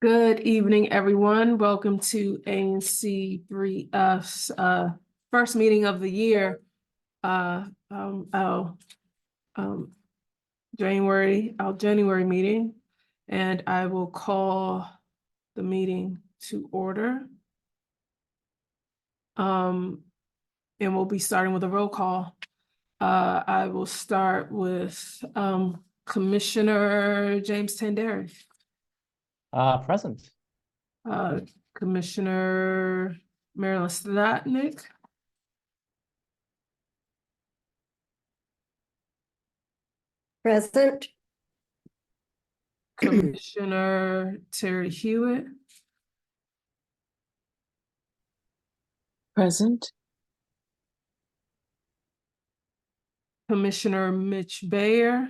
Good evening, everyone. Welcome to ANC3F's first meeting of the year. Our January meeting, and I will call the meeting to order. And we'll be starting with a roll call. I will start with Commissioner James Tanderi. Present. Commissioner Marilyn Slotnick. Present. Commissioner Terry Hewitt. Present. Commissioner Mitch Bayer.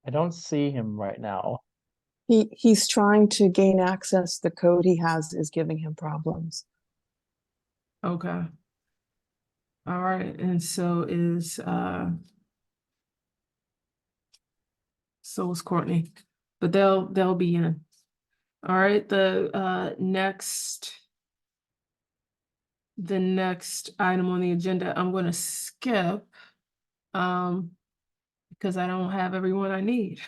I don't see him right now. He's trying to gain access. The code he has is giving him problems. Okay. All right, and so is Courtney, but they'll be in. All right, the next item on the agenda I'm going to skip because I don't have everyone I need.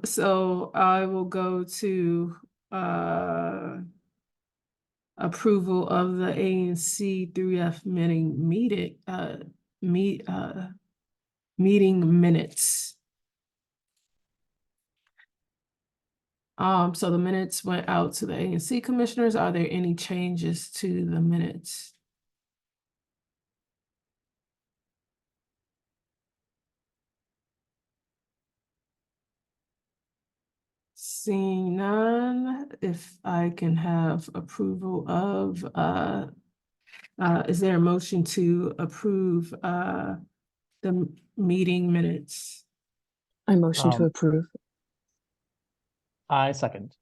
So I will go to approval of the ANC3F meeting minutes. So the minutes went out to the ANC commissioners. Are there any changes to the minutes? Seeing none, if I can have approval of, is there a motion to approve the meeting minutes? I motion to approve. I second.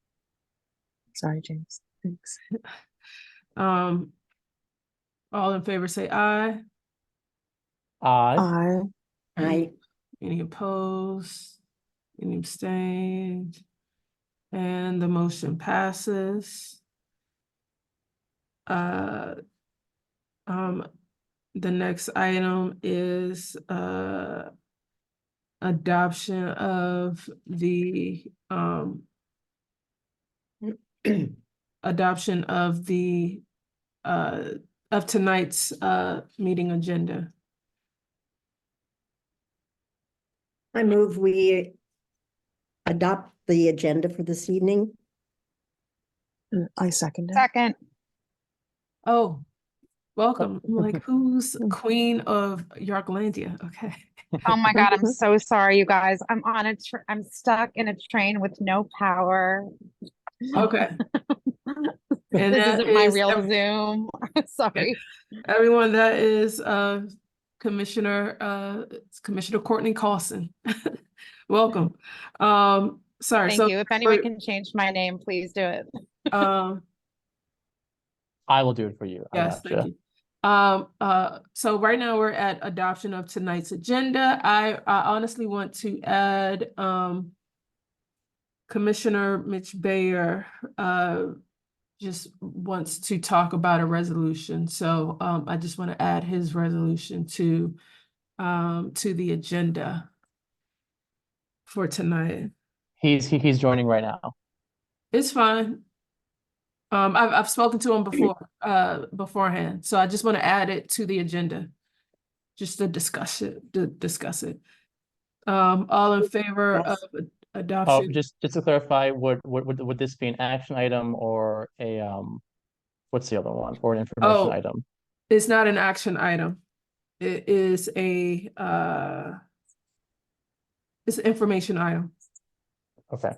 Sorry, James. Thanks. All in favor say aye. Aye. Aye. Any opposed? Any abstained? And the motion passes. The next item is adoption of the of tonight's meeting agenda. I move we adopt the agenda for this evening. I second it. Second. Oh, welcome. I'm like, who's Queen of Yorklandia? Okay. Oh my God, I'm so sorry, you guys. I'm stuck in a train with no power. Okay. And This that isn't my is real Zoom. Sorry. everyone, that is Commissioner Courtney Carlson. Welcome. Sorry. Thank you. If anyone can change my name, please do it. I will do it for you. Yes, thank you. So right now we're at adoption of tonight's agenda. I honestly want to add Commissioner Mitch Bayer just wants to talk about a resolution. So I just want to add his resolution to the agenda for tonight. He's joining right now. It's fine. I've spoken to him beforehand, so I just want to add it to the agenda, just to discuss it. All in favor of adoption? Oh, just to clarify, would this be an action item or a what's the other one? Or an information item? It's not an action item. It is it's an information item. Okay.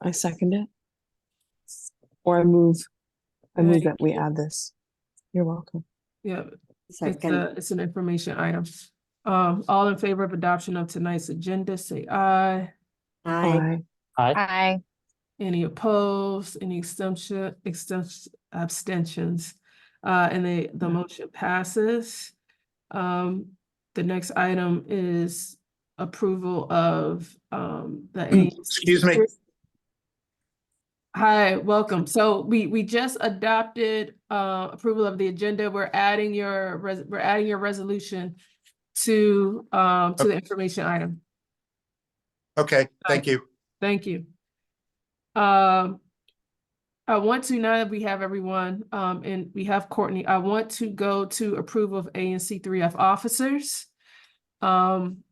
I second it. Or I move that we add this. You're welcome. Yeah, Second. it's an information item. All in favor of adoption of tonight's agenda, say aye. Aye. Aye. Any opposed? Any abstentions? And the motion passes. The next item is approval of the ANC. Excuse me. Hi, welcome. So we just adopted approval of the agenda. We're adding your resolution to the information item. Okay, thank you. Thank you. I want to, now that we have everyone, and we have Courtney, I want to go to approval of ANC3F officers. Can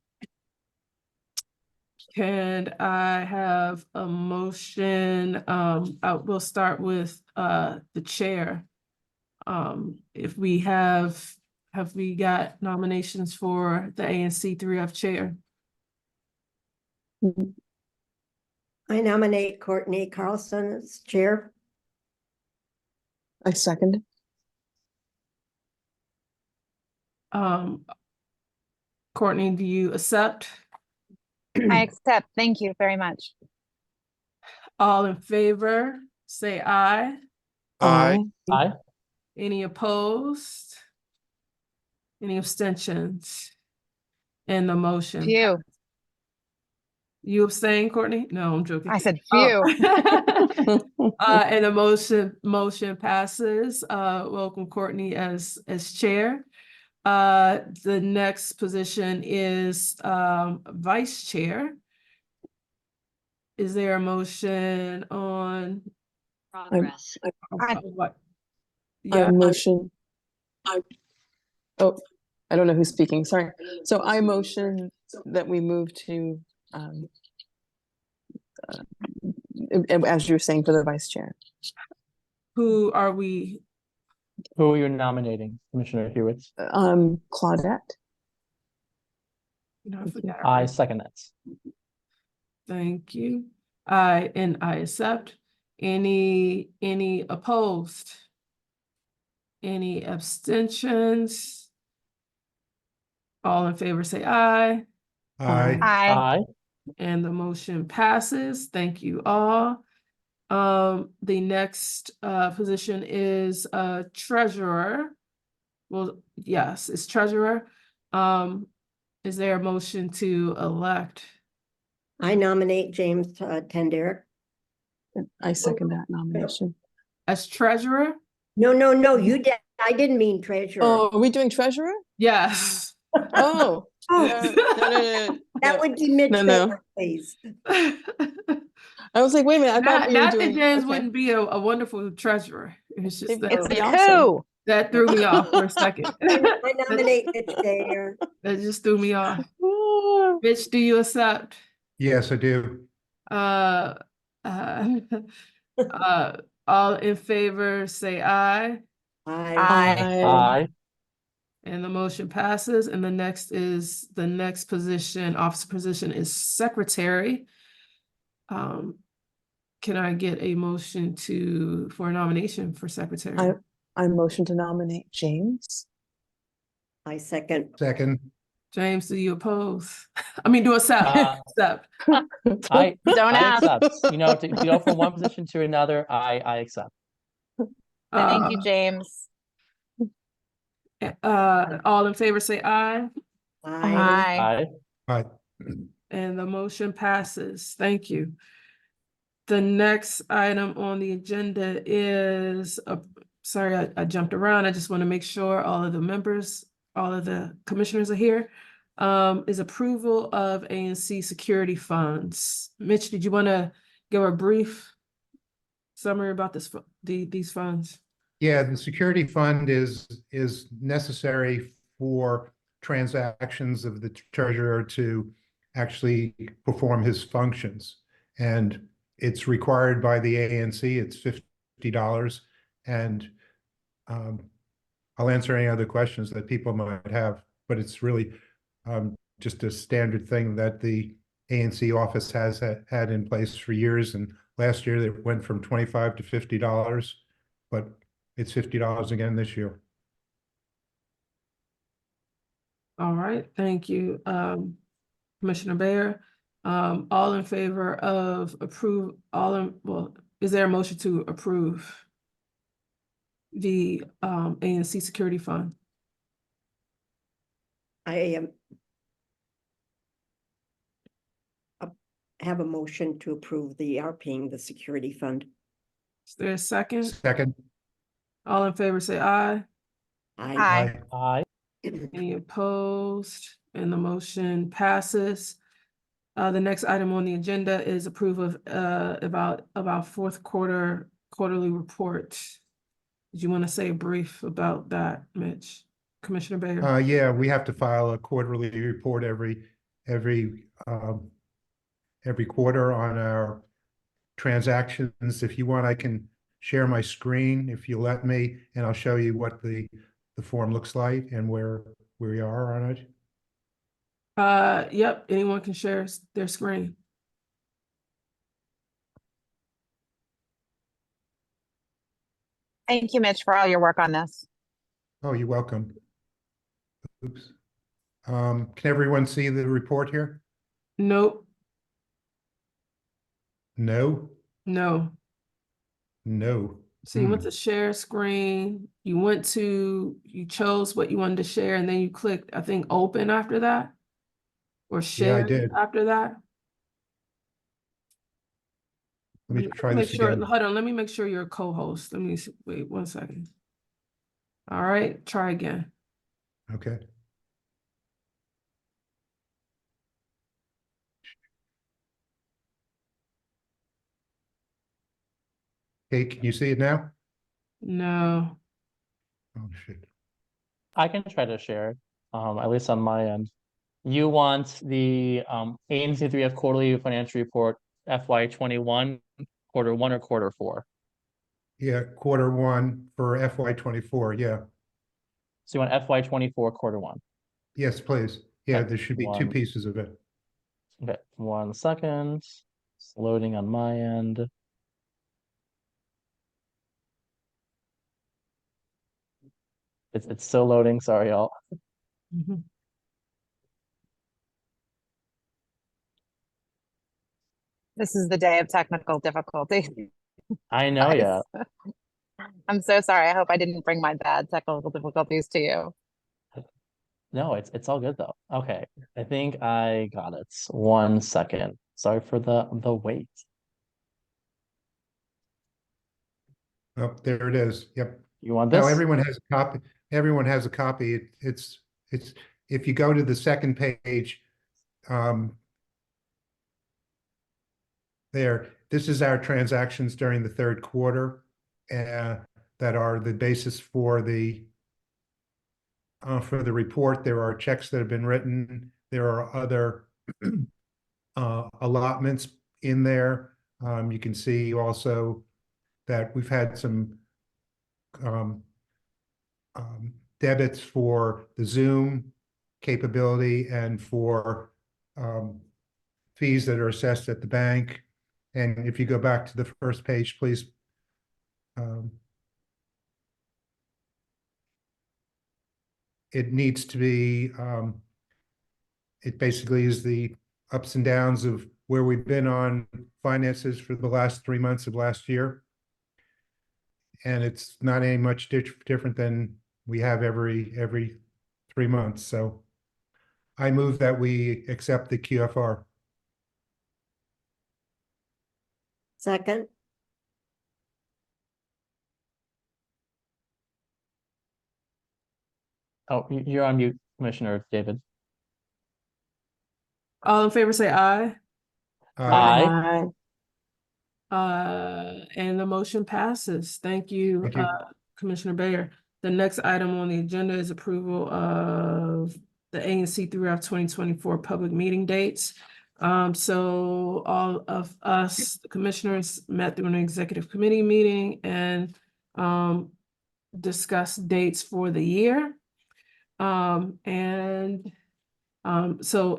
I have a motion? I will start with the chair. If we have we got nominations for the ANC3F chair? I nominate Courtney Carlson as chair. I second it. Courtney, do you accept? I accept. Thank you very much. All in favor, say aye. Aye. Aye. Any opposed? Any abstentions? And the motion. Phew. You abstain, Courtney? No, I'm joking. I said Oh. phew. And the motion passes. Welcome Courtney as chair. The next position is vice chair. Is there a motion on Progress. what? I Yeah, motion. Oh, I don't know who's speaking, sorry. So I motion that we move to, as you were saying, for the vice chair. who are we? Who are you nominating, Commissioner Hewitts? Claudette. I forgot her I name. second that. Thank you. I accept. Any opposed? Any abstentions? All in favor say aye. Aye. Aye. Aye. And the motion passes. Thank you all. The next position is treasurer. Well, yes, it's treasurer. Is there a motion to elect? I nominate James Tenderick. I second that nomination. As treasurer? No, you did. I didn't mean treasurer. Oh, are we doing treasurer? Yes. Oh, Oh. no. That would be Mitch No, no. Baker, please. I was like, wait a minute, I thought we were Not that doing. James okay. wouldn't be a wonderful treasurer. It's just It'd It's be the awesome. coup. that threw me off for a second. I nominate Mitch Baker. That just threw me off. Ah. Mitch, do you accept? Yes, I do. Uh, all in favor, say aye. Aye. Aye. Aye. And the motion passes. And the next position, officer position is secretary. Can I get a motion for a nomination for secretary? I motion to nominate James. I second. Second. James, do you oppose? I mean, do accept. Accept. I Don't ask. accept. You know, to go from one position to another, I accept. Thank you, James. All in favor, say aye. Aye. Aye. Aye. And the motion passes. Thank you. The next item on the agenda is, sorry, I jumped around. I just want to make sure all of the members, all of the commissioners are here. Is approval of ANC security funds. Mitch, did you want to give a brief summary about these funds? Yeah, the security fund is necessary for transactions of the treasurer to actually perform his functions. And it's required by the ANC. It's $50. And I'll answer any other questions that people might have, but it's really just a standard thing that the ANC office has had in place for years. And last year it went from $25 to $50, but it's $50 again this year. All right, thank you, Commissioner Bayer. All in favor of is there a motion to approve the ANC security fund? I am. have a motion to approve the RPing the security fund. Is there a second? Second. All in favor, say aye. Aye. Aye. Any opposed? And the motion passes. The next item on the agenda is approval of about fourth quarter quarterly report. Did you want to say a brief about that, Mitch? Commissioner Bayer? Yeah, we have to file a quarterly report every quarter on our transactions. If you want, I can share my screen if you let me, and I'll show you what the form looks like and where we are on it. Yep, anyone can share their screen. Thank you, Mitch, for all your work on this. Oh, you're welcome. Oops. Can everyone see the report here? Nope, No, no. no. So you went to share screen, you chose what you wanted to share, and then you clicked, I think, open after that? Or Yeah, I share did. after that? Let me try Make this sure, again. hold on, let me make sure you're a co-host. Wait 1 second. All right, try again. Okay. Okay, can you see it now? No. Oh, shit. I can try to share, at least on my end. You want the ANC3F quarterly financial report FY21, quarter 1 or quarter 4? Yeah, quarter 1 for FY24. Yeah. So you want FY24 quarter 1. Yes, please. Yeah, Okay, there should be 2 one. pieces of it. Okay, 1 second. It's loading on my end. It's still loading, sorry, y'all. Mhm. This is the day of technical difficulty. I know, yeah. I'm so sorry. I hope I didn't bring my bad technical difficulties to you. No, it's all good though. Okay, I think I got it. 1 second. Sorry for the wait. Oh, there it is. Yep. You want Now this? everyone has a copy. Everyone has a copy. It's if you go to the second page, there, this is our transactions during the third quarter, that are the basis for the report. There are checks that have been written. There are other allotments in there. You can see also that we've had some debits for the Zoom capability and for fees that are assessed at the bank. And if you go back to the first page, please. It needs to be, it basically is the ups and downs of where we've been on finances for the last 3 months of last year. And it's not any much different than we have every 3 months. So I move that we accept the QFR. Second, Oh, you're on mute, Commissioner David. All in favor, say aye. Aye. And the motion passes. Thank you, Thank you. Commissioner Bayer. The next item on the agenda is approval of the ANC3F 2024 public meeting dates. So all of us, the commissioners, met through an executive committee meeting and discussed dates for the year. So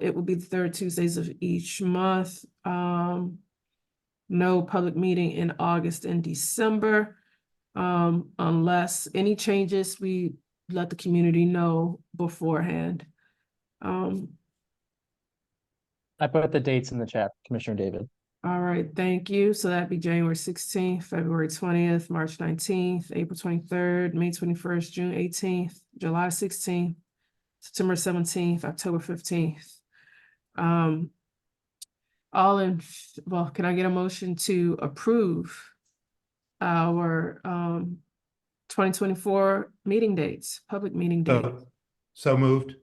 it will be the third Tuesdays of each month. No public meeting in August and December. Unless any changes, we let the community know beforehand. I put the dates in the chat, Commissioner David. All right, thank you. So that'd be January 16th, February 20th, March 19th, April 23rd, May 21st, June 18th, July 16th, September 17th, October 15th. Well, can I get a motion to approve our 2024 meeting dates, public meeting dates? So moved.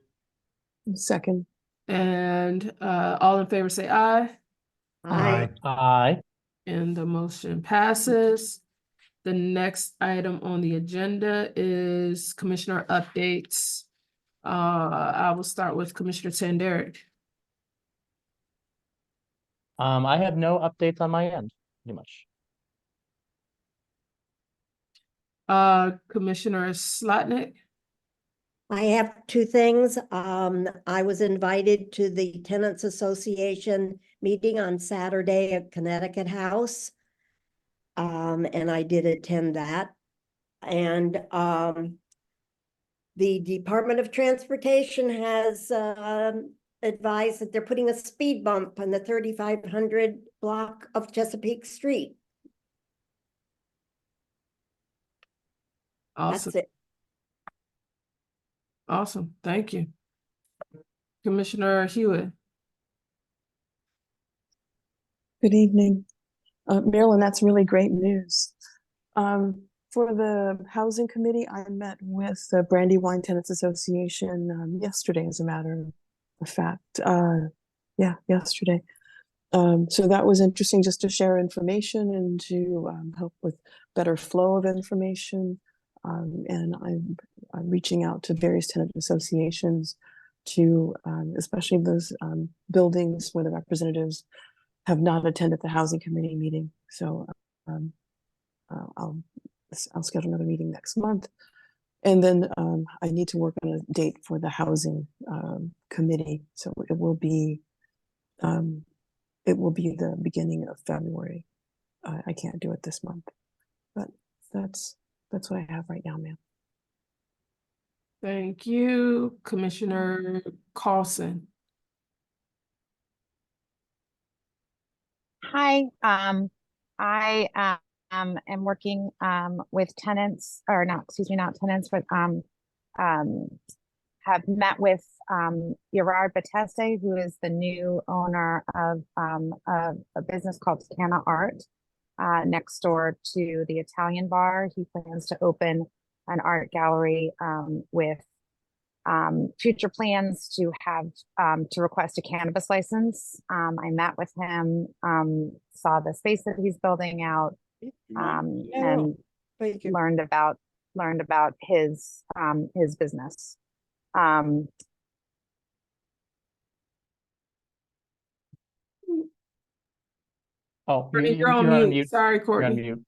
Second. And all in favor say aye, Aye. Aye. and the motion passes. The next item on the agenda is commissioner updates. I will start with Commissioner Tanderick. I have no updates on my end, pretty much. Commissioner Slotnick. I have two things. I was invited to the Tenants Association meeting on Saturday at Connecticut House. And I did attend that. And the Department of Transportation has advised that they're putting a speed bump on the 3500 block of Chesapeake Street. Awesome. That's it. Awesome. Thank you. Commissioner Hewitt. Good evening. Marilyn, that's really great news. For the Housing Committee, I met with the Brandywine Tenants Association yesterday, as a matter of fact. Yeah, yesterday. So that was interesting, just to share information and to help with better flow of information. And I'm reaching out to various tenant associations to, especially those buildings where the representatives have not attended the Housing Committee meeting. So I'll schedule another meeting next month. And then I need to work on a date for the Housing Committee. So it will be the beginning of February. I can't do it this month, but that's what I have right now, ma'am. Thank you. Commissioner Carlson. Hi, I am working with tenants, or not, excuse me, not tenants, but have met with Gerard Bateste, who is the new owner of a business called Canna Art, next door to the Italian bar. He plans to open an art gallery with future plans to have to request a cannabis license. I met with him, saw the space that he's building out, and learned about his business. Oh, Courtney, you're on on mute. mute. Sorry, You're on Courtney. mute.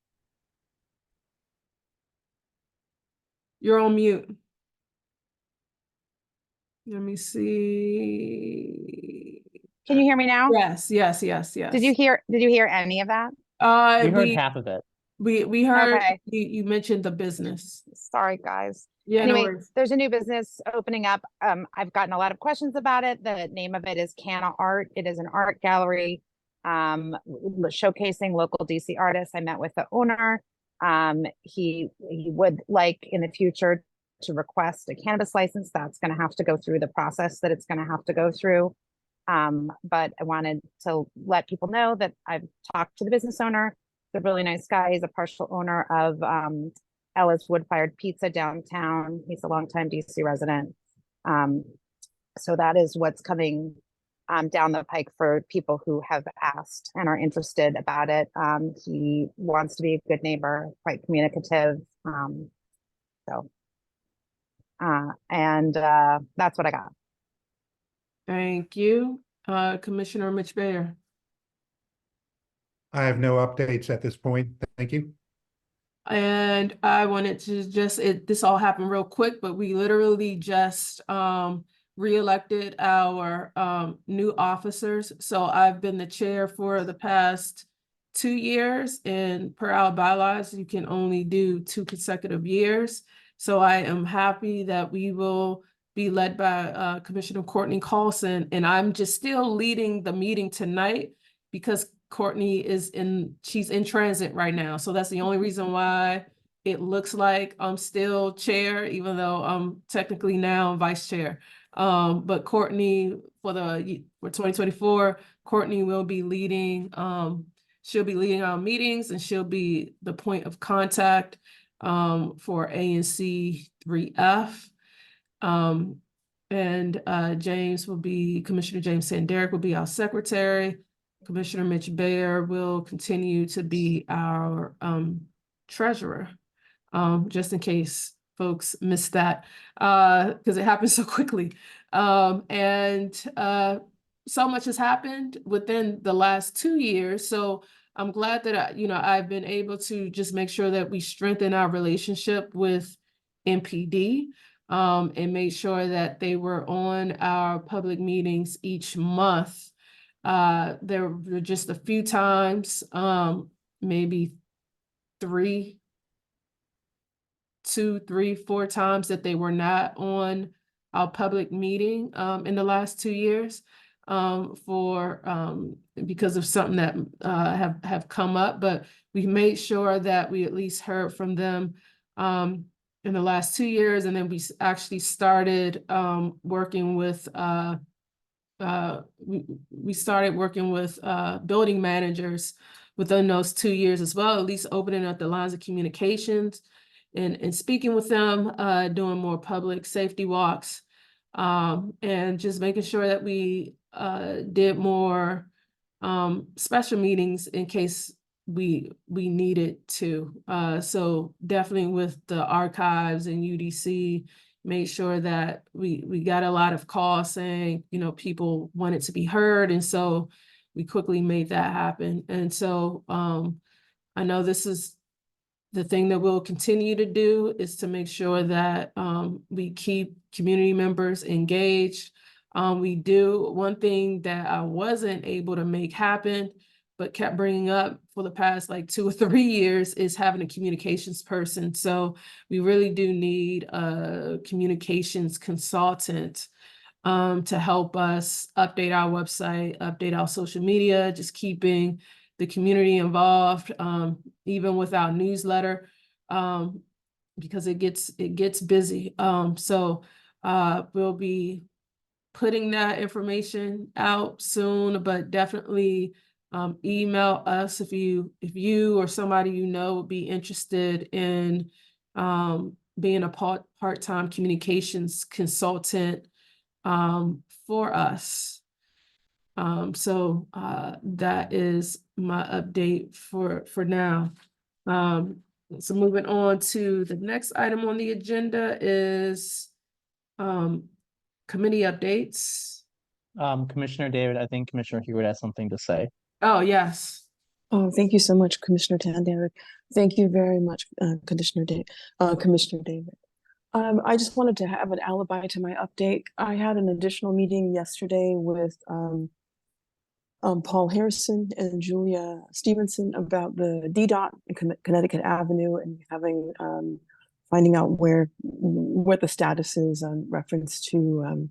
You're on mute. Let me see. Can you hear me now? Yes, yes, yes, yes. Did you hear any of that? We heard half of it. We heard Okay. you mentioned the business. Sorry, guys. Yeah, no Anyway, worries. there's a new business opening up. I've gotten a lot of questions about it. The name of it is Canna Art. It is an art gallery showcasing local DC artists. I met with the owner. He would like in the future to request a cannabis license. That's going to have to go through the process that it's going to have to go through. But I wanted to let people know that I've talked to the business owner. He's a really nice guy. He's a partial owner of Ella's Wood Fired Pizza downtown. He's a longtime DC resident. So that is what's coming down the pike for people who have asked and are interested about it. He wants to be a good neighbor, quite communicative. That's what I got. Thank you. Commissioner Mitch Bayer. I have no updates at this point. Thank you. And I wanted to this all happened real quick, but we literally just reelected our new officers. So I've been the chair for the past 2 years, and per our bylaws, you can only do 2 consecutive years. So I am happy that we will be led by Commissioner Courtney Carlson, and I'm just still leading the meeting tonight because Courtney she's in transit right now. So that's the only reason why it looks like I'm still chair, even though I'm technically now vice chair. But Courtney, for 2024, Courtney will be leading, she'll be leading our meetings, and she'll be the point of contact for ANC3F. And Commissioner James Sanderick will be our secretary. Commissioner Mitch Bayer will continue to be our treasurer, just in case folks missed that, because it happened so quickly. So much has happened within the last 2 years. So I'm glad that I've been able to just make sure that we strengthen our relationship with MPD, and made sure that they were on our public meetings each month. There were just a few times, maybe 2, 3, 4 times that they were not on our public meeting in the last 2 years, because of something that have come up. But we made sure that we at least heard from them in the last 2 years, and then we actually started working with building managers within those 2 years as well, at least opening up the lines of communications and speaking with them, doing more public safety walks, and just making sure that we did more special meetings in case we needed to. So definitely with the archives and UDC, made sure that we got a lot of calls saying, people wanted to be heard. And so we quickly made that happen. And so I know this is the thing that we'll continue to do, is to make sure that we keep community members engaged. We do one thing that I wasn't able to make happen, but kept bringing up for the past like 2 or 3 years, is having a communications person. So we really do need a communications consultant to help us update our website, update our social media, just keeping the community involved, even with our newsletter, because it gets busy. So we'll be putting that information out soon, but definitely email us if you or somebody would be interested in being a part-time communications consultant for us. So that is my update for now. So moving on to the next item on the agenda is committee updates. Commissioner David, I think Commissioner Hewitt has something to say. Oh, yes. Oh, thank you so much, Commissioner Tanderick. Thank you very much, Commissioner David. I just wanted to have an alibi to my update. I had an additional meeting yesterday with Paul Harrison and Julia Stevenson about the DDOT in Connecticut Avenue, and finding out what the status is on reference to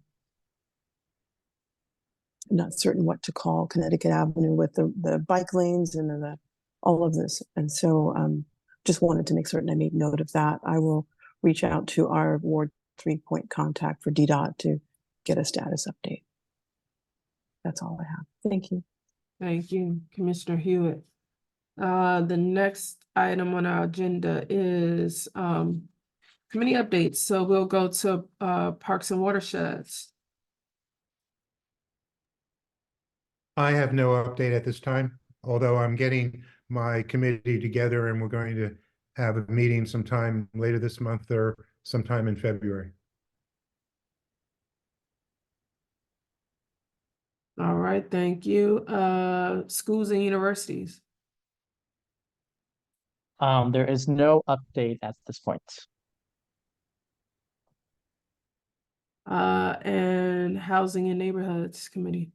not certain what to call Connecticut Avenue with the bike lanes and all of this. And so just wanted to make certain I made note of that. I will reach out to our Ward 3 point contact for DDOT to get a status update. That's all I have. Thank you. Thank you, Commissioner Hewitt. The next item on our agenda is committee updates. So we'll go to Parks and Watersheds. I have no update at this time, although I'm getting my committee together and we're going to have a meeting sometime later this month or sometime in February. All right, thank you. Schools and universities. There is no update at this point. And Housing and Neighborhoods Committee.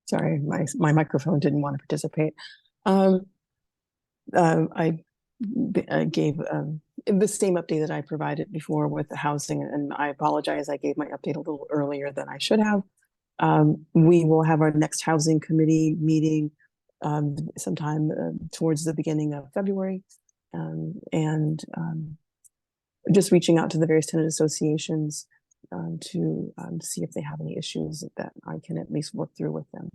Sorry, my microphone didn't want to participate. I gave the same update that I provided before with the housing, and I apologize, I gave my update a little earlier than I should have. We will have our next housing committee meeting sometime towards the beginning of February. and just reaching out to the various tenant associations to see if they have any issues that I can at least work through with them.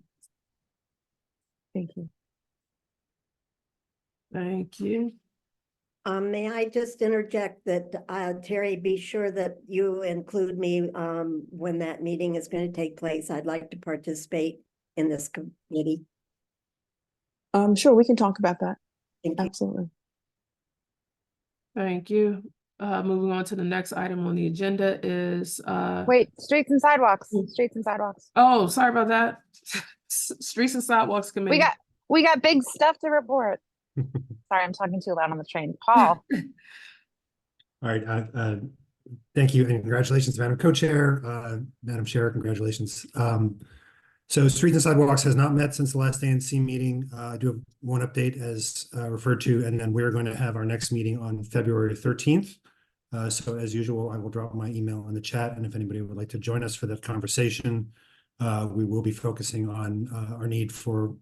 Thank you. Thank you. May I just interject that, Terry, be sure that you include me when that meeting is going to take place. I'd like to participate in this committee. Sure, we can talk about that. Thank you. Absolutely. Thank you. Moving on to the next item on the agenda is Wait, streets and sidewalks, streets and sidewalks. oh, sorry about that. Streets and Sidewalks Committee. We got big stuff to report. Sorry, I'm talking too loud on the train. Paul. All right, thank you and congratulations, Madam Co-Chair, Madam Chair, congratulations. So Streets and Sidewalks has not met since the last ANC meeting. I do have one update as referred to, and then we're going to have our next meeting on February 13th. So as usual, I will drop my email in the chat, and if anybody would like to join us for that conversation, we will be focusing on our need for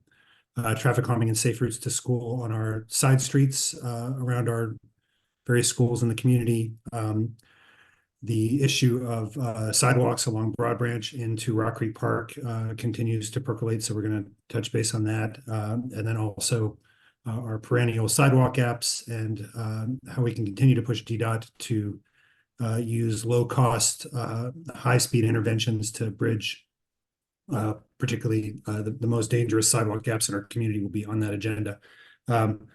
traffic calming and safe routes to school on our side streets around our various schools in the community. The issue of sidewalks along Broad Branch into Rock Creek Park continues to percolate, so we're going to touch base on that. And then also our perennial sidewalk gaps and how we can continue to push DDOT to use low-cost, high-speed interventions to bridge particularly the most dangerous sidewalk gaps in our community will be on that agenda. I'm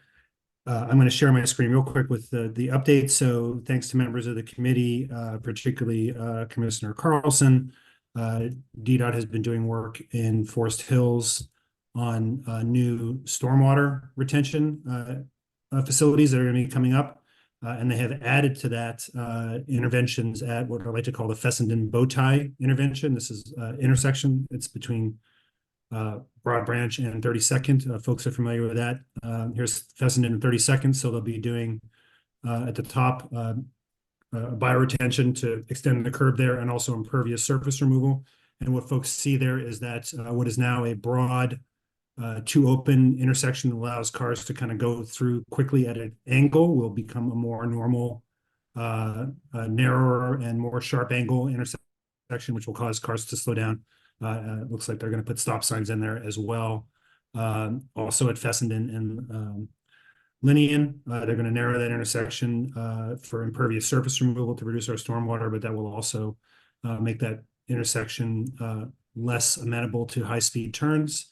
going to share my screen real quick with the updates. So thanks to members of the committee, particularly Commissioner Carlson. DDOT has been doing work in Forest Hills on new stormwater retention facilities that are going to be coming up. And they have added to that interventions at what I like to call the Fessenden bow tie intervention. This is intersection. It's between Broad Branch and 32nd. Folks are familiar with that. Here's Fessenden and 32nd. So they'll be doing at the top bioretention to extend the curb there and also impervious surface removal. And what folks see there is that what is now a broad two open intersection that allows cars to kind of go through quickly at an angle will become a more normal, narrower and more sharp angle intersection, which will cause cars to slow down. It looks like they're going to put stop signs in there as well. Also at Fessenden and Linian, they're going to narrow that intersection for impervious surface removal to reduce our stormwater, but that will also make that intersection less amenable to high-speed turns.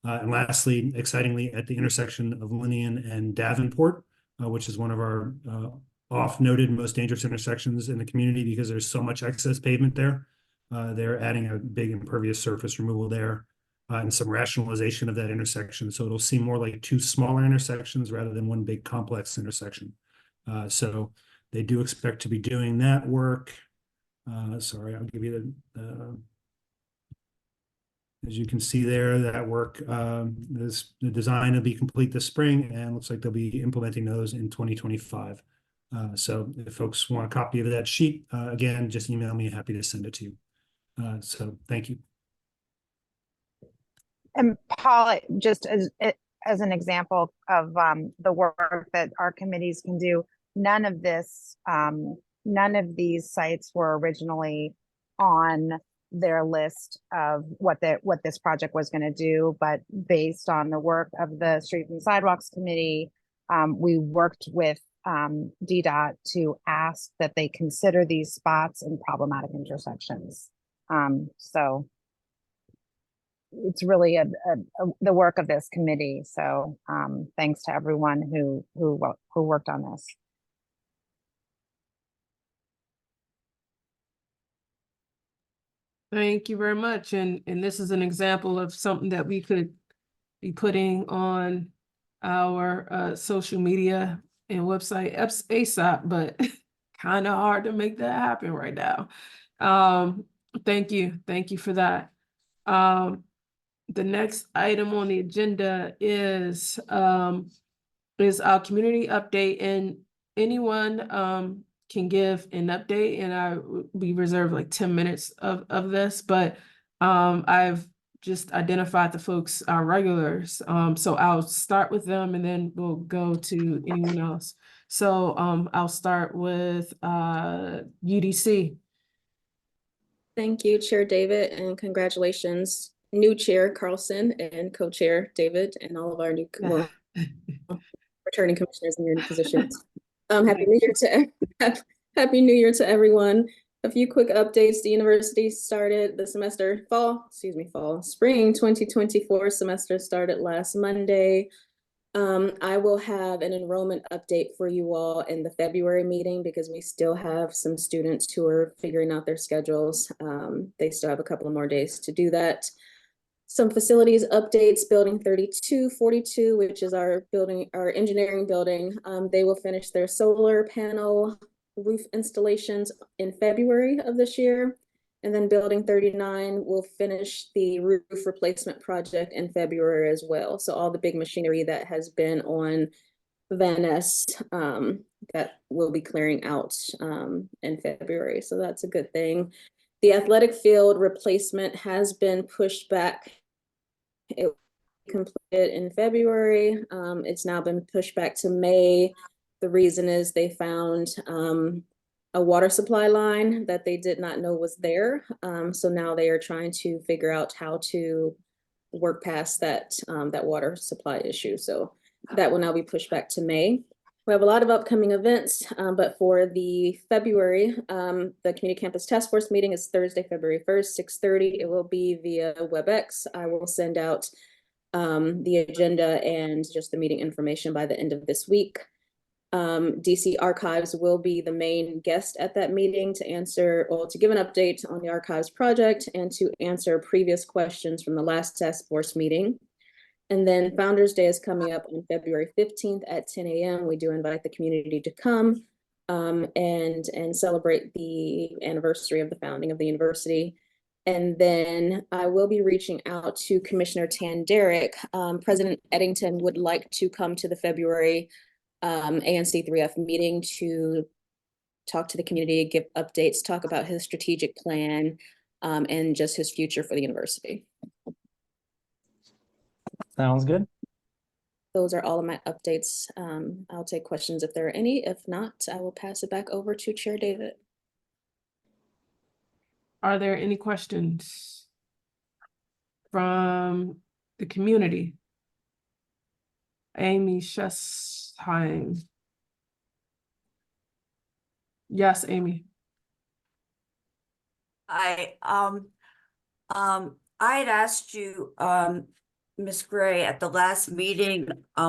And lastly, excitingly, at the intersection of Linian and Davenport, which is one of our oft-noted most dangerous intersections in the community because there's so much excess pavement there. They're adding a big impervious surface removal there and some rationalization of that intersection. So it'll seem more like two smaller intersections rather than one big complex intersection. So they do expect to be doing that work. Sorry, I'll give you the as you can see there, that work is the design will be complete this spring and looks like they'll be implementing those in 2025. So if folks want a copy of that sheet, again, just email me, happy to send it to you. So thank you. And Paul, just as an example of the work that our committees can do, none of these sites were originally on their list of what this project was going to do, but based on the work of the Streets and Sidewalks Committee, we worked with DDOT to ask that they consider these spots in problematic intersections. So it's really the work of this committee. So thanks to everyone who worked on this. Thank you very much. And this is an example of something that we could be putting on our social media and website ASAP, but kind of hard to make that happen right now. Thank you. Thank you for that. The next item on the agenda is our community update, and anyone can give an update, and we reserve like 10 minutes of this, but I've just identified the folks, our regulars. So I'll start with them and then we'll go to anyone else. So I'll start with UDC. Thank you, Chair David, and congratulations, new Chair Carlson and Co-Chair David, and all of our new returning commissioners in your new positions. Happy New Year to Happy New Year to everyone. A few quick updates. The university started the spring 2024 semester started last Monday. I will have an enrollment update for you all in the February meeting because we still have some students who are figuring out their schedules. They still have a couple of more days to do that. Some facilities updates, building 3242, which is our engineering building. They will finish their solar panel roof installations in February of this year. And then building 39 will finish the roof replacement project in February as well. So all the big machinery that has been on Van Ness that will be clearing out in February. So that's a good thing. The athletic field replacement has been pushed back. It was completed in February. It's now been pushed back to May. The reason is they found a water supply line that they did not know was there. So now they are trying to figure out how to work past that water supply issue. So that will now be pushed back to May. We have a lot of upcoming events, but for the February, the Community Campus Task Force meeting is Thursday, February 1st, 6:30. It will be via WebEx. I will send out the agenda and just the meeting information by the end of this week. DC Archives will be the main guest at that meeting to give an update on the Archives project and to answer previous questions from the last task force meeting. And then Founders Day is coming up on February 15th at 10 a.m. We do invite the community to come and celebrate the anniversary of the founding of the university. And then I will be reaching out to Commissioner Derrick. President Eddington would like to come to the February ANC3F meeting to talk to the community, give updates, talk about his strategic plan, and just his future for the university. Sounds good. Those are all of my updates. I'll take questions if there are any. If not, I will pass it back over to Chair David. Are there any questions from the community? Amy Schestheim. Yes, Amy. I had asked you, Ms. Gray, at the last meeting,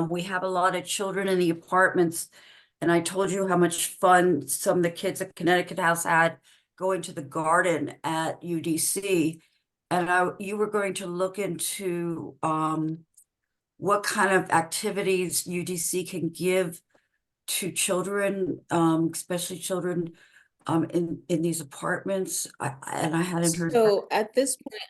we have a lot of children in the apartments, and I told you how much fun some of the kids at Connecticut House had going to the garden at UDC. And you were going to look into what kind of activities UDC can give to children, especially children in these apartments. And I hadn't heard. So at this point,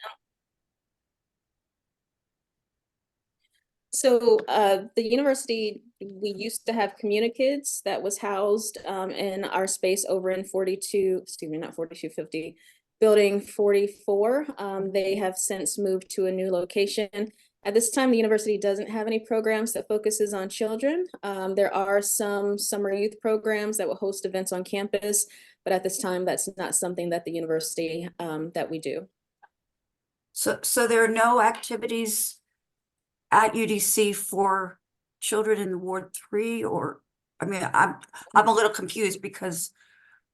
the university, we used to have Communikids that was housed in our space over in 4250, building 44. They have since moved to a new location. At this time, the university doesn't have any programs that focuses on children. There are some summer youth programs that will host events on campus, but at this time, that's not something that the university that we do. So there are no activities at UDC for children in Ward 3, or, I mean, I'm a little confused because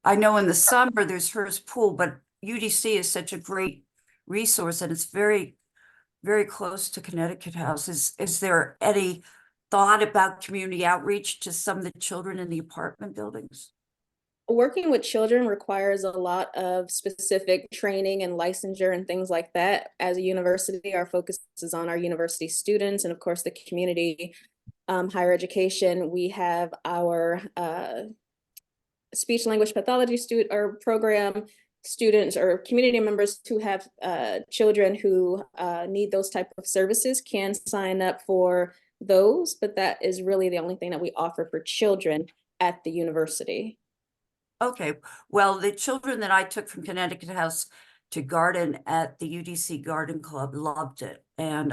I know in the summer there's Hearst Pool, but UDC is such a great resource and it's very, very close to Connecticut House. Is there any thought about community outreach to some of the children in the apartment buildings? Working with children requires a lot of specific training and licensure and things like that. As a university, our focus is on our university students and of course the community. Higher education, we have our speech language pathology program students or community members who have children who need those type of services can sign up for those, but that is really the only thing that we offer for children at the university. Okay, well, the children that I took from Connecticut House to garden at the UDC Garden Club loved it. And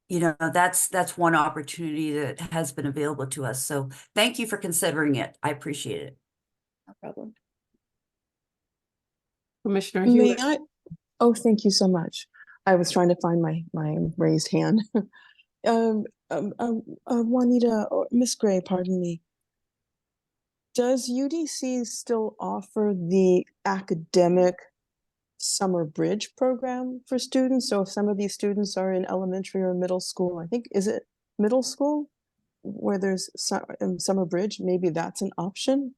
you know, that's one opportunity that has been available to us. So thank you for considering it. I appreciate it. No problem. Commissioner May Hewitt. I? Oh, thank you so much. I was trying to find my raised hand. Juanita, or Miss Gray, pardon me. Does UDC still offer the academic summer bridge program for students? So if some of these students are in elementary or middle school, I think, is it middle school where there's summer bridge? Maybe that's an option.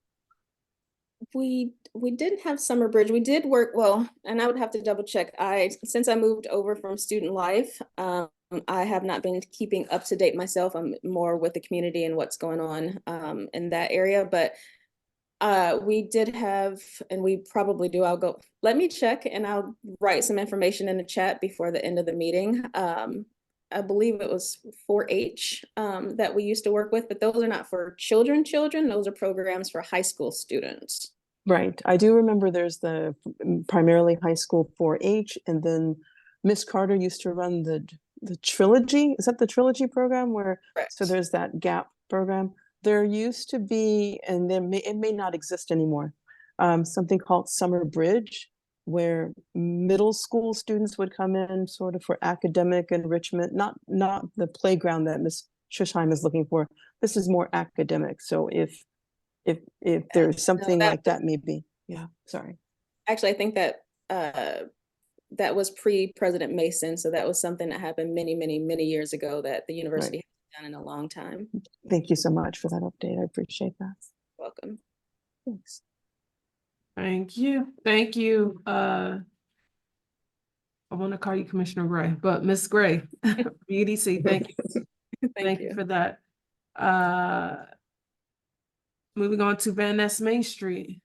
We didn't have summer bridge. We did work, well, and I would have to double check. Since I moved over from student life, I have not been keeping up to date myself. I'm more with the community and what's going on in that area. But we did have, and we probably do. Let me check and I'll write some information in the chat before the end of the meeting. I believe it was 4-H that we used to work with, but those are not for children. Those are programs for high school students. Right. I do remember there's the primarily high school 4-H, and then Miss Carter used to run the trilogy. Is that the trilogy program where, Correct. so there's that gap program. There used to be, and it may not exist anymore, something called Summer Bridge, where middle school students would come in sort of for academic enrichment, not the playground that Miss Schushheim is looking for. This is more academic. So if there's something like that, maybe. Yeah, sorry. Actually, I think that that was pre-President Mason. So that was something that happened many, many, many years ago that the university hasn't done in a long time. Thank you so much for that update. I appreciate that. Welcome. Thanks. Thank you. Thank you. I want to call you Commissioner Gray, but Miss Gray, UDC, thank you. Thank you for that. Moving on to Van Ness Main Street.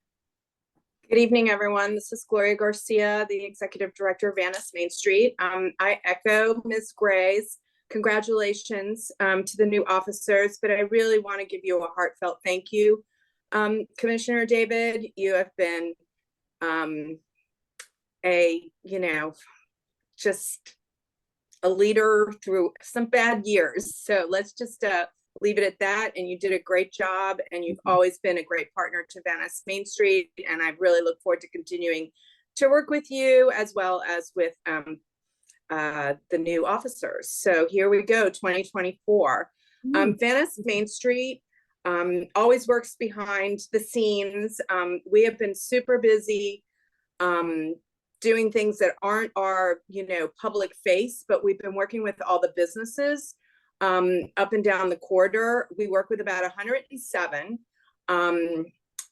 Good evening, everyone. This is Gloria Garcia, the Executive Director of Van Ness Main Street. I echo Ms. Gray's congratulations to the new officers, but I really want to give you a heartfelt thank you. Commissioner David, you have been just a leader through some bad years. So let's just leave it at that. And you did a great job, and you've always been a great partner to Van Ness Main Street. And I really look forward to continuing to work with you as well as with the new officers. So here we go, 2024. Van Ness Main Street always works behind the scenes. We have been super busy doing things that aren't our, public face, but we've been working with all the businesses up and down the corridor. We work with about 107.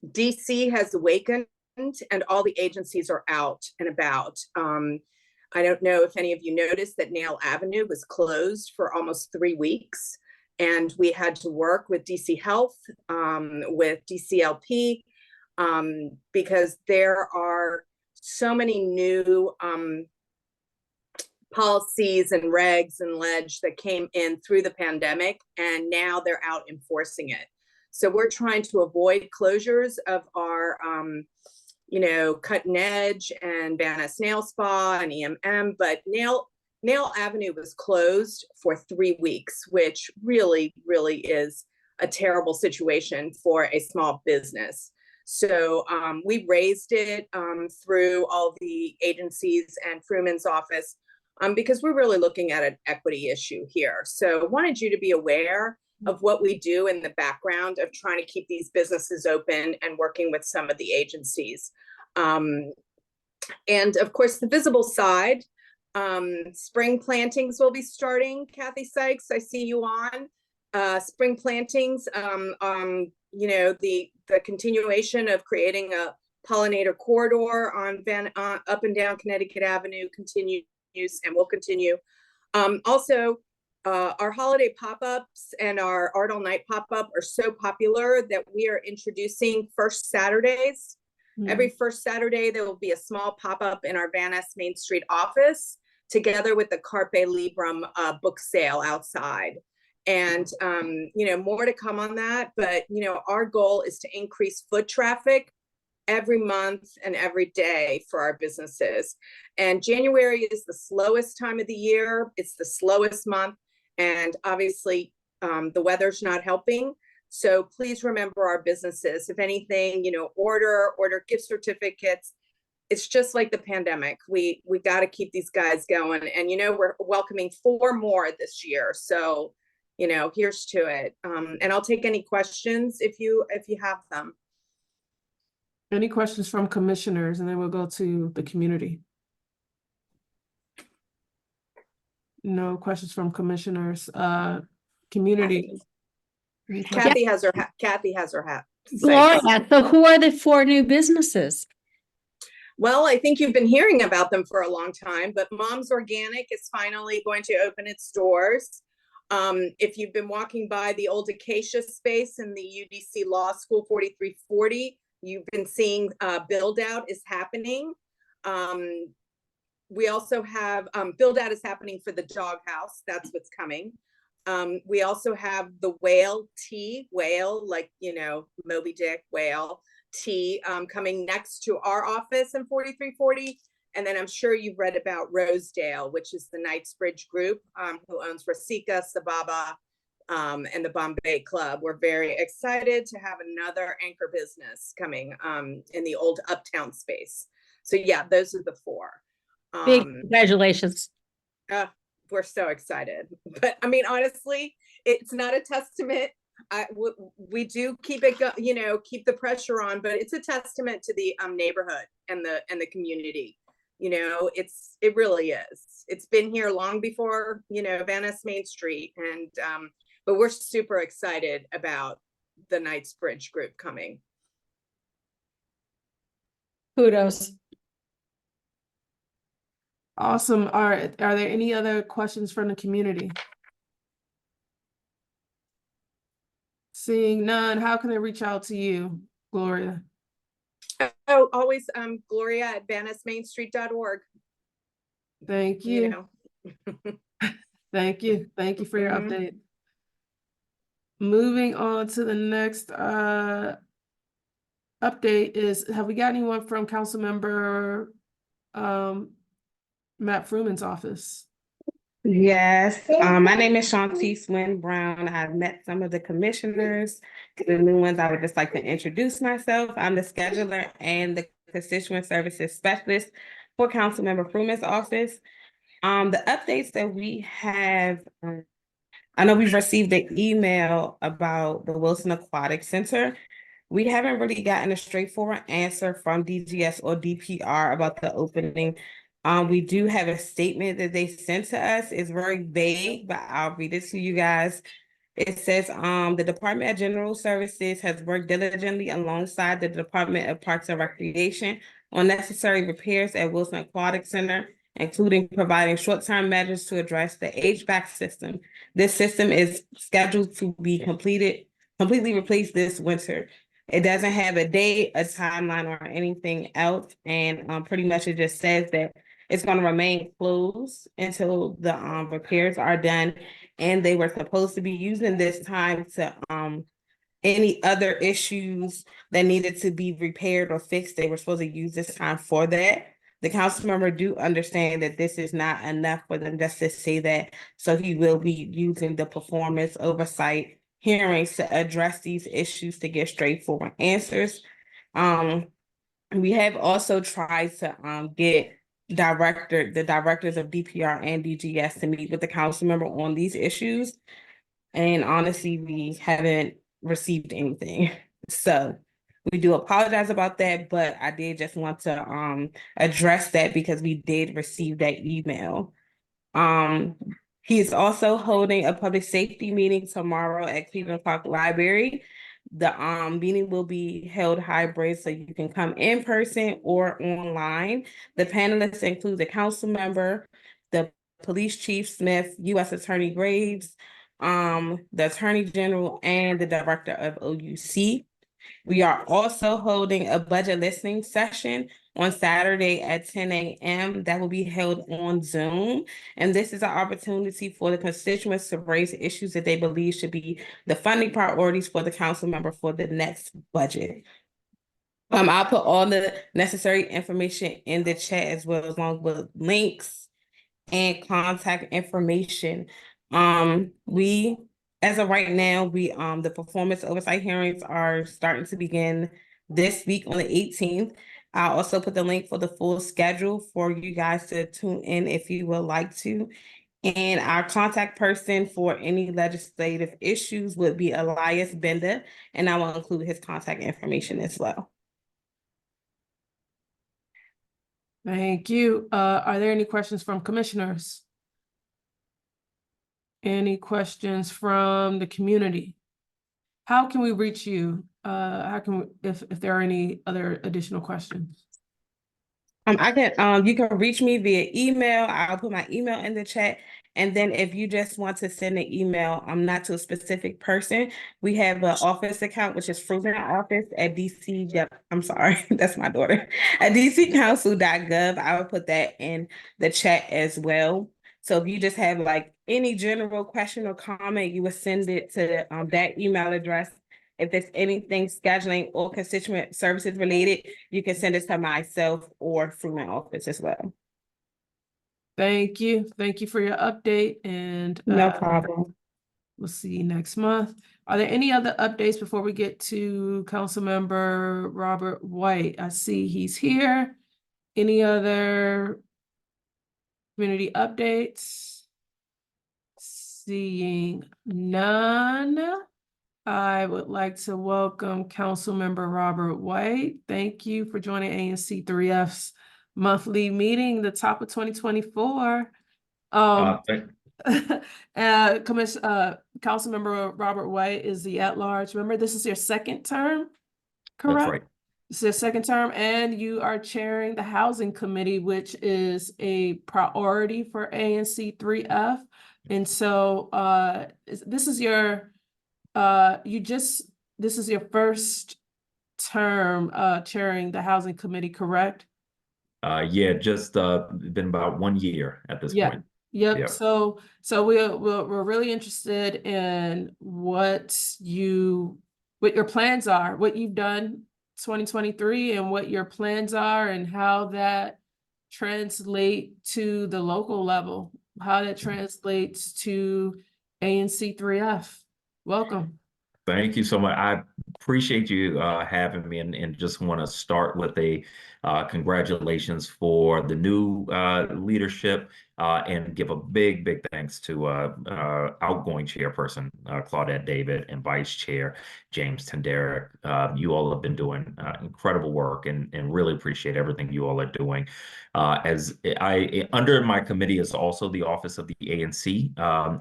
DC has awakened and all the agencies are out and about. I don't know if any of you noticed that Nail Avenue was closed for almost 3 weeks. And we had to work with DC Health, with DCLP, because there are so many new policies and regs and leg that came in through the pandemic, and now they're out enforcing it. So we're trying to avoid closures of our, Cutting Edge and Van Ness Nail Spa and EMM, but Nail Avenue was closed for 3 weeks, which really, really is a terrible situation for a small business. So we raised it through all the agencies and Fruman's office because we're really looking at an equity issue here. So I wanted you to be aware of what we do in the background of trying to keep these businesses open and working with some of the agencies. And of course, the visible side, spring plantings will be starting. Kathy Sykes, I see you on. Spring plantings, the continuation of creating a pollinator corridor on up and down Connecticut Avenue continues and will continue. Also, our holiday pop-ups and our Art All Night pop-up are so popular that we are introducing first Saturdays. Every first Saturday, there will be a small pop-up in our Van Ness Main Street office together with the Carpe Librum book sale outside. And, more to come on that. But, our goal is to increase foot traffic every month and every day for our businesses. And January is the slowest time of the year. It's the slowest month. And obviously, the weather's not helping. So please remember our businesses. If anything, order gift certificates. It's just like the pandemic. We got to keep these guys going. And, we're welcoming 4 more this year. So, here's to it. And I'll take any questions if you have them. Any questions from commissioners, and then we'll go to the community. No questions from commissioners. Community. Any questions? Kathy has her hat. Kathy has her hat. Gloria, so who are the 4 new businesses? Well, I think you've been hearing about them for a long time, but Mom's Organic is finally going to open its doors. If you've been walking by the old Acacia space in the UDC Law School 4340, you've been seeing build out is happening. We also have build out is happening for the doghouse. That's what's coming. We also have the whale tea, whale, like, Moby Dick whale tea coming next to our office in 4340. And then I'm sure you've read about Rosedale, which is the Knightsbridge group who owns Rasika, Sababa, and the Bombay Club. We're very excited to have another anchor business coming in the old Uptown space. So yeah, those are the 4. Big congratulations. We're so excited. But I mean, honestly, it's not a testament. We do keep it, keep the pressure on, but it's a testament to the neighborhood and the community. It really is. It's been here long before, Van Ness Main Street. And, but we're super excited about the Knightsbridge group coming. Kudos. Awesome. Are there any other questions from the community? Seeing none, how can they reach out to you, Gloria? Oh, always Gloria at VanNessMainStreet.org. Thank you. Thank you. Thank you for your update. Moving on to the next update is, have we got anyone from Councilmember Matt Fruman's office? Yes, my name is Shantice Wynn Brown. I've met some of the commissioners. The new ones, I would just like to introduce myself. I'm the scheduler and the constituent services specialist for Councilmember Fruman's office. The updates that we have, I know we've received an email about the Wilson Aquatic Center. We haven't really gotten a straightforward answer from DGS or DPR about the opening. We do have a statement that they sent to us. It's very vague, but I'll read it to you guys. It says, the Department of General Services has worked diligently alongside the Department of Parks and Recreation on necessary repairs at Wilson Aquatic Center, including providing short-term measures to address the HVAC system. This system is scheduled to be completely replaced this winter. It doesn't have a date, a timeline, or anything else, and pretty much it just says that it's going to remain closed until the repairs are done, and they were supposed to be using this time to any other issues that needed to be repaired or fixed. They were supposed to use this time for that. The council member do understand that this is not enough for them just to say that, so he will be using the performance oversight hearings to address these issues to get straightforward answers. We have also tried to get the directors of DPR and DGS to meet with the council member on these issues. And honestly, we haven't received anything. So we do apologize about that, but I did just want to address that because we did receive that email. He is also holding a public safety meeting tomorrow at Cleveland Park Library. The meeting will be held hybrid, so you can come in person or online. The panelists include the council member, the police chief Smith, U.S. Attorney Graves, the Attorney General, and the Director of OUC. We are also holding a budget listening session on Saturday at 10 a.m. that will be held on Zoom. And this is an opportunity for the constituents to raise issues that they believe should be the funding priorities for the council member for the next budget. I'll put all the necessary information in the chat as well, along with links and contact information We, as of right now, the performance oversight hearings are starting to begin this week on the 18th. I'll also put the link for the full schedule for you guys to tune in if you would like to. And our contact person for any legislative issues would be Elias Benda, and I will include his contact information as well. Thank you. Are there any questions from commissioners? Any questions from the community? How can we reach you? How can we, if there are any other additional questions? You can reach me via email. I'll put my email in the chat. And then if you just want to send an email, not to a specific person, we have an office account, which is Fruitman Office at DC. Yep, I'm sorry, that's my daughter. At dccouncil.gov. I will put that in the chat as well. So if you just have like any general question or comment, you would send it to that email address. If there's anything scheduling or constituent services related, you can send it to myself or through my office as well. Thank you. Thank you for your update, and No problem. we'll see you next month. Are there any other updates before we get to Councilmember Robert White? I see he's here. Any other community updates? Seeing none, I would like to welcome Councilmember Robert White. Thank you for joining ANC3F's monthly meeting, the top of 2024. Councilmember Robert White is the at-large. Remember, this is your second term, correct? That's right. It's your second term, and you are chairing the Housing Committee, which is a priority for ANC3F. And so this is your this is your first term chairing the Housing Committee, correct? Yeah, just been about 1 year at this point. Yep. Yeah. So we're really interested in what your plans are, what you've done 2023, and what your plans are, and how that translate to the local level, how that translates to ANC3F. Welcome. Thank you so much. I appreciate you having me, and just want to start with a congratulations for the new leadership, and give a big thanks to outgoing chairperson Claudette David and vice chair James Tenderick. You all have been doing incredible work, and really appreciate everything you all are doing. Under my committee is also the office of the ANC,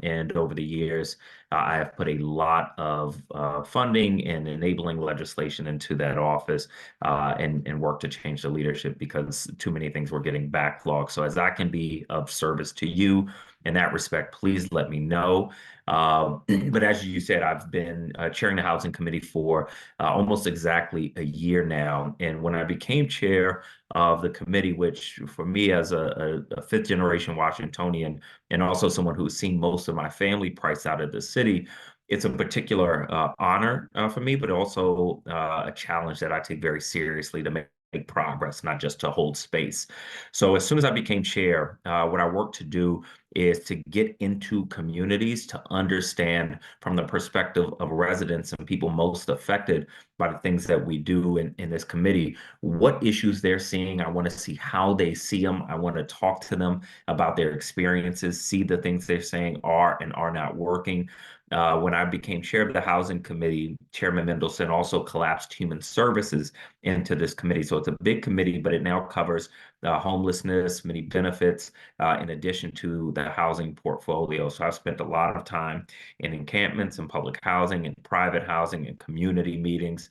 and over the years I have put a lot of funding and enabling legislation into that office, and work to change the leadership, because too many things were getting backlogged. So as I can be of service to you in that respect, please let me know. But as you said, I've been chairing the Housing Committee for almost exactly a year now. And when I became chair of the committee, which for me as a fifth generation Washingtonian, and also someone who's seen most of my family priced out of the city, it's a particular honor for me, but also a challenge that I take very seriously to make progress, not just to hold space. So as soon as I became chair, what I worked to do is to get into communities to understand from the perspective of residents and people most affected by the things that we do in this committee, what issues they're seeing. I want to see how they see them. I want to talk to them about their experiences, see the things they're saying are and are not working. When I became chair of the Housing Committee, Chairman Mendelson also collapsed Human Services into this committee. So it's a big committee, but it now covers homelessness, many benefits, in addition to the housing portfolio. So I've spent a lot of time in encampments and public housing and private housing and community meetings,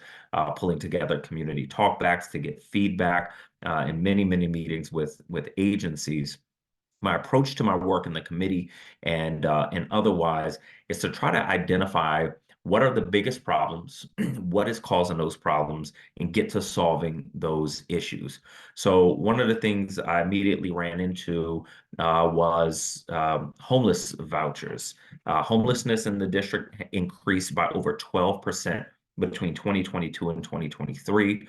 pulling together community talkbacks to get feedback, and many meetings with agencies. My approach to my work in the committee and otherwise is to try to identify what are the biggest problems, what is causing those problems, and get to solving those issues. So one of the things I immediately ran into was homeless vouchers. Homelessness in the district increased by over 12% between 2022 and 2023,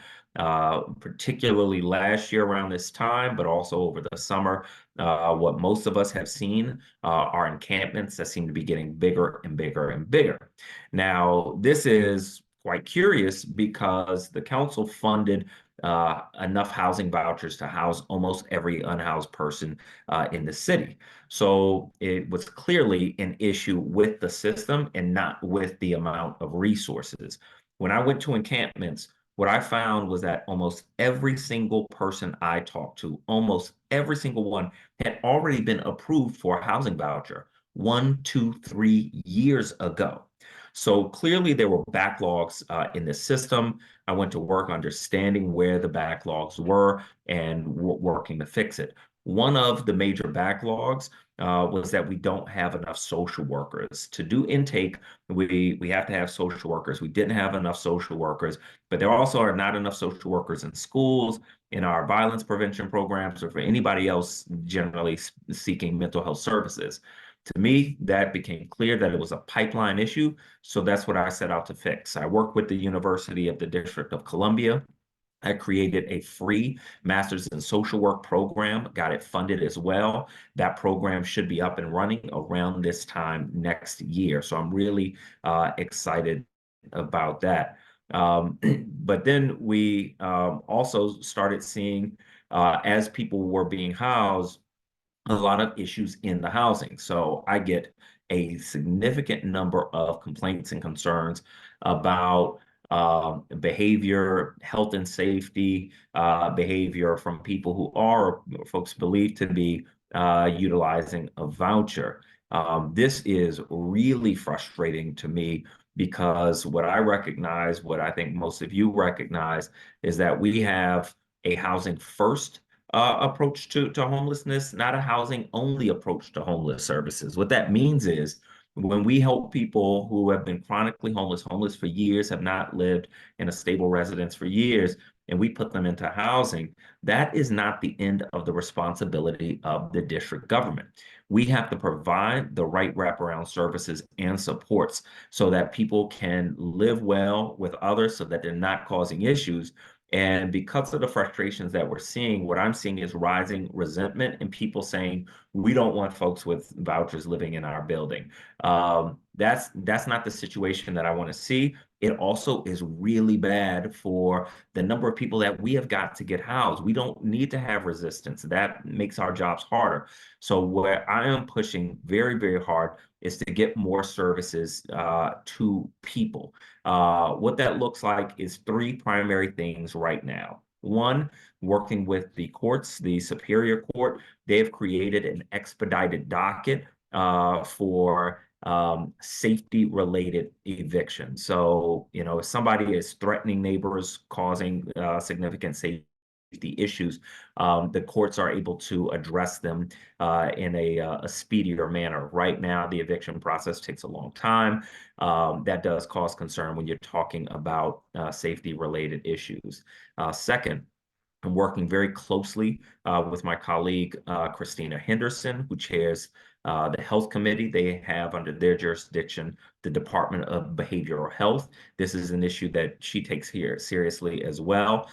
particularly last year around this time, but also over the summer. What most of us have seen are encampments that seem to be getting bigger and bigger and bigger. Now, this is quite curious because the council funded enough housing vouchers to house almost every unhoused person in the city. So it was clearly an issue with the system and not with the amount of resources. When I went to encampments, what I found was that almost every single person I talked to, almost every single one, had already been approved for a housing voucher 1, 2, 3 years ago. So clearly there were backlogs in the system. I went to work understanding where the backlogs were and working to fix it. One of the major backlogs was that we don't have enough social workers. To do intake, we have to have social workers. We didn't have enough social workers, but there also are not enough social workers in schools, in our violence prevention programs, or for anybody else generally seeking mental health services. To me, that became clear that it was a pipeline issue, so that's what I set out to fix. I worked with the University of the District of Columbia. I created a free master's in social work program, got it funded as well. That program should be up and running around this time next year. So I'm really excited about that. But then we also started seeing, as people were being housed, a lot of issues in the housing. So I get a significant number of complaints and concerns about behavior, health and safety, behavior from people who are folks believed to be utilizing a voucher. This is really frustrating to me because what I recognize, what I think most of you recognize, is that we have a housing first approach to homelessness, not a housing only approach to homeless services. What that means is when we help people who have been chronically homeless for years, have not lived in a stable residence for years, and we put them into housing, that is not the end of the responsibility of the district government. We have to provide the right wraparound services and supports so that people can live well with others so that they're not causing issues. And because of the frustrations that we're seeing, what I'm seeing is rising resentment and people saying, we don't want folks with vouchers living in our building. That's not the situation that I want to see. It also is really bad for the number of people that we have got to get housed. We don't need to have resistance. That makes our jobs harder. So where I am pushing very, very hard is to get more services to people. What that looks like is 3 primary things right now. One, working with the courts, the Superior Court, they've created an expedited docket for safety-related eviction. So, if somebody is threatening neighbors, causing significant safety issues, the courts are able to address them in a speedier manner. Right now, the eviction process takes a long time. That does cause concern when you're talking about safety-related issues. Second, I'm working very closely with my colleague, Christina Henderson, who chairs the Health Committee. They have under their jurisdiction the Department of Behavioral Health. This is an issue that she takes here seriously as well.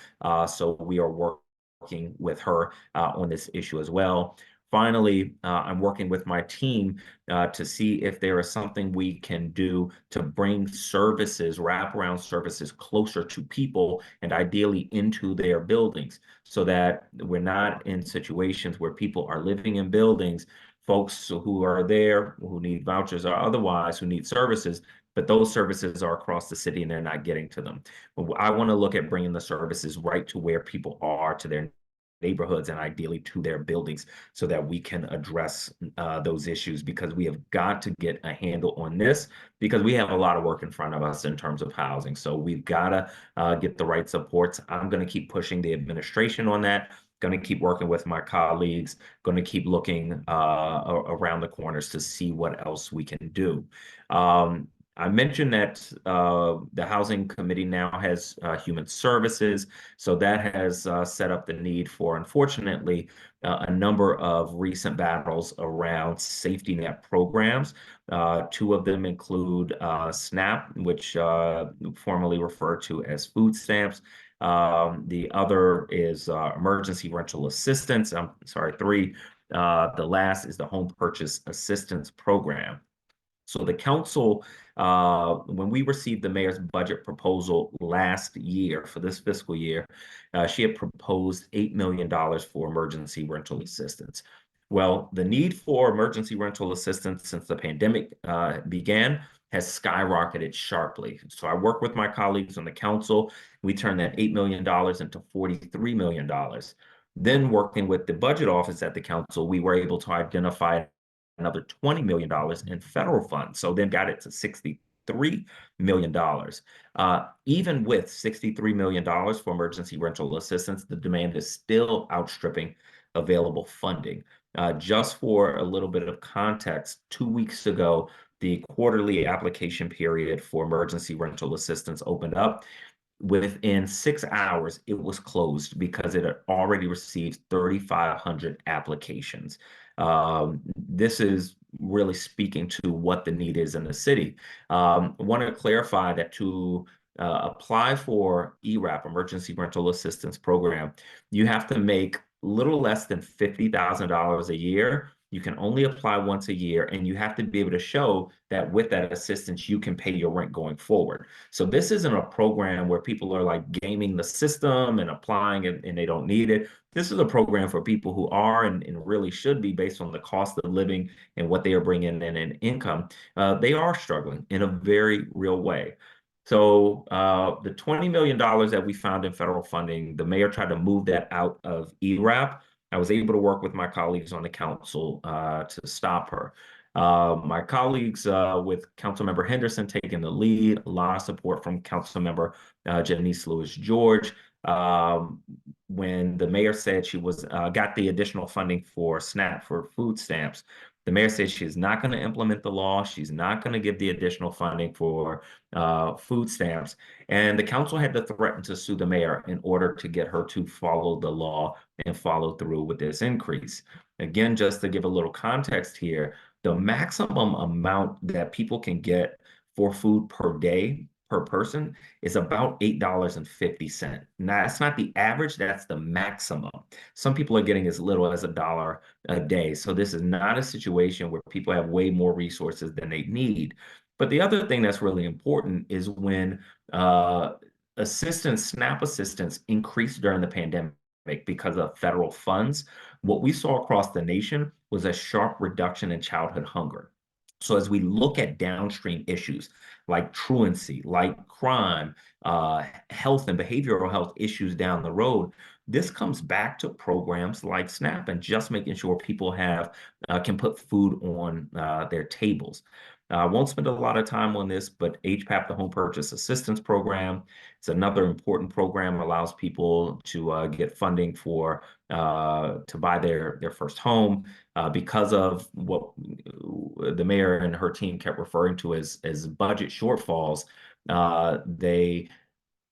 So we are working with her on this issue as well. Finally, I'm working with my team to see if there is something we can do to bring services, wraparound services, closer to people and ideally into their buildings so that we're not in situations where people are living in buildings, folks who are there, who need vouchers or otherwise, who need services, but those services are across the city and they're not getting to them. I want to look at bringing the services right to where people are, to their neighborhoods and ideally to their buildings so that we can address those issues, because we have got to get a handle on this because we have a lot of work in front of us in terms of housing. So we've got to get the right supports. I'm going to keep pushing the administration on that. Going to keep working with my colleagues, going to keep looking around the corners to see what else we can do. I mentioned that the Housing Committee now has Human Services, so that has set up the need for, unfortunately, a number of recent battles around safety net programs. Two of them include SNAP, which formerly referred to as food stamps. The other is emergency rental assistance. I'm sorry, three. The last is the home purchase assistance program. So the council, when we received the mayor's budget proposal last year for this fiscal year, she had proposed $8 million for emergency rental assistance. Well, the need for emergency rental assistance since the pandemic began has skyrocketed sharply. So I work with my colleagues on the council. We turned that $8 million into $43 million. Then working with the budget office at the council, we were able to identify another $20 million in federal funds. So then got it to $63 million. Even with $63 million for emergency rental assistance, the demand is still outstripping available funding. Just for a little bit of context, 2 weeks ago, the quarterly application period for emergency rental assistance opened up. Within 6 hours, it was closed because it had already received 3,500 applications. This is really speaking to what the need is in the city. I want to clarify that to apply for ERAP, Emergency Rental Assistance Program, you have to make little less than $50,000 a year. You can only apply once a year, and you have to be able to show that with that assistance, you can pay your rent going forward. So this isn't a program where people are like gaming the system and applying and they don't need it. This is a program for people who are and really should be, based on the cost of living and what they are bringing in income. They are struggling in a very real way. So the $20 million that we found in federal funding, the mayor tried to move that out of ERAP. I was able to work with my colleagues on the council to stop her. My colleagues with Councilmember Henderson taking the lead, a lot of support from Councilmember Janice Lewis-George. When the mayor said she was got the additional funding for SNAP, for food stamps, the mayor said she's not going to implement the law. She's not going to give the additional funding for food stamps. And the council had to threaten to sue the mayor in order to get her to follow the law and follow through with this increase. Again, just to give a little context here, the maximum amount that people can get for food per day per person is about $8.50. Now, that's not the average, that's the maximum. Some people are getting as little as $1 a day. So this is not a situation where people have way more resources than they need. But the other thing that's really important is when SNAP assistance increased during the pandemic because of federal funds, what we saw across the nation was a sharp reduction in childhood hunger. So as we look at downstream issues like truancy, like crime, health and behavioral health issues down the road, this comes back to programs like SNAP and just making sure people have can put food on their tables. I won't spend a lot of time on this, but HPAP, the Home Purchase Assistance Program, it's another important program, allows people to get funding for to buy their first home because of what the mayor and her team kept referring to as budget shortfalls. They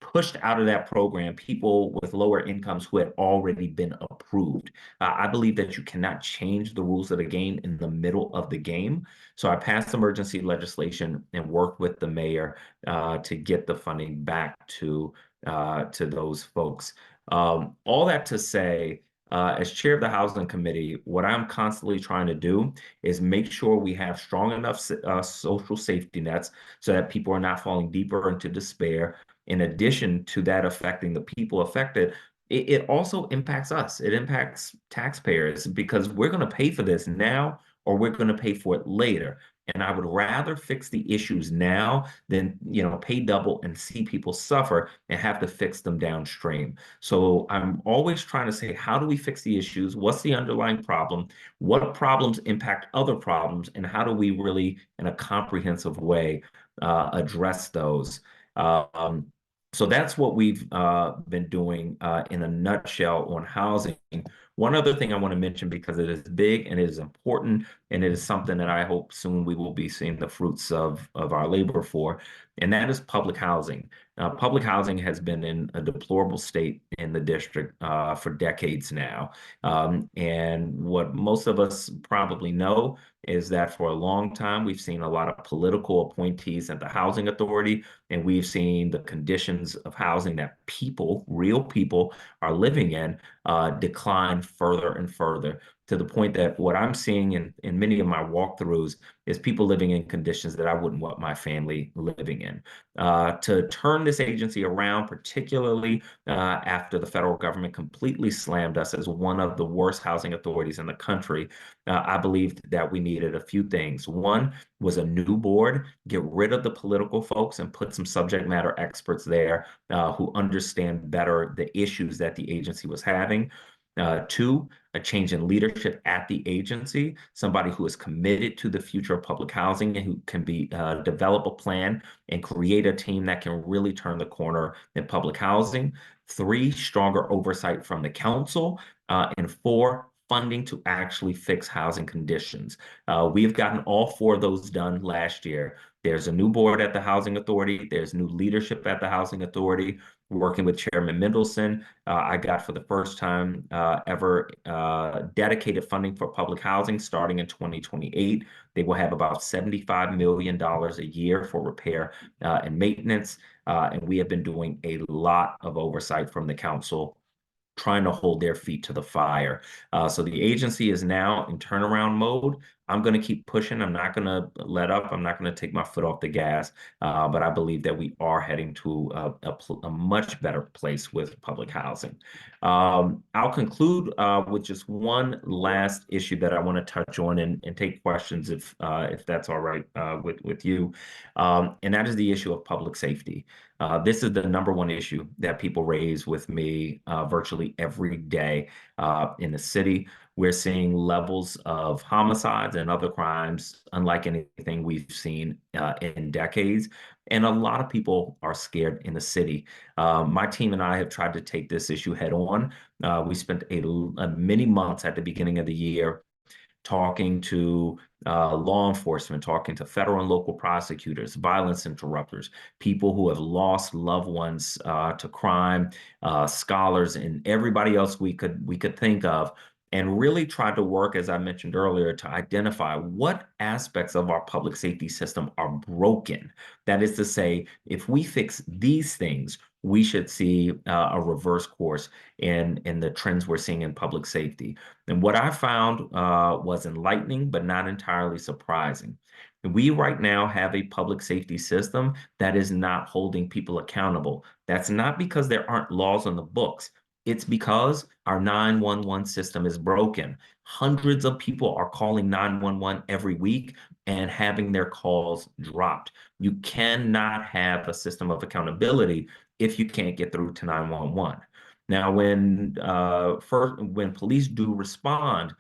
pushed out of that program people with lower incomes who had already been approved. I believe that you cannot change the rules of the game in the middle of the game. So I passed emergency legislation and worked with the mayor to get the funding back to those folks. All that to say, as chair of the Housing Committee, what I'm constantly trying to do is make sure we have strong enough social safety nets so that people are not falling deeper into despair. In addition to that affecting the people affected, it also impacts us. It impacts taxpayers because we're going to pay for this now or we're going to pay for it later. And I would rather fix the issues now than, pay double and see people suffer and have to fix them downstream. So I'm always trying to say, how do we fix the issues? What's the underlying problem? What problems impact other problems? And how do we really, in a comprehensive way, address those? So that's what we've been doing in a nutshell on housing. One other thing I want to mention, because it is big and it is important, and it is something that I hope soon we will be seeing the fruits of our labor for, and that is public housing. Public housing has been in a deplorable state in the district for decades now. And what most of us probably know is that for a long time, we've seen a lot of political appointees at the Housing Authority, and we've seen the conditions of housing that people, real people, are living in decline further and further, to the point that what I'm seeing in many of my walkthroughs is people living in conditions that I wouldn't want my family living in. To turn this agency around, particularly after the federal government completely slammed us as one of the worst housing authorities in the country, I believed that we needed a few things. One was a new board, get rid of the political folks and put some subject matter experts there who understand better the issues that the agency was having. Two, a change in leadership at the agency, somebody who is committed to the future of public housing and who can develop a plan and create a team that can really turn the corner in public housing. Three, stronger oversight from the council. And four, funding to actually fix housing conditions. We've gotten all four of those done last year. There's a new board at the Housing Authority. There's new leadership at the Housing Authority. Working with Chairman Mendelson, I got for the first time ever dedicated funding for public housing starting in 2028. They will have about $75 million a year for repair and maintenance. And we have been doing a lot of oversight from the council, trying to hold their feet to the fire. So the agency is now in turnaround mode. I'm going to keep pushing. I'm not going to let up. I'm not going to take my foot off the gas. But I believe that we are heading to a much better place with public housing. I'll conclude with just one last issue that I want to touch on and take questions if that's all right with you. And that is the issue of public safety. This is the number one issue that people raise with me virtually every day in the city. We're seeing levels of homicides and other crimes unlike anything we've seen in decades. And a lot of people are scared in the city. My team and I have tried to take this issue head on. We spent many months at the beginning of the year talking to law enforcement, talking to federal and local prosecutors, violence interrupters, people who have lost loved ones to crime, scholars, and everybody else we could think of, and really tried to work, as I mentioned earlier, to identify what aspects of our public safety system are broken. That is to say, if we fix these things, we should see a reverse course in the trends we're seeing in public safety. And what I found was enlightening, but not entirely surprising. We right now have a public safety system that is not holding people accountable. That's not because there aren't laws on the books. It's because our 911 system is broken. Hundreds of people are calling 911 every week and having their calls dropped. You cannot have a system of accountability if you can't get through to 911. Now, when police do respond,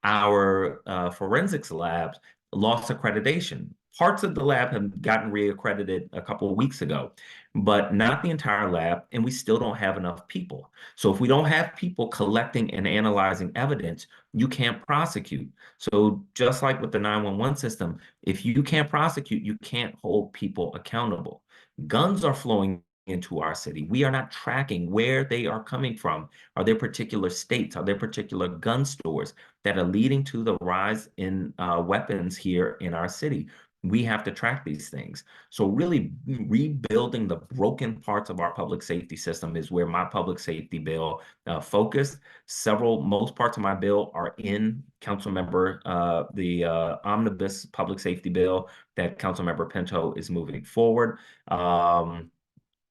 our forensics labs lost accreditation. Parts of the lab have gotten reaccredited a couple of weeks ago, but not the entire lab, and we still don't have enough people. So if we don't have people collecting and analyzing evidence, you can't prosecute. So just like with the 911 system, if you can't prosecute, you can't hold people accountable. Guns are flowing into our city. We are not tracking where they are coming from. Are there particular states? Are there particular gun stores that are leading to the rise in weapons here in our city? We have to track these things. So really rebuilding the broken parts of our public safety system is where my public safety bill focused. Most parts of my bill are in the omnibus public safety bill that Councilmember Pinto is moving forward.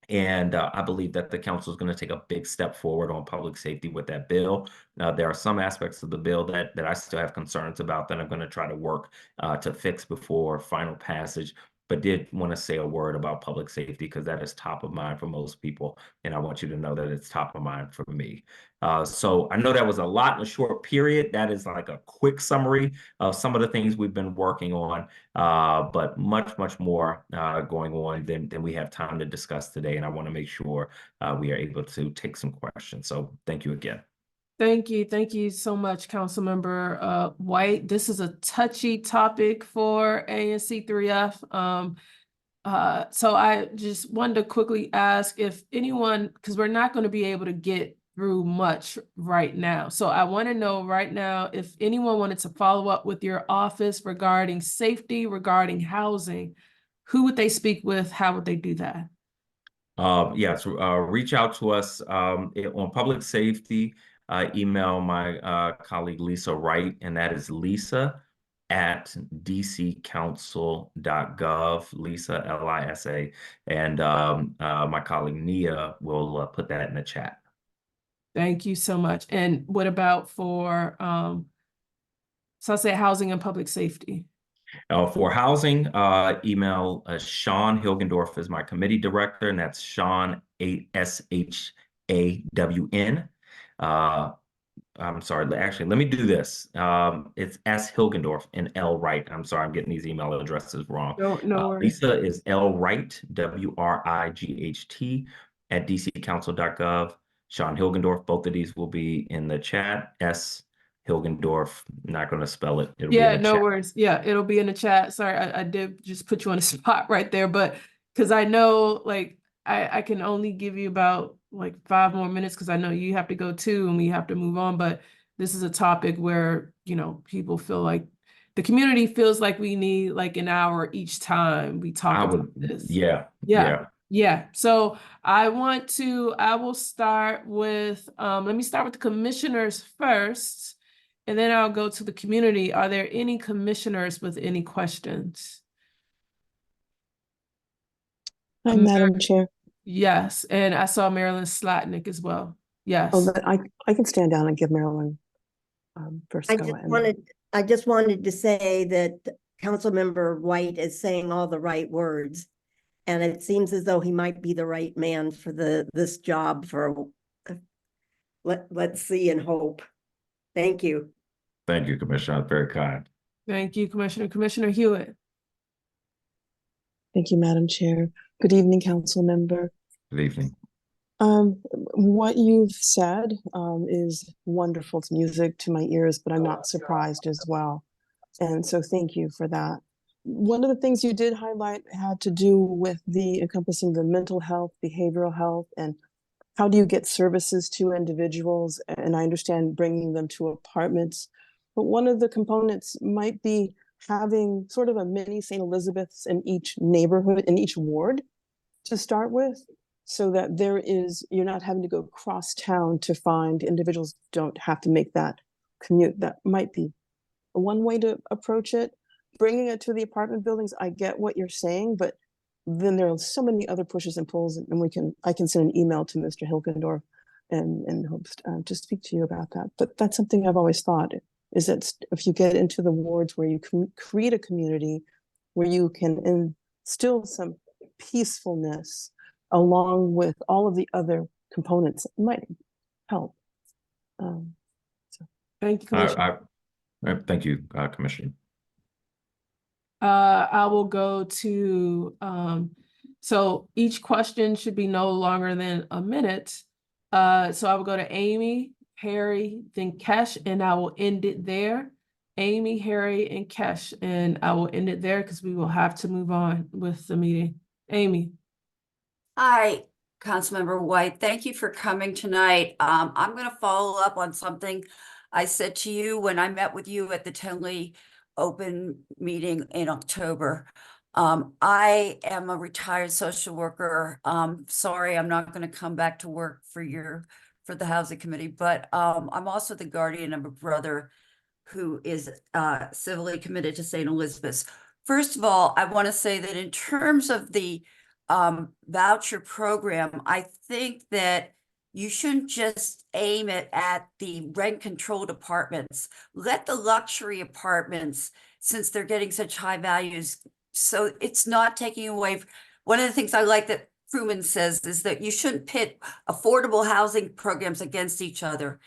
And I believe that the council is going to take a big step forward on public safety with that bill. There are some aspects of the bill that I still have concerns about that I'm going to try to work to fix before final passage, but did want to say a word about public safety because that is top of mind for most people. And I want you to know that it's top of mind for me. So I know that was a lot in a short period. That is like a quick summary of some of the things we've been working on, but much, much more going on than we have time to discuss today. And I want to make sure we are able to take some questions. So thank you again. Thank you so much, Councilmember White. This is a touchy topic for ANC3F. So I just wanted to quickly ask if anyone, because we're not going to be able to get through much right now. So I want to know right now if anyone wanted to follow up with your office regarding safety, regarding housing, who would they speak with? How would they do that? Yes, reach out to us on public safety. Email my colleague Lisa Wright, and that is lisa@dccouncil.gov, Lisa, Lisa. And my colleague Nia will put that in the chat. Thank you so much. And what about for, so I'll say housing and public safety? For housing, email Sean Hilgendorf is my committee director, and that's Sean, SHAWN. I'm sorry, actually, let me do this. It's S. Hilgendorf and L. Wright. I'm sorry, I'm getting these email addresses wrong. No worries. Lisa is L. Wright, WRIGHT, at dccouncil.gov. Sean Hilgendorf, both of these will be in the chat. S. Hilgendorf, not going to spell it. It'll be in Yeah, the no chat. worries. Yeah, it'll be in the chat. Sorry, I did just put you on the spot right there, but because I know like I can only give you about like 5 more minutes because I know you have to go too and we have to move on. But this is a topic where, you know, people feel like the community feels like we need like an hour each time we talk about this. Yeah. So I will start with, let me start with the commissioners first, and then I'll go to the community. Are there any commissioners with any questions? Hi, Madam Chair. Yes, and I saw Marilyn Slatnick as well. Yes. Oh, I can stand down and give Marilyn first I go. just wanted to say that Councilmember White is saying all the right words. And it seems as though he might be the right man for this job for, let's see and hope. Thank you. Thank you, Commissioner. Very kind. Thank you, Commissioner. Commissioner Hewitt. Thank you, Madam Chair. Good evening, Council Member. Good evening. What you've said is wonderful. It's music to my ears, but I'm not surprised as well. And so thank you for that. One of the things you did highlight had to do with the encompassing the mental health, behavioral health, and how do you get services to individuals? And I understand bringing them to apartments, but one of the components might be having sort of a mini St. Elizabeth's in each neighborhood, in each ward to start with, so that you're not having to go cross town to find individuals, don't have to make that commute. That might be one way to approach it. Bringing it to the apartment buildings, I get what you're saying, but then there are so many other pushes and pulls, and I can send an email to Mr. Hilgendorf and hopes to speak to you about that. But that's something I've always thought, is that if you get into the wards where you can create a community where you can instill some peacefulness along with all of the other components, it might help. Thank you, Commissioner. Thank you, Commissioner. I will go to, so each question should be no longer than a minute. So I will go to Amy, Harry, then Kesh, and I will end it there. Amy, Harry, and Kesh, and I will end it there because we will have to move on with the meeting. Amy. Hi, Councilmember White. Thank you for coming tonight. I'm going to follow up on something I said to you when I met with you at the Tenley open meeting in October. I am a retired social worker. Sorry, I'm not going to come back to work for the housing committee, but I'm also the guardian of a brother who is civilly committed to St. Elizabeth's. First of all, I want to say that in terms of the voucher program, I think that you shouldn't just aim it at the rent controlled apartments. Let the luxury apartments, since they're getting such high values, so it's not taking away. One of the things I like that Fruman says is that you shouldn't pit affordable housing programs against each other.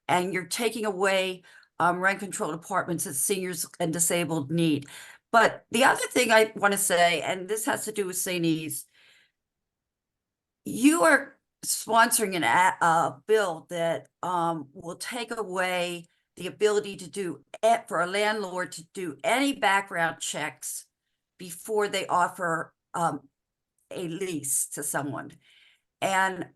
And you're taking away rent controlled apartments that seniors and disabled need. But the other thing I want to say, and this has to do with St. E's, you are sponsoring a bill that will take away the ability to do for a landlord to do any background checks before they offer a lease to someone. And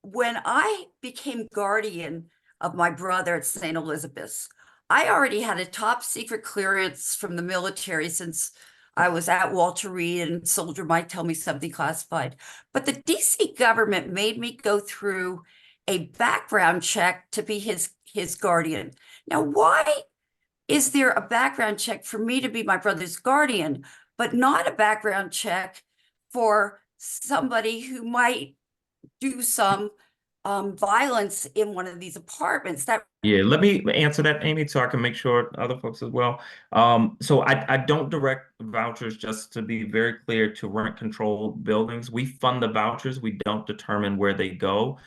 when I became guardian of my brother at St. Elizabeth's, I already had a top secret clearance from the military since I was at Walter Reed, and soldier might tell me something classified. But the DC government made me go through a background check to be his guardian. Now, why is there a background check for me to be my brother's guardian, but not a background check for somebody who might do some violence in one of these apartments? That Yeah, let me answer that, Amy, so I can make sure other folks as well. So I don't direct vouchers, just to be very clear, to rent control buildings. We fund the vouchers. We don't determine where they go.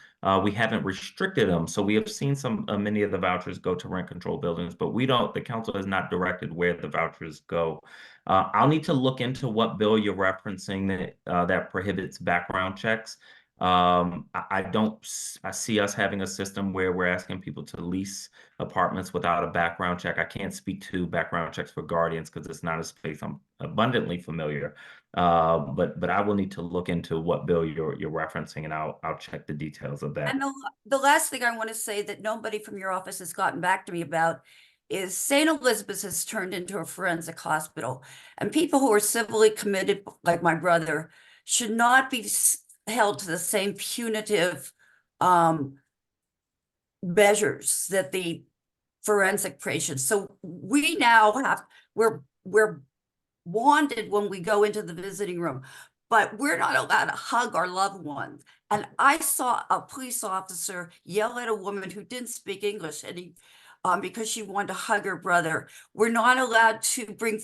We haven't restricted them. So we have seen many of the vouchers go to rent control buildings, but the council has not directed where the vouchers go. I'll need to look into what bill you're referencing that prohibits background checks. I see us having a system where we're asking people to lease apartments without a background check. I can't speak to background checks for guardians because it's not a space I'm abundantly familiar. But I will need to look into what bill you're referencing, and I'll check the details of that. And the last thing I want to say that nobody from your office has gotten back to me about is St. Elizabeth's has turned into a forensic hospital, and people who are civilly committed, like my brother, should not be held to the same punitive measures that the forensic patients. So we now we're wanded when we go into the visiting room, but we're not allowed to hug our loved ones. And I saw a police officer yell at a woman who didn't speak English, and because she wanted to hug her brother. We're not allowed to bring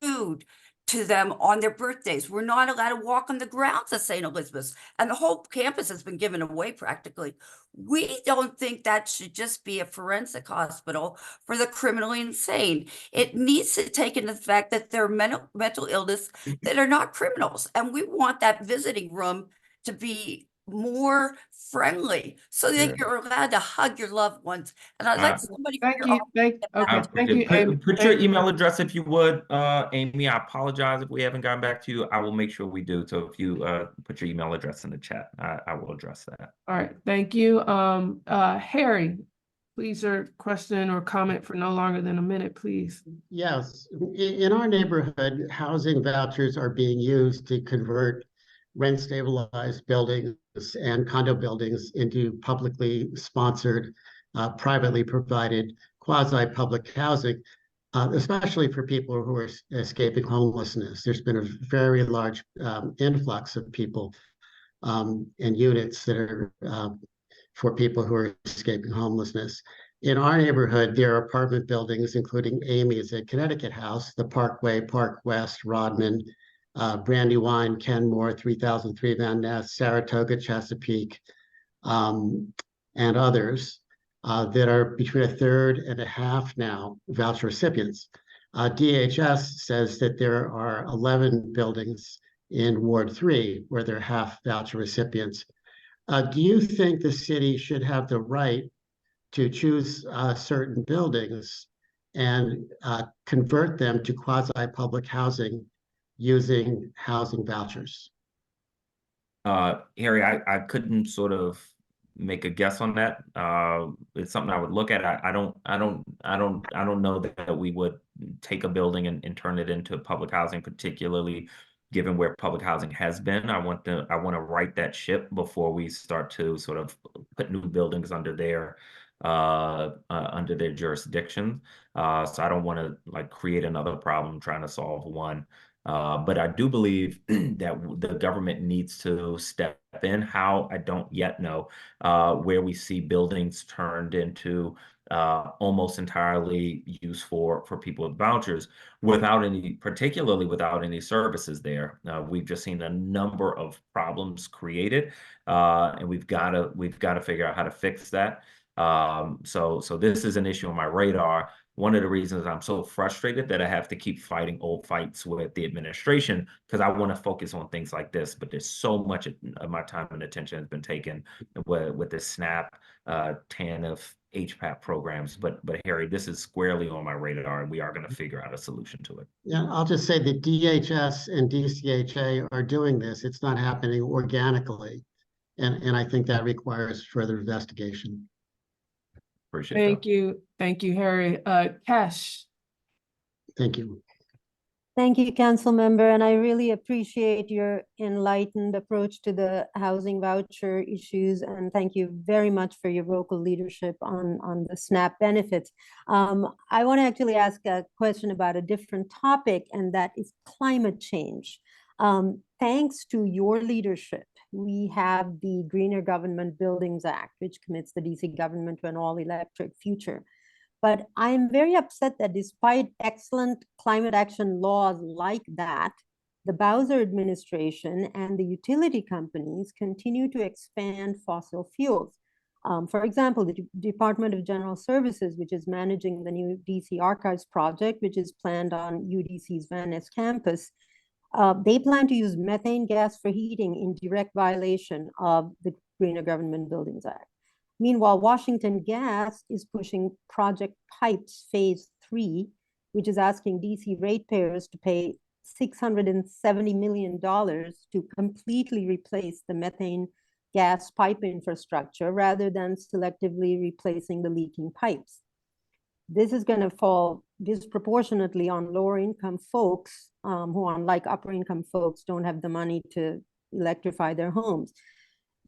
food to them on their birthdays. We're not allowed to walk on the grounds of St. Elizabeth's, and the whole campus has been given away practically. We don't think that should just be a forensic hospital for the criminally insane. It needs to take into the fact that there are mental illness that are not criminals, and we want that visiting room to be more friendly so that you're allowed to hug your loved ones. And I'd like somebody from Thank your you, office thank you, Amy. Put your email address if you would, Amy. I apologize if we haven't gotten back to you. I will make sure we do. So if you put your email address in the chat, I will address that. All right, thank you. Harry, please, your question or comment for no longer than a minute, please. Yes, in our neighborhood, housing vouchers are being used to convert rent stabilized buildings and condo buildings into publicly sponsored, privately provided quasi-public housing, especially for people who are escaping homelessness. There's been a very large influx of people and units that are for people who are escaping homelessness. In our neighborhood, there are apartment buildings, including Amy's at Connecticut House, the Parkway, Park West, Rodman, Brandywine, Kenmore, 3003 Van Ness, Saratoga, Chesapeake, and others that are between a third and a half now voucher recipients. DHS says that there are 11 buildings in Ward 3 where they're half voucher recipients. Do you think the city should have the right to choose certain buildings and convert them to quasi-public housing using housing vouchers? Harry, I couldn't sort of make a guess on that. It's something I would look at. I don't know that we would take a building and turn it into public housing, particularly given where public housing has been. I want to right that ship before we start to sort of put new buildings under their jurisdiction. So I don't want to like create another problem trying to solve one. But I do believe that the government needs to step in. How, I don't yet know, where we see buildings turned into almost entirely used for people with vouchers particularly without any services there. We've just seen a number of problems created, and we've got to figure out how to fix that. So this is an issue on my radar. one of the reasons I'm so frustrated that I have to keep fighting old fights with the administration, because I want to focus on things like this. But there's so much of my time and attention has been taken with the SNAP, TANF, HPAP programs. But Harry, this is squarely on my radar, and we are going to figure out a solution to it. Yeah, I'll just say that DHS and DCHA are doing this. It's not happening organically. And I think that requires further investigation. Appreciate that. Thank you, Harry. Cash. Thank you. Thank you, council member, and I really appreciate your enlightened approach to the housing voucher issues, and thank you very much for your vocal leadership on the SNAP benefits. I want to actually ask a question about a different topic, and that is climate change. Thanks to your leadership, we have the Greener Government Buildings Act, which commits the DC government to an all-electric future. But I'm very upset that despite excellent climate action laws like that, the Bowser administration and the utility companies continue to expand fossil fuels. For example, the Department of General Services, which is managing the new DC Archives project, which is planned on UDC's Van Ness campus, they plan to use methane gas for heating in direct violation of the Greener Government Buildings Act. Meanwhile, Washington Gas is pushing Project Pipes Phase 3, which is asking DC ratepayers to pay $670 million to completely replace the methane gas pipe infrastructure rather than selectively replacing the leaking pipes. This is going to fall disproportionately on lower income folks who, unlike upper income folks, don't have the money to electrify their homes.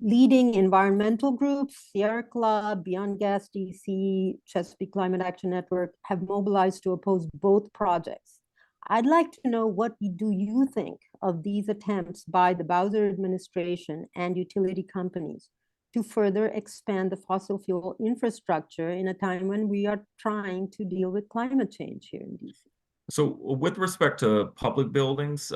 Leading environmental groups, Sierra Club, Beyond Gas DC, Chesapeake Climate Action Network have mobilized to oppose both projects. I'd like to know, what do you think of these attempts by the Bowser administration and utility companies to further expand the fossil fuel infrastructure in a time when we are trying to deal with climate change here in DC? So with respect to public buildings,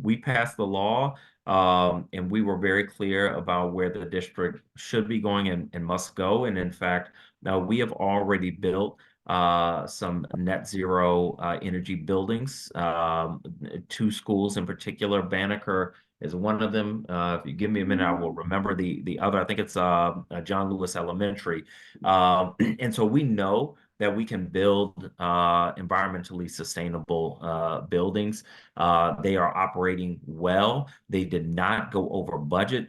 we passed the law, and we were very clear about where the district should be going and must go. And in fact, now we have already built some net zero energy buildings, 2 schools in particular. Banneker is one of them. If you give me a minute, I will remember the other. I think it's John Lewis Elementary. And so we know that we can build environmentally sustainable buildings. They are operating well. They did not go over budget.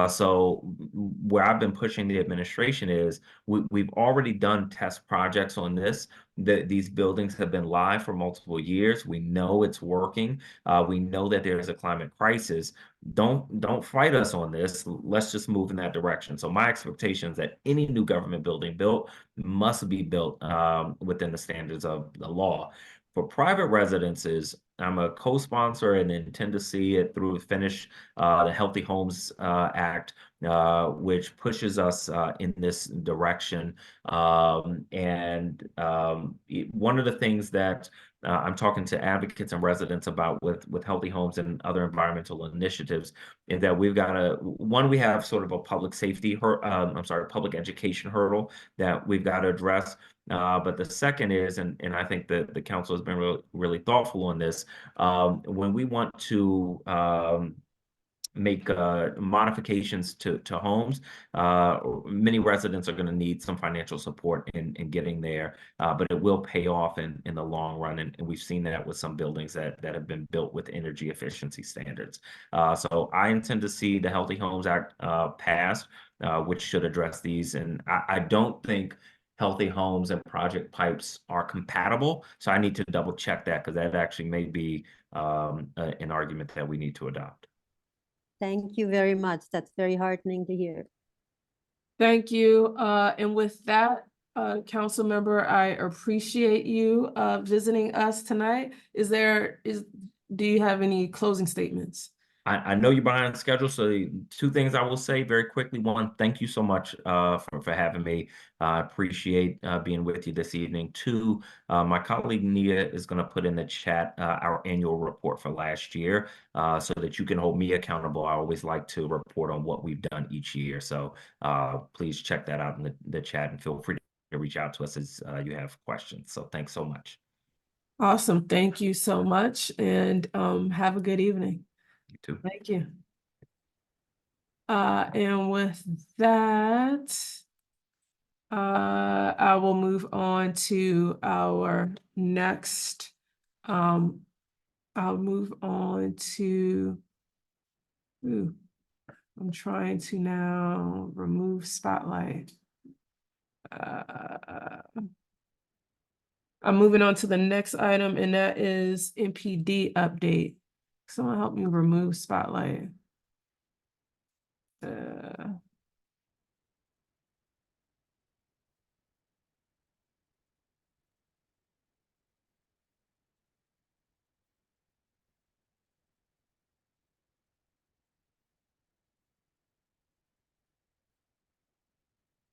So where I've been pushing the administration is we've already done test projects on this. These buildings have been live for multiple years. We know it's working. We know that there is a climate crisis. Don't fight us on this. Let's just move in that direction. So my expectation is that any new government building built must be built within the standards of the law. For private residences, I'm a co-sponsor and intend to see it through finish the Healthy Homes Act, which pushes us in this direction. One of the things that I'm talking to advocates and residents about with Healthy Homes and other environmental initiatives is that we've got we have sort of a public safety, public education hurdle that we've got to address. But the second is, and I think that the council has been really thoughtful on this, when we want to make modifications to homes, many residents are going to need some financial support in getting there, but it will pay off in the long run, and we've seen that with some buildings that have been built with energy efficiency standards. So I intend to see the Healthy Homes Act passed, which should address these, and I don't think Healthy Homes and Project Pipes are compatible, so I need to double check that, because that actually may be an argument that we need to adopt. Thank you very much. That's very heartening to hear. Thank you. And with that, council member, I appreciate you visiting us tonight. Do you have any closing statements? I know you're behind schedule, so 2 things I will say very quickly. One, thank you so much for having me. I appreciate being with you this evening. 2, my colleague Nia is going to put in the chat our annual report for last year so that you can hold me accountable. I always like to report on what we've done each year. So please check that out in the chat and feel free to reach out to us as you have questions. So thanks so much. Awesome. Thank you so much. And have a good evening. You too. Thank you. And with that, I will move on to our next, I'll move on to, I'm trying to now remove spotlight. I'm moving on to the next item, and that is MPD update. Someone help me remove spotlight.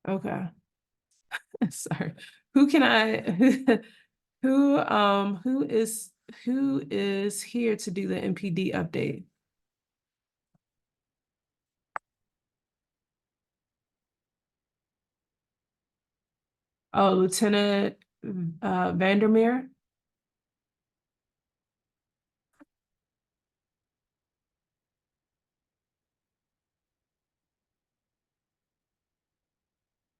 Okay. Sorry. Who can I who is here to do the MPD update? Oh, Lieutenant Vandermeer?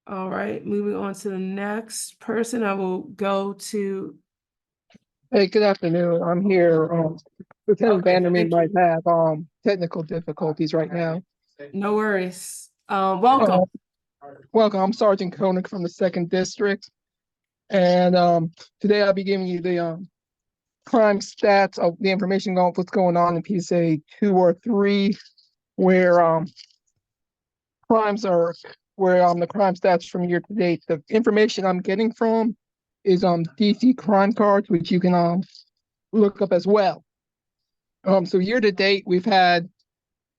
All right, moving on to the next person, I will go to. Hey, good afternoon. I'm here. Lieutenant Okay, Vandermeer thank might have technical difficulties right now. No worries. Welcome. Welcome. I'm Sergeant Koenig from the 2nd District. And today I'll be giving you the crime stats of the information on what's going on in PSA 2 or 3, where crimes are where the crime stats from year to date. The information I'm getting from is DC crime cards, which you can look up as well. So year to date, we've had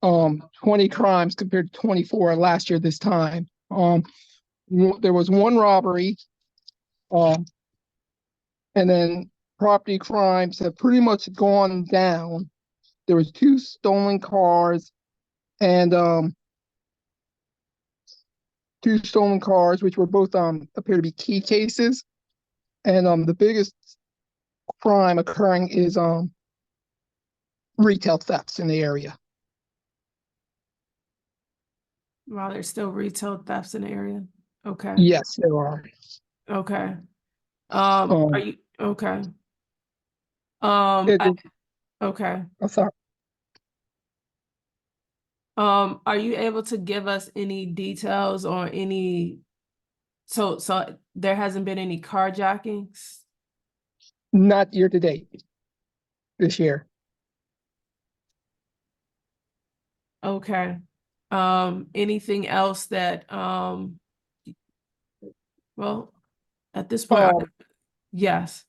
20 crimes compared to 24 last year this time. There was one robbery, and then property crimes have pretty much gone down. There was 2 stolen cars and 2 stolen cars, which were both appear to be key cases. And the biggest crime occurring is retail thefts in the area. While there's still retail thefts in the area. Okay. Yes, there are. Okay. Are you okay? Okay. I'm sorry. Are you able to give us any details or any? So there hasn't been any carjackings? Not year to date this year. Okay. Anything else that well, at this point, yes.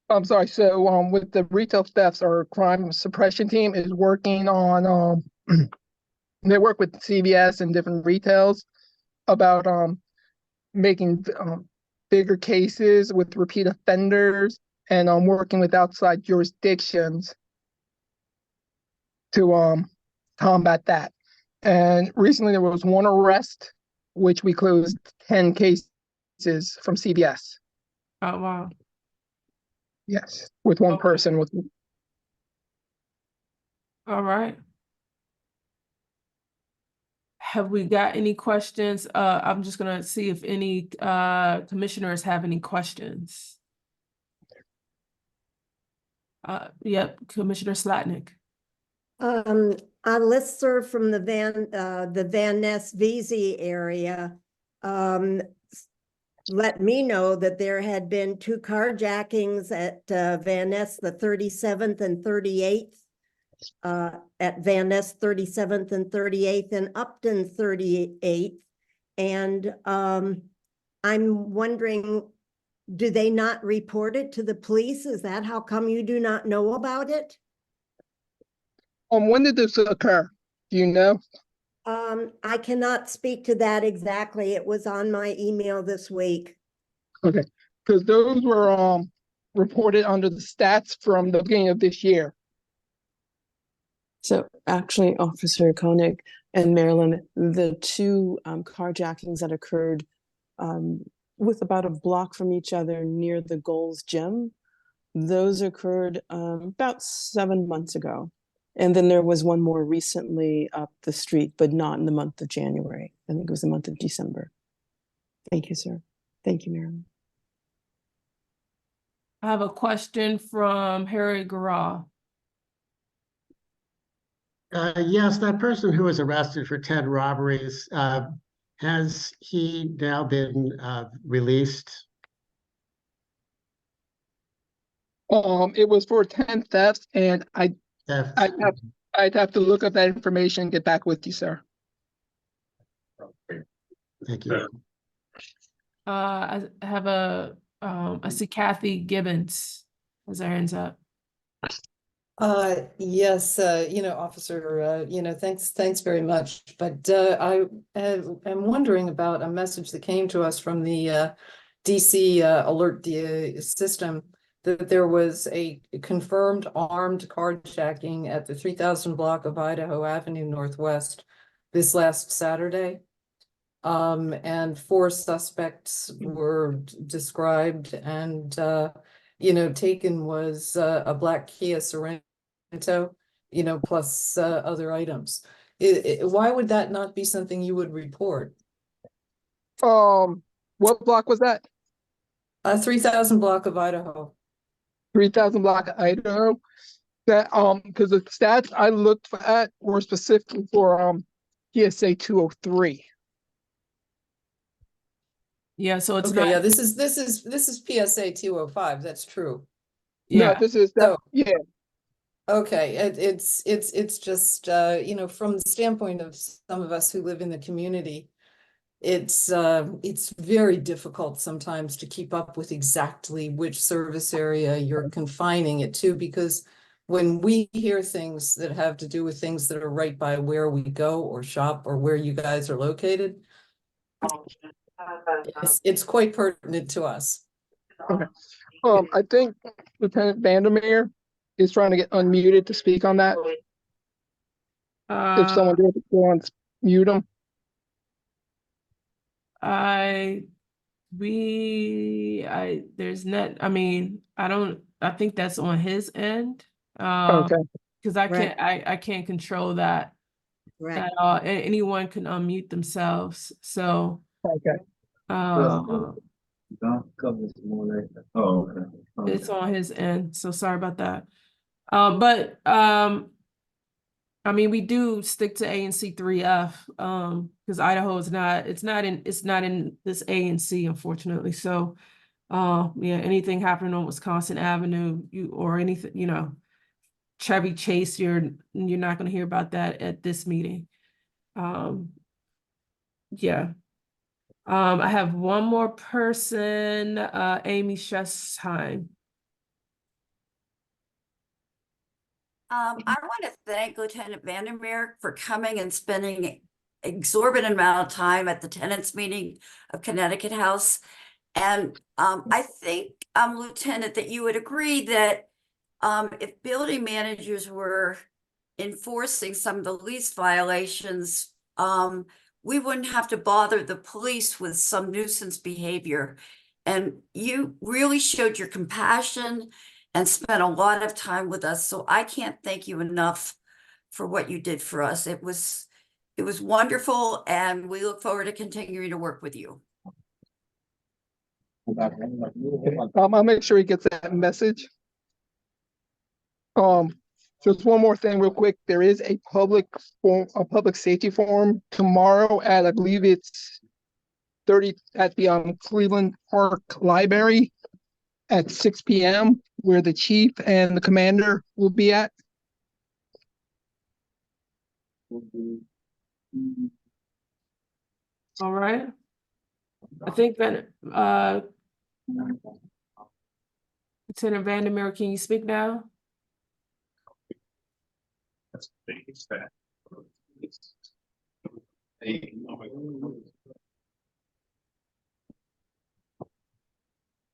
I'm sorry. So with the retail thefts, our crime suppression team is working on they work with CVS and different retails about making bigger cases with repeat offenders and working with outside jurisdictions to combat that. And recently there was one arrest, which we closed 10 cases from CVS. Oh, wow. Yes, with one person. All right. Have we got any questions? I'm just gonna see if any commissioners have any questions. Yep, Commissioner Slatnick. A listserv from the Van Ness VZ area let me know that there had been 2 carjackings at Van Ness, the 37th and 38th, at Van Ness 37th and 38th, and Upton 38th. And I'm wondering, do they not report it to the police? Is that how come you do not know about it? When did this occur? Do you know? I cannot speak to that exactly. It was on my email this week. Okay, because those were reported under the stats from the beginning of this year. So actually, Officer Koenig and Marilyn, the 2 carjackings that occurred with about a block from each other near the Goals Gym. Those occurred about 7 months ago. And then there was one more recently up the street, but not in the month of January. I think it was the month of December. Thank you, sir. Thank you, Marilyn. I have a question from Harry Garra. Yes, that person who was arrested for 10 robberies, has he now been released? It was for 10 thefts, and Theft. I'd have to look up that information and get back with you, sir. Thank you. I have I see Kathy Gibbons has her hands up. Yes, officer, thanks very much. But I am wondering about a message that came to us from the DC alert system that there was a confirmed armed carjacking at the 3000 block of Idaho Avenue Northwest this last Saturday. And 4 suspects were described, and taken was a black Kia Sorento, plus other items. Why would that not be something you would report? What block was that? 3000 block of Idaho. 3000 block of Idaho. That because the stats I looked at were specifically for PSA 203. Yeah, so it's okay. not. Yeah, this is PSA 205. That's true. Yeah, Yeah. this is that. So, yeah. Okay, it's just from the standpoint of some of us who live in the community, it's very difficult sometimes to keep up with exactly which service area you're confining it to, because when we hear things that have to do with things that are right by where we go or shop or where you guys are located, it's quite pertinent to us. Okay. I think Lieutenant Vandermeer is trying to get unmuted to speak on that. If someone wants mute him. There's not, I think that's on his end. Okay. Because I can't control that. Right. At all. Anyone can unmute themselves. So okay. It's on his end. So sorry about that. But we do stick to ANC3F because Idaho is not in this ANC, unfortunately. So anything happening on Wisconsin Avenue, or anything, Chevy Chase, you're not going to hear about that at this meeting. Yeah. I have one more person, Amy Schestheim. I want to thank Lieutenant Vandermeer for coming and spending exorbitant amount of time at the tenants meeting of Connecticut House. And I think, Lieutenant, that you would agree that if building managers were enforcing some of the lease violations, we wouldn't have to bother the police with some nuisance behavior. And you really showed your compassion and spent a lot of time with us. So I can't thank you enough for what you did for us. It was wonderful, and we look forward to continuing to work with you. I'll make sure he gets that message. Just one more thing real quick. There is a public safety forum tomorrow at, I believe it's 30 at the Cleveland Park Library at 6 p.m. where the chief and the commander will be at. All right. I think that Lieutenant Vandermeer, can you speak now?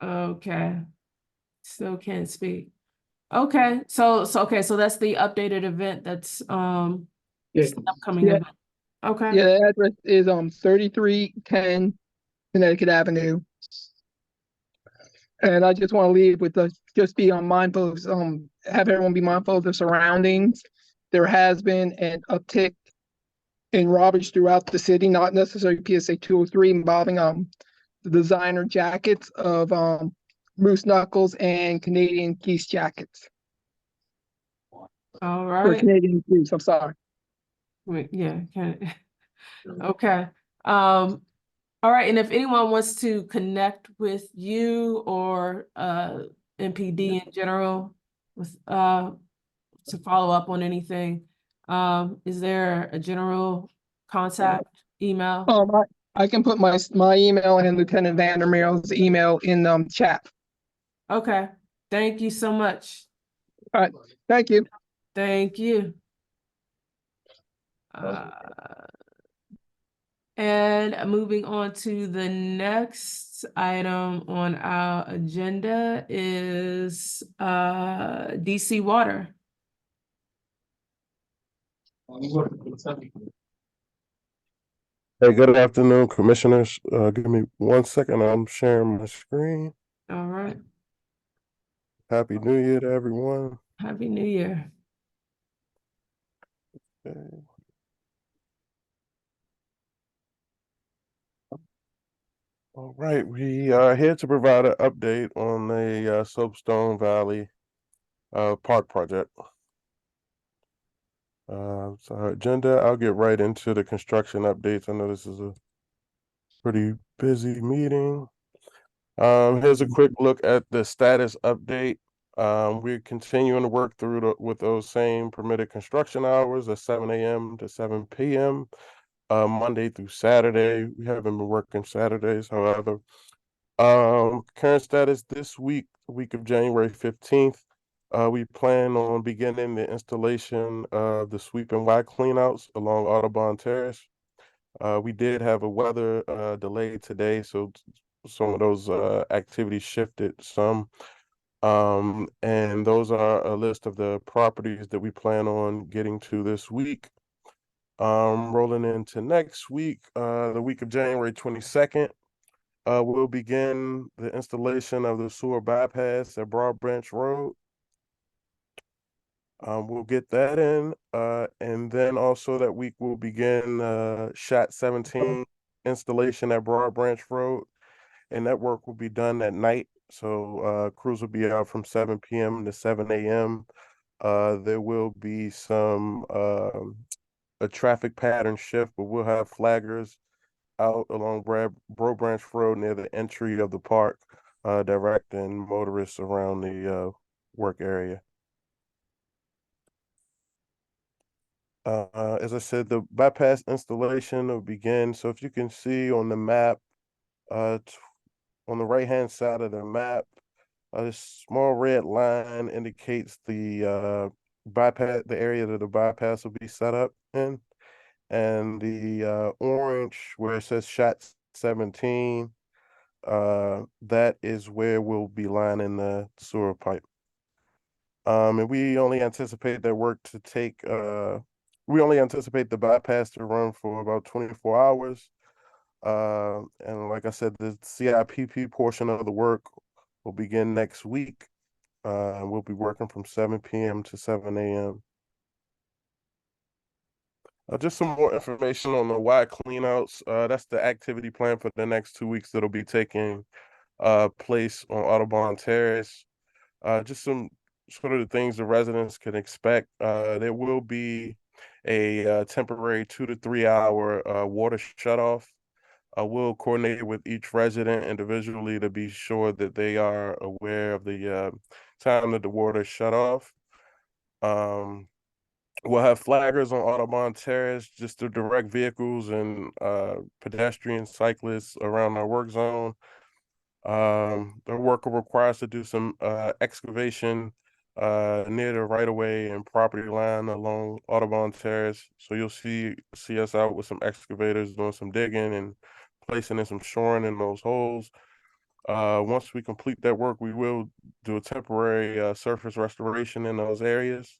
Okay. Still can't speak. Okay. So that's the updated event that's Yes. upcoming event. Okay. Yeah, the address is 3310 Connecticut Avenue, And I just want to leave with just be mindful of have everyone be mindful of the surroundings. There has been an uptick in robberies throughout the city, not necessarily PSA 203, involving the designer jackets of moose knuckles and Canadian geese jackets. All Or right. Canadian goose, I'm sorry. Wait, yeah, okay. All right, and if anyone wants to connect with you or MPD in general with to follow up on anything, is there a general contact email? I can put my email and Lieutenant Vandermeer's email in chat. Okay, thank you so much. All right, thank you. Thank you. And moving on to the next item on our agenda is DC Water. Hey, good afternoon, commissioners. Give me 1 second. I'm sharing my screen. All right. Happy New Year to everyone. Happy New Year. Okay. All right, we are here to provide an update on the Soapstone Valley Park project. So our agenda, I'll get right into the construction updates. I know this is a pretty busy meeting. Here's a quick look at the status update. We're continuing to work through with those same permitted construction hours of 7 a.m. to 7 p.m. Monday through Saturday. We haven't been working Saturdays, however. Current status this week of January 15th. We plan on beginning the installation of the sweep and wide cleanouts along Audubon Terrace. We did have a weather delay today, so some of those activities shifted some. And those are a list of the properties that we plan on getting to this week. Rolling into next week, the week of January 22nd, we'll begin the installation of the sewer bypass at Broad Branch Road. We'll get that in, and then also that week we'll begin Shot 17 installation at Broad Branch Road, and that work will be done at night. So crews will be out from 7 p.m. to 7 a.m. There will be some a traffic pattern shift, but we'll have flaggers out along Broad Branch Road near the entry of the park, directing motorists around the work area. As I said, the bypass installation will begin. So if you can see on the map, on the right-hand side of the map, this small red line indicates the bypass, the area that the bypass will be set up in, and the orange where it says Shot 17, that is where we'll be lining the sewer pipe. And we only anticipate that work to take we only anticipate the bypass to run for about 24 hours. And like I said, the CIPP portion of the work will begin next week. We'll be working from 7 p.m. to 7 a.m. Just some more information on the wide cleanouts. That's the activity plan for the next 2 weeks that'll be taking place on Audubon Terrace. Just some sort of the things the residents can expect. There will be a temporary 2 to 3 hour water shutoff. We'll coordinate with each resident individually to be sure that they are aware of the time that the water is shut off. We'll have flaggers on Audubon Terrace just to direct vehicles and pedestrian cyclists around our work zone. The work will require us to do some excavation near the right-of-way and property line along Audubon Terrace. So you'll see us out with some excavators doing some digging and placing in some shoring in those holes. Once we complete that work, we will do a temporary surface restoration in those areas.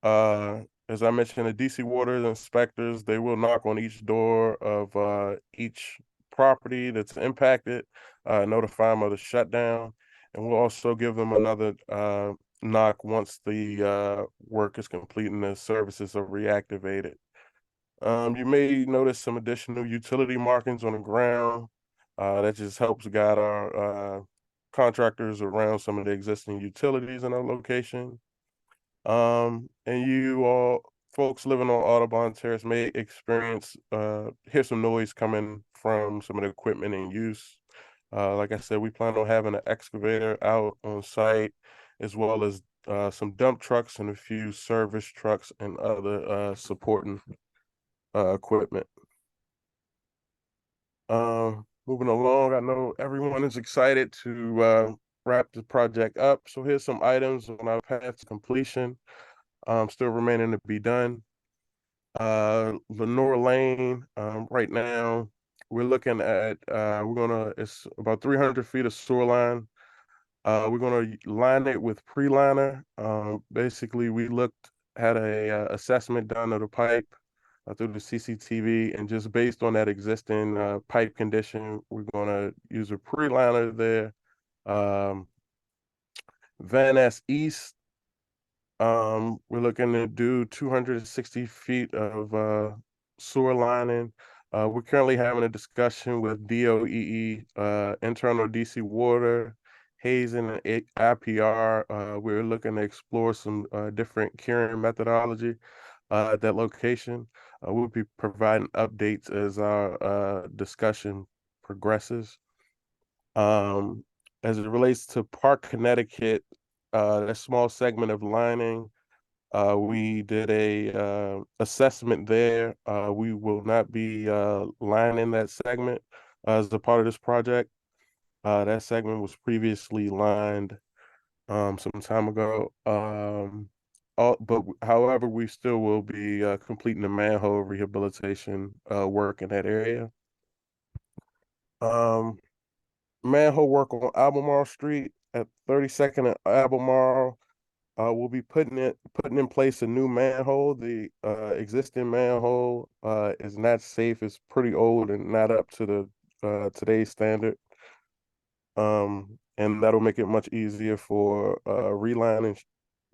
As I mentioned, the DC Water inspectors, they will knock on each door of each property that's impacted, notify them of the shutdown, and we'll also give them another knock once the work is complete and the services are reactivated. You may notice some additional utility markings on the ground. That just helps guide our contractors around some of the existing utilities in our location. And you all folks living on Audubon Terrace may experience hear some noise coming from some of the equipment in use. Like I said, we plan on having an excavator out on site, as well as some dump trucks and a few service trucks and other supporting equipment. Moving along, I know everyone is excited to wrap the project up. So here's some items on our path to completion, still remaining to be done. Lenore Lane, right now, we're looking at, it's about 300 feet of sewer line. We're gonna line it with pre-liner. Basically, we had a assessment done of the pipe through the CCTV, and just based on that existing pipe condition, we're gonna use a pre-liner there. Van Ness East, we're looking to do 260 feet of sewer lining. We're currently having a discussion with DOEE, internal DC Water, Hazen, and IPR. We're looking to explore some different curing methodology at that location. We'll be providing updates as our discussion progresses. As it relates to Park Connecticut, a small segment of lining, we did a assessment there. We will not be lining that segment as a part of this project. That segment was previously lined some time ago. But however, we still will be completing the manhole rehabilitation work in that area. Manhole work on Albemarle Street at 32nd and Albemarle. We'll be putting in place a new manhole. The existing manhole is not safe. It's pretty old and not up to the today's standard. And that'll make it much easier for relining,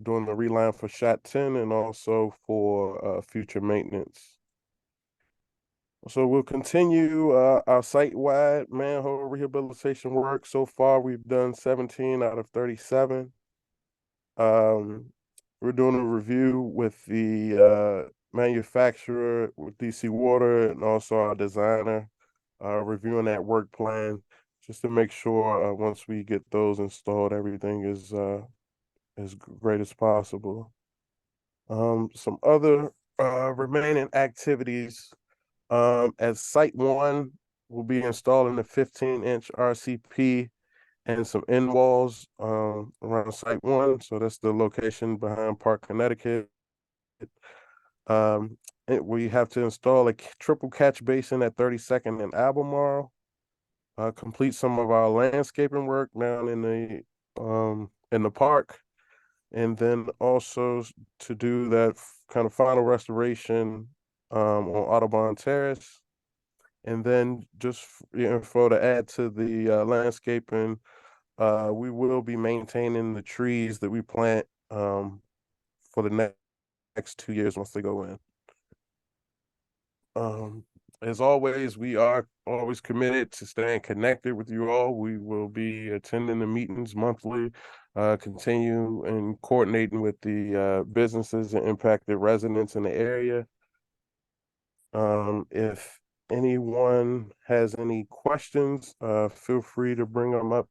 doing the reline for shot 10 and also for future maintenance. So we'll continue our site-wide manhole rehabilitation work. So far, we've done 17 out of 37. We're doing a review with the manufacturer, with DC Water, and also our designer, reviewing that work plan just to make sure once we get those installed, everything is as great as possible. Some other remaining activities, at Site 1, we'll be installing the 15-inch RCP and some end walls around Site 1. So that's the location behind Park Connecticut. We have to install a triple catch basin at 32nd and Albemarle. Complete some of our landscaping work down in the park, and then also to do that kind of final restoration on Audubon Terrace. And then just info to add to the landscaping, we will be maintaining the trees that we plant for the next 2 years once they go in. As always, we are always committed to staying connected with you all. We will be attending the meetings monthly, continue and coordinating with the businesses and impacted residents in the area. If anyone has any questions, feel free to bring them up.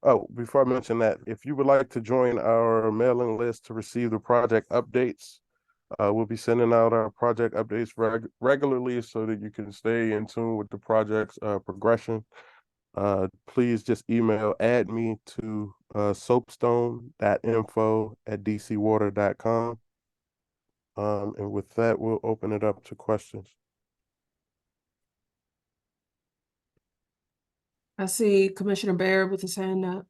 Oh, before I mention that, if you would like to join our mailing list to receive the project updates, we'll be sending out our project updates regularly so that you can stay in tune with the project's progression. Please just add me to soapstone.info@dcwater.com. And with that, we'll open it up to questions. I see Commissioner Baird with his hand up.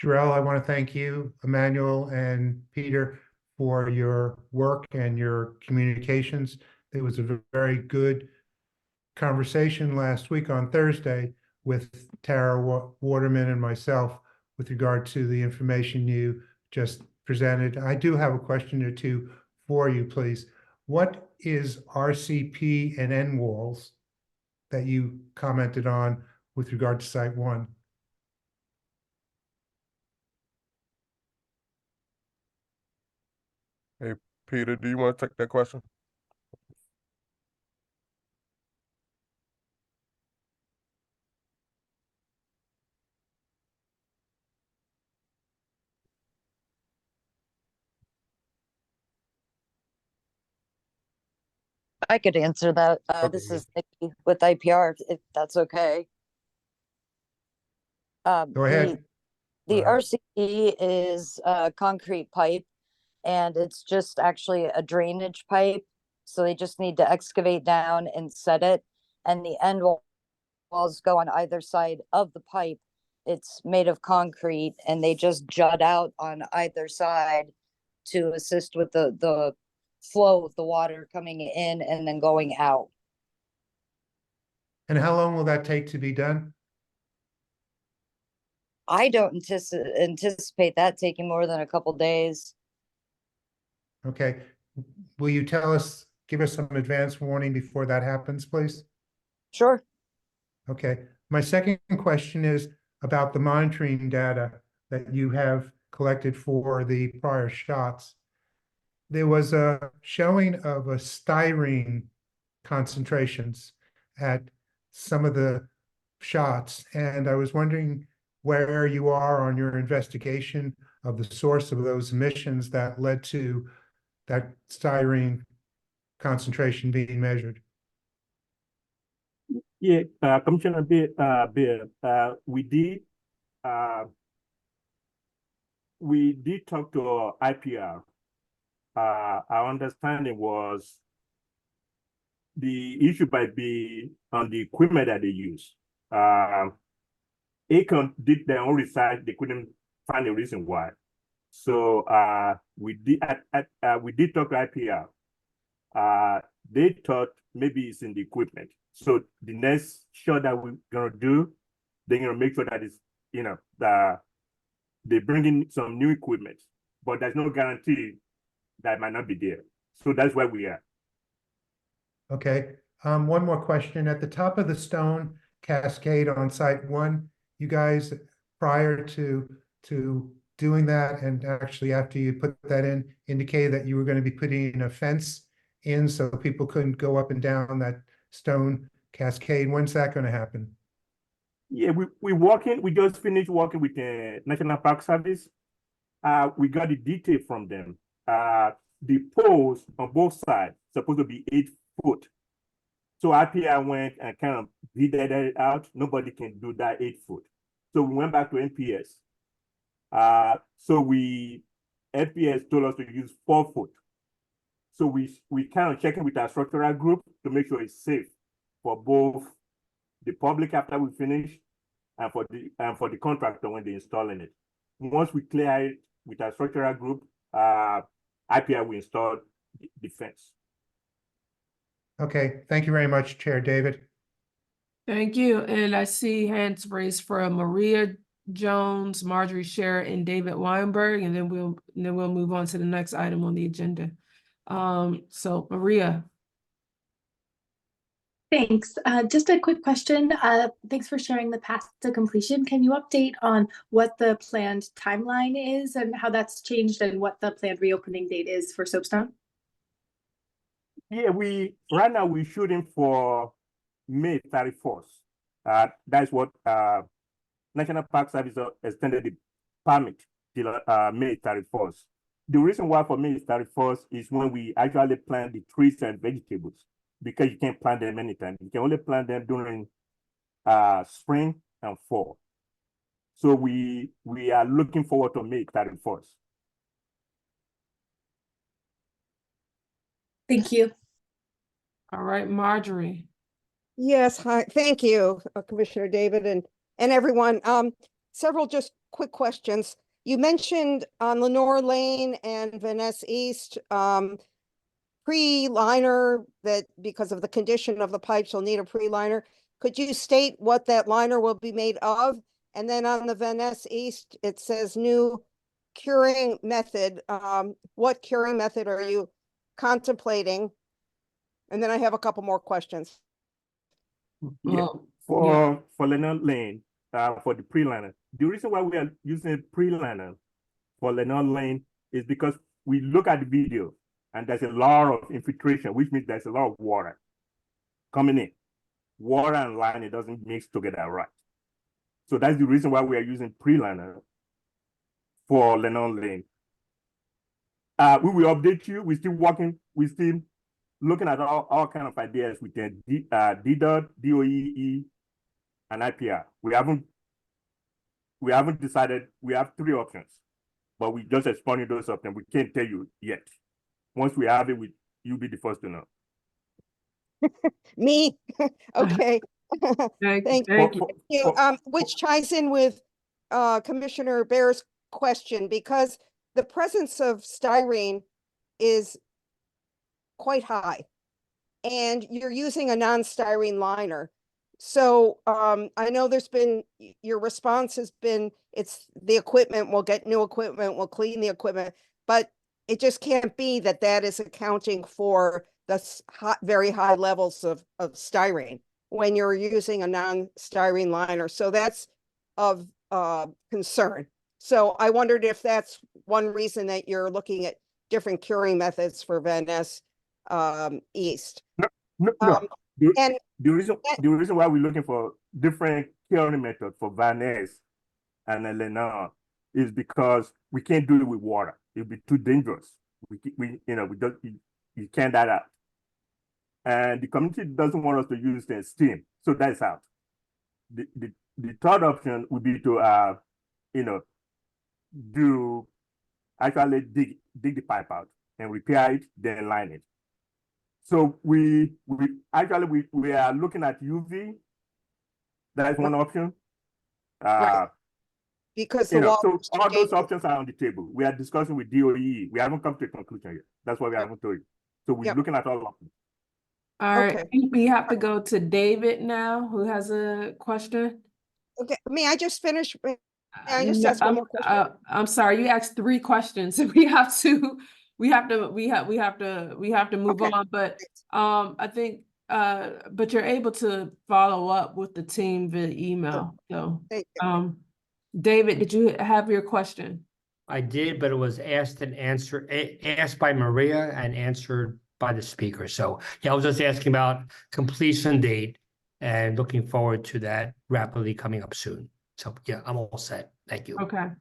Jarrell, I want to thank you, Emmanuel and Peter, for your work and your communications. It was a very good conversation last week on Thursday with Tara Waterman and myself with regard to the information you just presented. I do have a question or two for you, please. What is RCP and N walls that you commented on with regard to Site 1? Hey, Peter, do you want to take that question? I could answer that. This Okay. is Nikki with IPR, if that's okay. Go ahead. The RCP is a concrete pipe, and it's just actually a drainage pipe. So they just need to excavate down and set it. And the end walls go on either side of the pipe. It's made of concrete, and they just jut out on either side to assist with the flow of the water coming in and then going out. And how long will that take to be done? I don't anticipate that taking more than a couple days. Okay. Will you give us some advance warning before that happens, please? Sure. Okay. My second question is about the monitoring data that you have collected for the prior shots. There was a showing of a styrene concentrations at some of the shots, and I was wondering where you are on your investigation of the source of those emissions that led to that styrene concentration being measured. Yeah, Commissioner Bill, we did talk to IPR. Our understanding was the issue might be on the equipment that they use. Aecon did their own research; they couldn't find a reason why. So we did talk to IPR. They thought maybe it's in the equipment. So the next shot that we're gonna do, they're gonna make sure that it's, they bring in some new equipment, but there's no guarantee that it might not be there. So that's where we are. Okay. One more question. At the top of the stone cascade on Site 1, you guys, prior to doing that, and actually after you put that in, indicated that you were going to be putting a fence in so people couldn't go up and down that stone cascade. When's that going to happen? Yeah, we just finished working with the National Park Service. We got the detail from them. The poles on both sides supposed to be 8 foot. So IPR went and kind of vetted it out. Nobody can do that 8 foot. So we went back to NPS. NPS told us to use 4 foot. So we kind of checking with our structural group to make sure it's safe for both the public after we finish and for the contractor when they're installing it. Once we clear it with our structural group, IPR will install the fence. Okay, thank you very much, Chair David. Thank you. And I see hands raised from Maria Jones, Marjorie Scherer, and David Weinberg, and then we'll move on to the next item on the agenda. So Maria. Thanks. Just a quick question. Thanks for sharing the path to completion. Can you update on what the planned timeline is and how that's changed and what the planned reopening date is for Soapstone? Yeah, right now we're shooting for May 31st. That's what National Park Service extended the permit till May 31st. The reason why for May 31st is when we actually plant the trees and vegetables, because you can't plant them anytime. You can only plant them during spring and fall. So we are looking forward to May 31st. Thank you. All right, Marjorie. Yes, hi, thank you, Commissioner David and everyone. Several just quick questions. You mentioned on Lenore Lane and Van Ness East, pre-liner that because of the condition of the pipes will need a pre-liner. Could you state what that liner will be made of? And then on the Van Ness East, it says new curing method. What curing method are you contemplating? And then I have a couple more questions. Yeah, for Lennon Lane, for the pre-liner. The reason why we are using pre-liner for Lennon Lane is because we look at the video and there's a lot of infiltration, which means there's a lot of water coming in. Water and line, it doesn't mix together right. So that's the reason why we are using pre-liner for Lennon Lane. We will update you. We're still working, we're still looking at all kind of ideas within DDOT, DOEE, and IPR. We haven't decided. We have 3 options, but we just exploring those options. We can't tell you yet. Once we have it, you'll be the first to know. Me? Okay. Thank you. Which ties in with Commissioner Bear's question, because the presence of styrene is quite high and you're using a non-styrene liner. So I know there's been, your response has been, it's the equipment, we'll get new equipment, we'll clean the equipment, but it just can't be that that is accounting for the very high levels of styrene when you're using a non-styrene liner. So that's of concern. So I wondered if that's one reason that you're looking at different curing methods for Van Ness East. No. The reason why we're looking for different curing methods for Van Ness and Lennon is because we can't do it with water. It'd be too dangerous. You can't that out. And the community doesn't want us to use the steam. So that's out. The third option would be to actually dig the pipe out and repair it, then line it. So we are looking at UV. That is one option. Right. Because so all those options are on the table. We are discussing with DOE. We haven't come to a conclusion yet. That's why we haven't told you. So we're looking at all options. All right, we have to go to David now, who has a question. Okay, may I just finish? May I just ask one more question? I'm sorry, you asked 3 questions. We have to move on, but I think but you're able to follow up with the team via email. So David, did you have your question? I did, but it was asked and answered, asked by Maria and answered by the speaker. So yeah, I was just asking about completion date and looking forward to that rapidly coming up soon. So yeah, I'm all set. Thank you. Okay.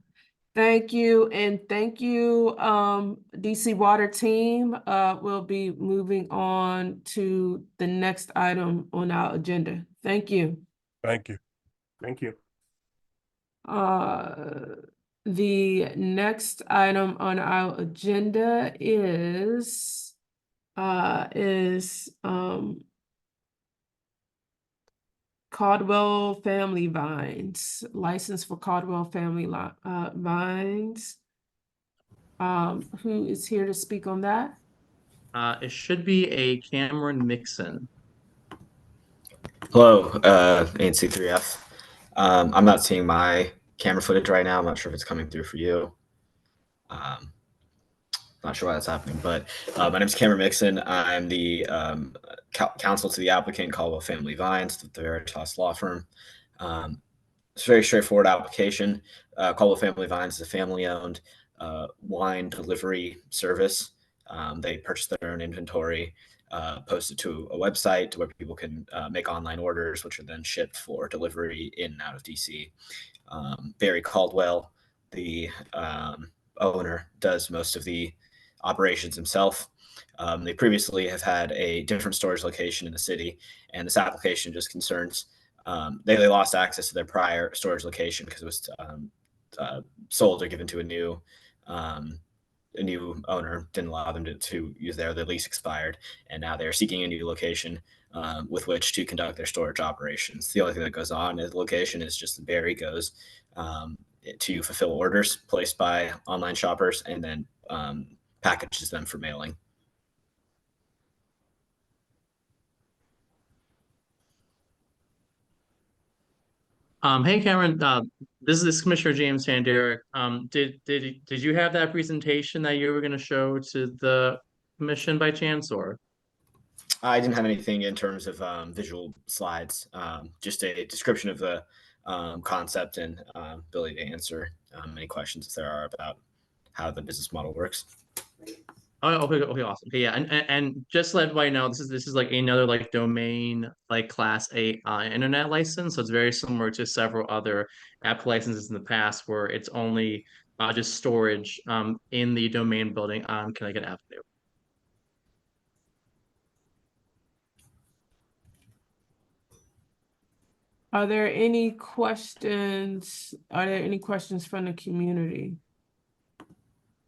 Thank you. And thank you, DC Water team. We'll be moving on to the next item on our agenda. Thank you. Thank you. Thank you. The next item on our agenda is Caldwell Family Vines, license for Caldwell Family Vines. Who is here to speak on that? It should be a Cameron Mixon. Hello, ANC3F. I'm not seeing my camera footage right now. I'm not sure if it's coming through for you. Not sure why that's happening, but my name is Cameron Mixon. I'm the counsel to the applicant, Caldwell Family Vines, the Veritas law firm. It's a very straightforward application. Caldwell Family Vines is a family-owned wine delivery service. They purchase their own inventory, post it to a website where people can make online orders, which are then shipped for delivery in and out of DC. Barry Caldwell, the owner, does most of the operations himself. They previously have had a different storage location in the city, and this application just concerns they lost access to their prior storage location because it was sold or given to a new owner, didn't allow them to use their lease expired, and now they're seeking a new location with which to conduct their storage operations. The only thing that goes on at the location is just the Barry goes to fulfill orders placed by online shoppers and then packages them for mailing. Hey Cameron, this is Commissioner James Van Derek. Did you have that presentation that you were going to show to the commission by chance, or? I didn't have anything in terms of visual slides, just a description of the concept and ability to answer any questions if there are about how the business model works. Oh, okay, awesome. Okay, yeah, and just to let everybody know, this is like another like domain like class A internet license. So it's very similar to several other app licenses in the past where it's only just storage in the domain building on Connecticut Avenue. Are there any questions? Are there any questions from the community?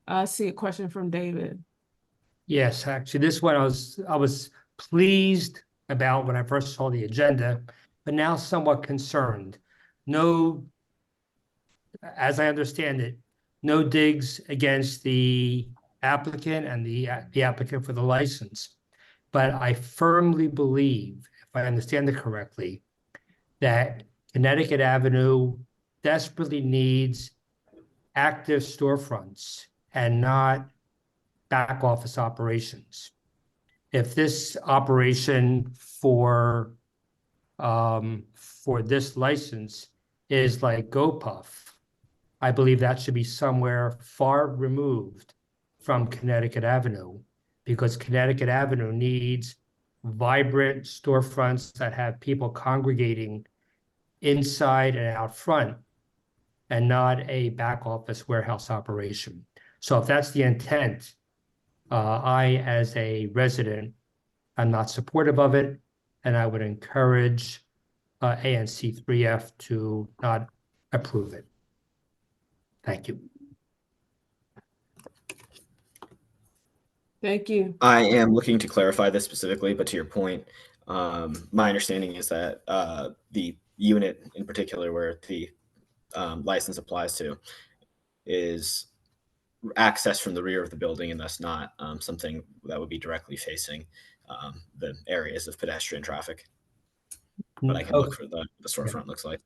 I see a question from David. Yes, actually, this one I was pleased about when I first saw the agenda, but now somewhat concerned. No, as I understand it, no digs against the applicant and the applicant for the license. But I firmly believe, if I understand it correctly, that Connecticut Avenue desperately needs active storefronts and not back office operations. If this operation for this license is like GoPuff, I believe that should be somewhere far removed from Connecticut Avenue, because Connecticut Avenue needs vibrant storefronts that have people congregating inside and out front, and not a back office warehouse operation. So if that's the intent, I, as a resident, I'm not supportive of it, and I would encourage ANC3F to not approve it. Thank you. Thank you. I am looking to clarify this specifically, but to your point, my understanding is that the unit in particular where the license applies to is access from the rear of the building, and thus not something that would be directly facing the areas of pedestrian traffic. But I can look for the storefront looks like.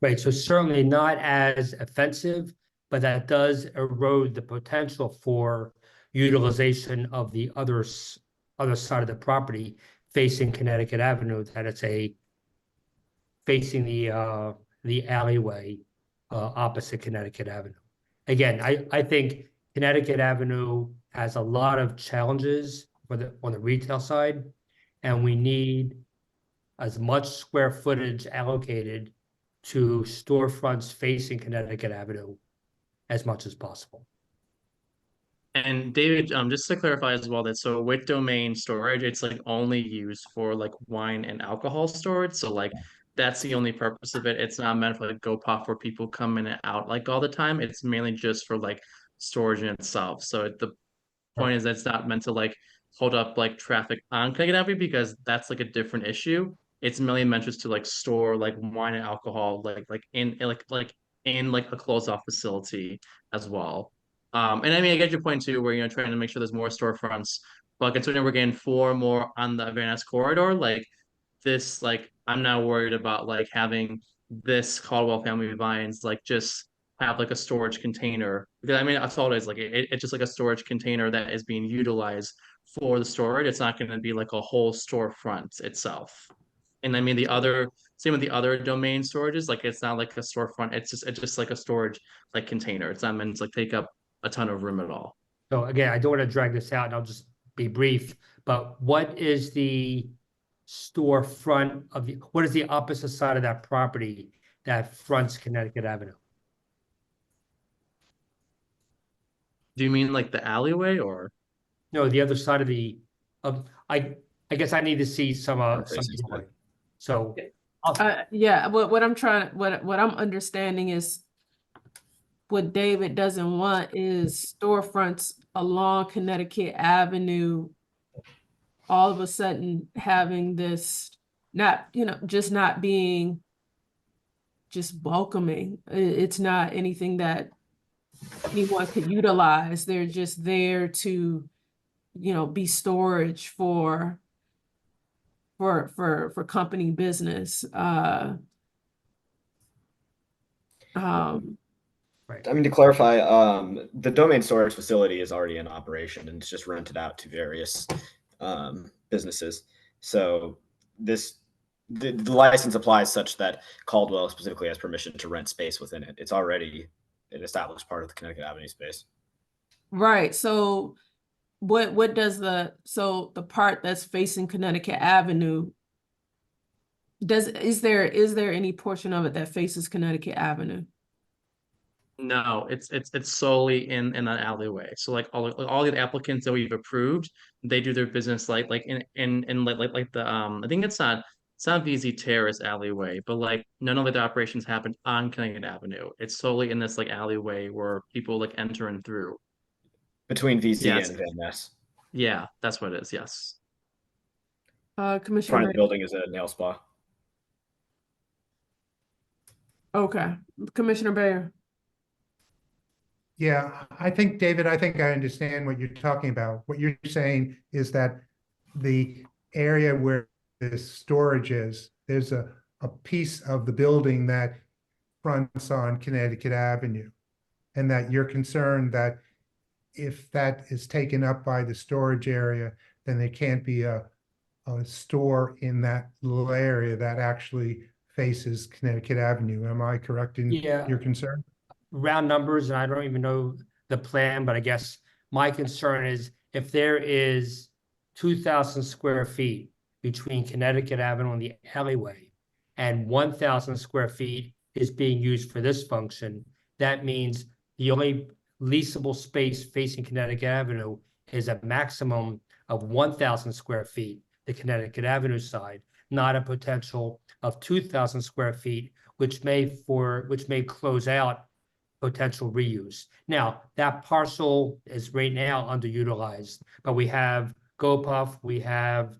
Right. So certainly not as offensive, but that does erode the potential for utilization of the other side of the property facing Connecticut Avenue, that it's facing the alleyway opposite Connecticut Avenue. Again, I think Connecticut Avenue has a lot of challenges on the retail side, and we need as much square footage allocated to storefronts facing Connecticut Avenue as much as possible. And David, just to clarify as well, that so with domain storage, it's like only used for like wine and alcohol storage. So like that's the only purpose of it. It's not meant for like GoPuff where people come in and out like all the time. It's mainly just for like storage in itself. So the point is that's not meant to like hold up like traffic on Connecticut Avenue, because that's like a different issue. It's mainly meant just to like store like wine and alcohol like in like a closed off facility as well. And I mean, I get your point too, where trying to make sure there's more storefronts, but considering we're getting 4 more on the Van Ness corridor, like this, like I'm now worried about like having this Caldwell Family Vines like just have like a storage container, because I mean that's all it is, like it's just like a storage container that is being utilized for the storage. It's not going to be like a whole storefront itself. And I mean same with the other domain storages, like it's not like a storefront, it's just like a storage like container. It's not meant to like take up a ton of room at all. So again, I don't want to drag this out, and I'll just be brief, but what is the storefront of what is the opposite side of that property that fronts Connecticut Avenue? Do you mean like the alleyway, or? No, the other side of I guess I need to see some so yeah, what I'm understanding is what David doesn't want is storefronts along Connecticut Avenue all of a sudden having this not just not being just welcoming. It's not anything that anyone could utilize. They're just there to be storage for company business. I mean, to clarify, the domain storage facility is already in operation and it's just rented out to various businesses. So the license applies such that Caldwell specifically has permission to rent space within it. It's already an established part of the Connecticut Avenue space. Right, so what does the part that's facing Connecticut Avenue, is there any portion of it that faces Connecticut Avenue? No, it's solely in that alleyway. So like all the applicants that we've approved, they do their business like in like the I think it's not VZ Terrace alleyway, but like none of the operations happen on Connecticut Avenue. It's solely in this like alleyway where people like enter and through. Between VZ Yes. and Van Ness. Yeah, that's what it is. Yes. Front Commissioner. of the building is a nail spa. Okay, Commissioner Bayer. Yeah, I think, David, I think I understand what you're talking about. What you're saying is that the area where the storage is, there's a piece of the building that fronts on Connecticut Avenue. And that you're concerned that if that is taken up by the storage area, then there can't be a store in that little area that actually faces Connecticut Avenue. Am I correct in your concern? Round numbers, and I don't even know the plan, but I guess my concern is if there is 2,000 square feet between Connecticut Avenue and the alleyway, and 1,000 square feet is being used for this function, that means the only leasable space facing Connecticut Avenue is a maximum of 1,000 square feet, the Connecticut Avenue side, not a potential of 2,000 square feet, which may close out potential reuse. Now, that parcel is right now underutilized, but we have GoPuff, we have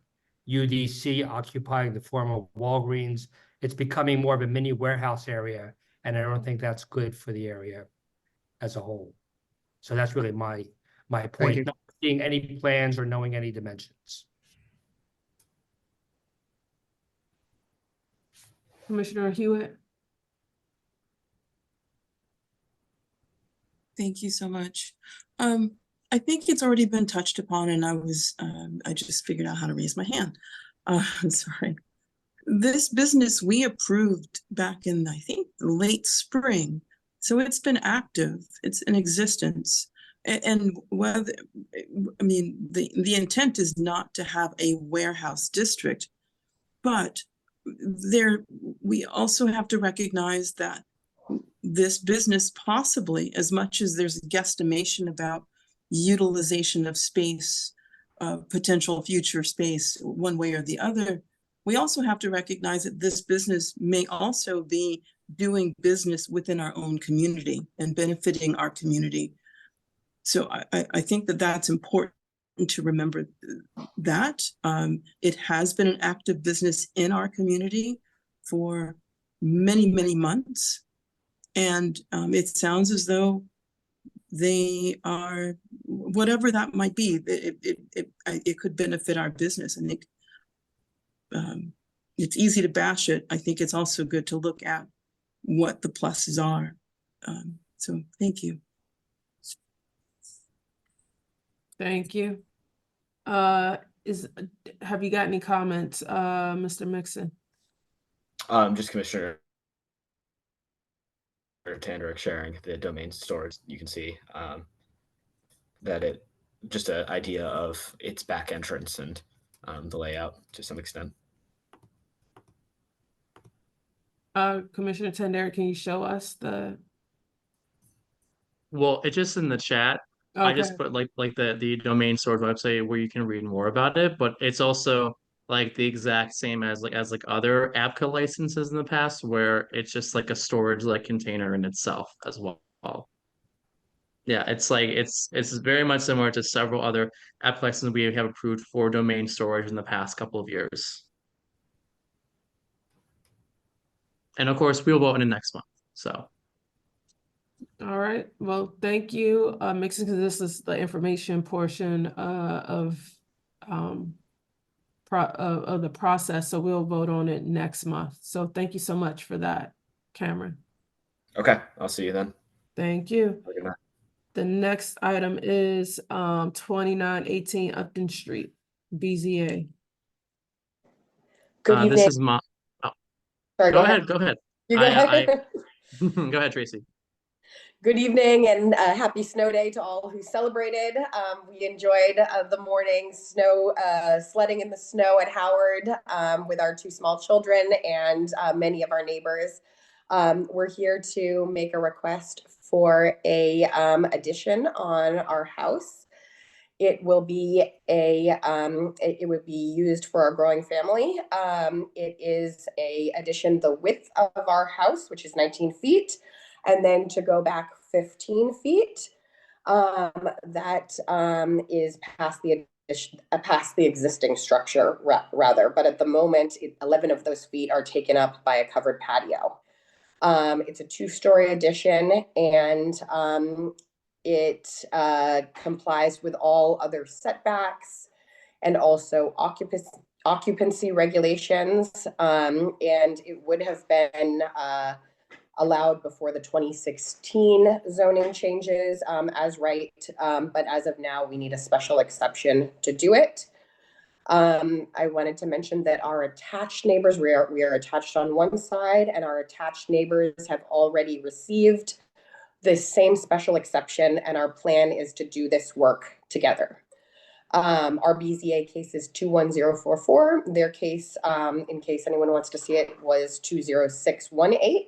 UDC occupying the former Walgreens. It's becoming more of a mini warehouse area, and I don't think that's good for the area as a whole. So that's really my point, not seeing any plans or knowing any dimensions. Commissioner Hewitt. Thank you so much. I think it's already been touched upon, and I just figured out how to raise my hand. I'm sorry. This business we approved back in, I think, late spring. So it's been active, it's in existence. And whether, I mean, the intent is not to have a warehouse district, but we also have to recognize that this business possibly, as much as there's a guesstimation about utilization of space, potential future space, one way or the other, we also have to recognize that this business may also be doing business within our own community and benefiting our community. So I think that that's important to remember that. It has been an active business in our community for many, many months. And it sounds as though they are, whatever that might be, it could benefit our business. I think it's easy to bash it. I think it's also good to look at what the pluses are. So thank you. Thank you. Have you got any comments, Mr. Mixon? Just Commissioner Tanderick sharing the domain storage. You can see that it just an idea of its back entrance and the layout to some extent. Commissioner Tanderick, can you show us the? Well, it's just in the chat. I just put like the domain storage website where you can read more about it, but it's also like the exact same as other APCA licenses in the past, where it's just like a storage like container in itself as well. Yeah, it's like it's very much similar to several other APCA licenses we have approved for domain storage in the past couple of years. And of course, we'll vote in the next month. So. All right. Well, thank you, Mixon, because this is the information portion of the process. So we'll vote on it next month. So thank you so much for that, Cameron. Okay, I'll see you then. Thank you. Have a good night. The next item is 2918 Upton Street, BZA. Good This evening. is my. Oh, Sorry, go ahead. Go ahead. You go ahead. Go ahead, Tracy. Good evening and happy snow day to all who celebrated. We enjoyed the morning snow sledding in the snow at Howard with our two small children and many of our neighbors. We're here to make a request for a addition on our house. It will be it would be used for our growing family. It is a addition the width of our house, which is 19 feet, and then to go back 15 feet. That is past the existing structure rather, but at the moment, 11 of those feet are taken up by a covered patio. It's a 2-story addition, and it complies with all other setbacks and also occupancy regulations. And it would have been allowed before the 2016 zoning changes as right. But as of now, we need a special exception to do it. I wanted to mention that our attached neighbors, we are attached on one side, and our attached neighbors have already received the same special exception, and our plan is to do this work together. Our BZA case is 21044. Their case, in case anyone wants to see it, was 20618.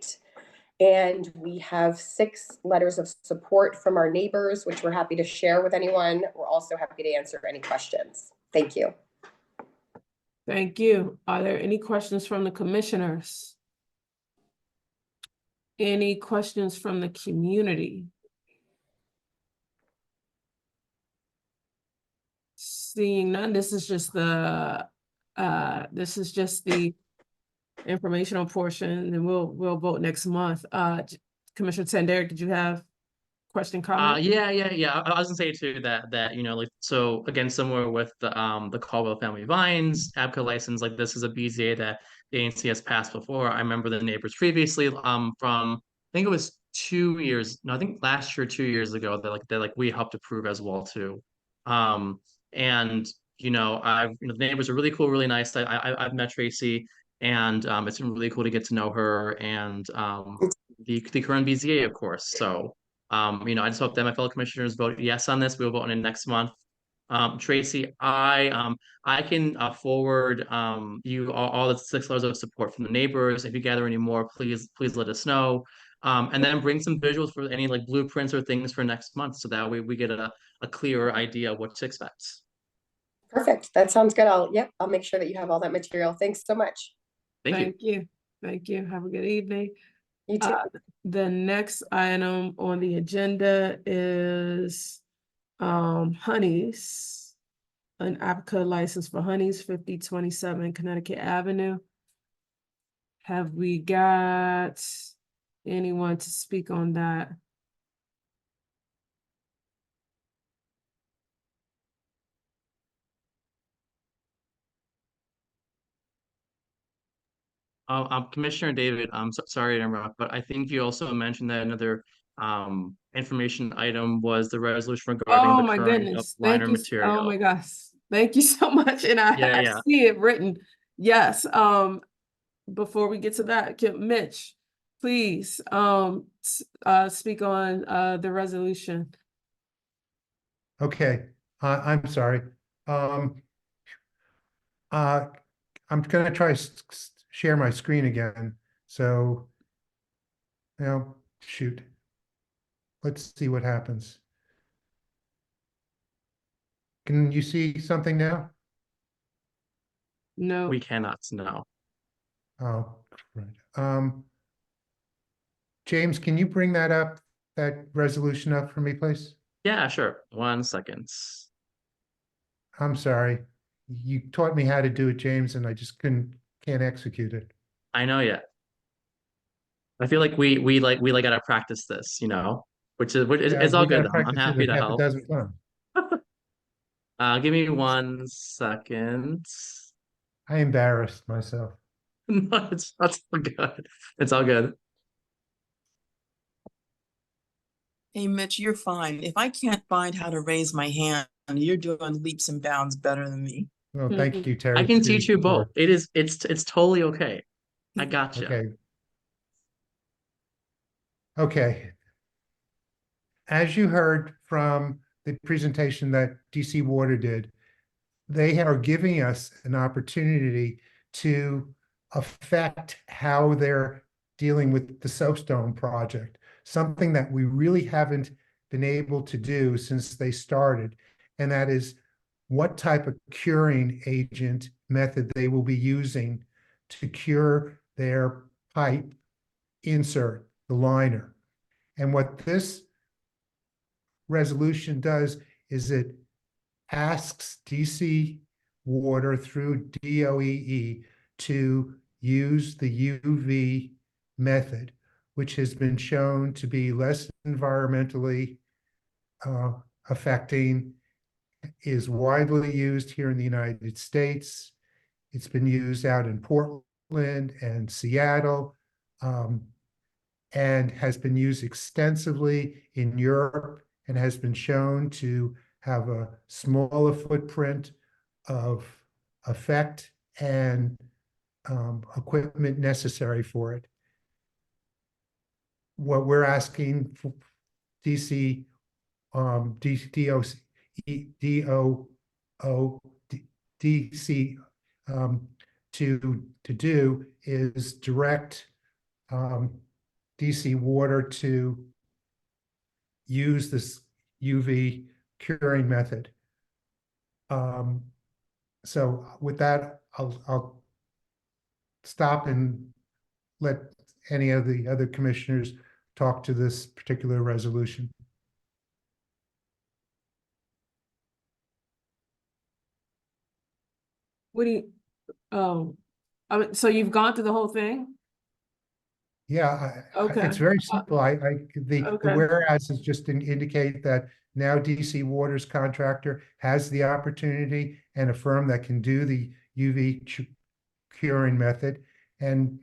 And we have 6 letters of support from our neighbors, which we're happy to share with anyone. We're also happy to answer any questions. Thank you. Thank you. Are there any questions from the commissioners? Any questions from the community? Seeing none, this is just the informational portion, and we'll vote next month. Commissioner Sanderick, did you have question, comment? Yeah. I was gonna say too that you know, like, so again, similar with the Caldwell Family Vines ABCA license, like this is a BZA that the ANC has passed before. I remember the neighbors previously from I think it was 2 years, no, I think last year, 2 years ago, that we helped approve as well too. And you know, the neighbors are really cool, really nice. I've met Tracy, and it's been really cool to get to know her and the current BZA, of course. So you know, I just hope that my fellow commissioners vote yes on this. We'll vote on it next month. Tracy, I can forward you all the 6 letters of support from the neighbors. If you gather any more, please let us know. And then bring some visuals for any like blueprints or things for next month, so that way we get a clearer idea of what to expect. Perfect. That sounds good. I'll make sure that you have all that material. Thanks so much. Thank you. Thank you. Have a good evening. You too. The next item on the agenda is Honey's, an APCA license for Honey's, 5027 Connecticut Avenue. Have we got anyone to speak on that? Commissioner David, I'm sorry to interrupt, but I think you also mentioned that another information item was the resolution regarding Oh the my current goodness. liner Thank you. Oh my material. gosh. Thank you so much. And I Yeah. see it written. Yes. Before we get to that, Mitch, please speak on the resolution. Okay, I'm sorry. I'm gonna try share my screen again. So, shoot. Let's see what happens. Can you see something now? No. We cannot, no. Oh, right. James, can you bring that resolution up for me, please? Yeah, sure. 1 second. I'm sorry. You taught me how to do it, James, and I just can't execute it. I know yet. I feel like we gotta practice this, you know, which is Yeah, it's all we good. gotta I'm practice it happy a to half a help. dozen times. Give me 1 second. I embarrassed myself. No, it's all good. It's all good. Hey, Mitch, you're fine. If I can't find how to raise my hand, you're doing leaps and bounds better than me. Well, thank you, Terry. I can for your teach you both. support. It's totally okay. I gotcha. Okay. Okay. As you heard from the presentation that DC Water did, they are giving us an opportunity to affect how they're dealing with the soapstone project, something that we really haven't been able to do since they started. And that is what type of curing agent method they will be using to cure their pipe insert, the liner. And what this resolution does is it asks DC Water through DOEE to use the UV method, which has been shown to be less environmentally affecting, is widely used here in the United States. It's been used out in Portland and Seattle, and has been used extensively in Europe and has been shown to have a smaller footprint of effect and equipment necessary for it. What we're asking for DC, DC to do is direct DC Water to use this UV curing method. So with that, I'll stop and let any of the other commissioners talk to this particular resolution. What do you, I mean, so you've gone through the whole thing? Yeah, Okay. it's very simple. The Okay. whereas is just to indicate that now DC Water's contractor has the opportunity and a firm that can do the UV curing method. And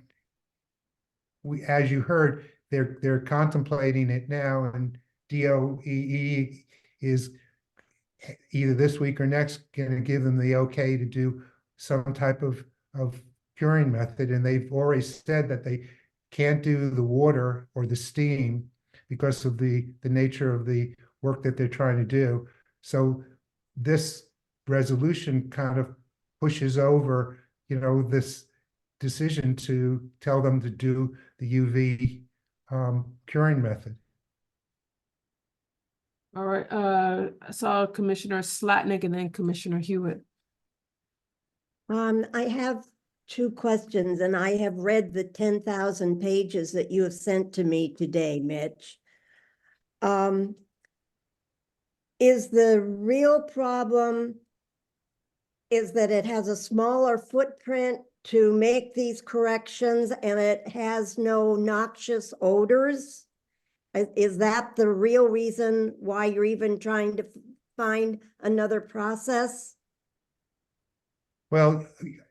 we, as you heard, they're contemplating it now, and DOEE is either this week or next going to give them the okay to do some type of curing method. And they've already said that they can't do the water or the steam because of the nature of the work that they're trying to do. So this resolution kind of pushes over, this decision to tell them to do the UV curing method. All right, I saw Commissioner Slatnick and then Commissioner Hewitt. I have two questions, and I have read the 10,000 pages that you have sent to me today, Mitch. Is the real problem is that it has a smaller footprint to make these corrections and it has no noxious odors? Is that the real reason why you're even trying to find another process? Well,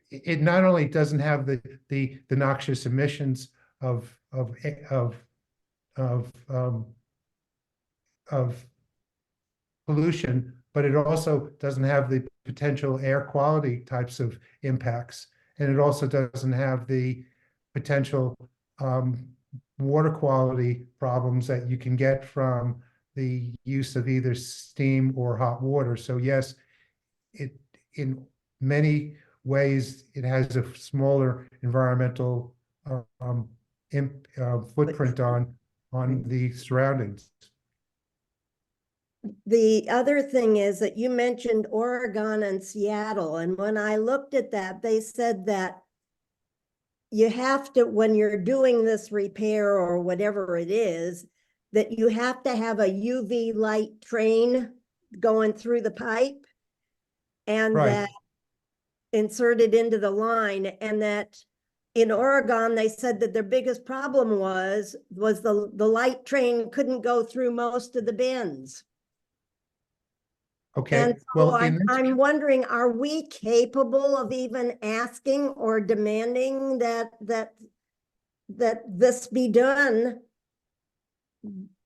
it not only doesn't have the noxious emissions of pollution, but it also doesn't have the potential air quality types of impacts, and it also doesn't have the potential water quality problems that you can get from the use of either steam or hot water. So yes, it in many ways it has a smaller environmental footprint on the surroundings. The other thing is that you mentioned Oregon and Seattle, and when I looked at that, they said that you have to, when you're doing this repair or whatever it is, that you have to have a UV light train going through the pipe and Right. that inserted into the line, and that in Oregon, they said that their biggest problem was the light train couldn't go through most of the bends. Okay, And so well, I'm wondering, are we capable of even asking or demanding that this be done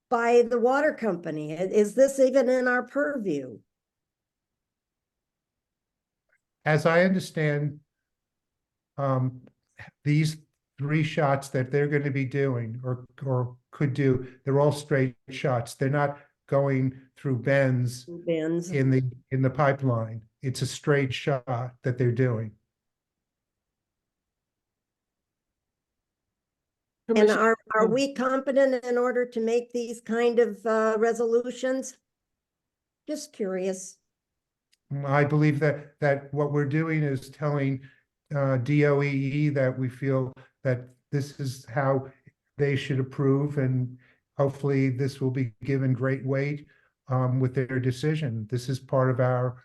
by the water company? Is this even in our purview? As I understand, these 3 shots that they're going to be doing or could do, they're all straight shots. They're not going through bends in the pipeline. It's a straight shot that they're doing. And are we competent in order to make these kind of resolutions? Just curious. I believe that what we're doing is telling DOEE that we feel that this is how they should approve, and hopefully this will be given great weight with their decision. This is part of our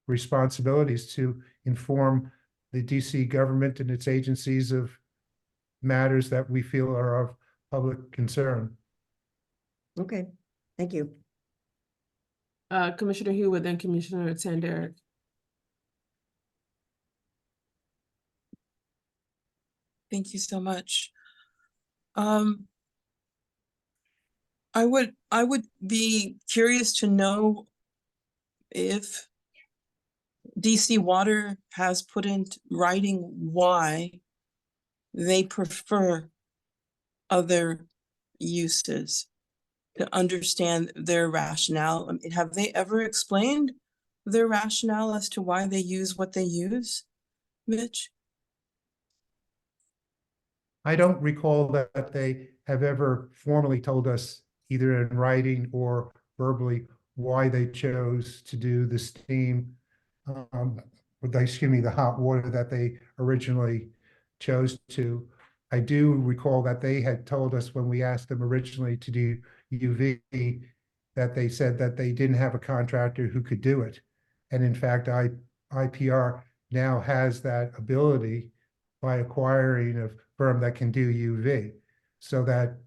responsibilities to inform the DC government and its agencies of matters that we feel are of public concern. Okay, thank you. Commissioner Hewitt, then Commissioner Tanderick. Thank you so much. I would be curious to know if DC Water has put into writing why they prefer other uses, to understand their rationale. I mean, have they ever explained their rationale as to why they use what they use, Mitch? I don't recall that they have ever formally told us, either in writing or verbally, why they chose to do the steam, the hot water that they originally chose to. I do recall that they had told us when we asked them originally to do UV, that they said that they didn't have a contractor who could do it. And in fact, IPR now has that ability by acquiring a firm that can do UV. So that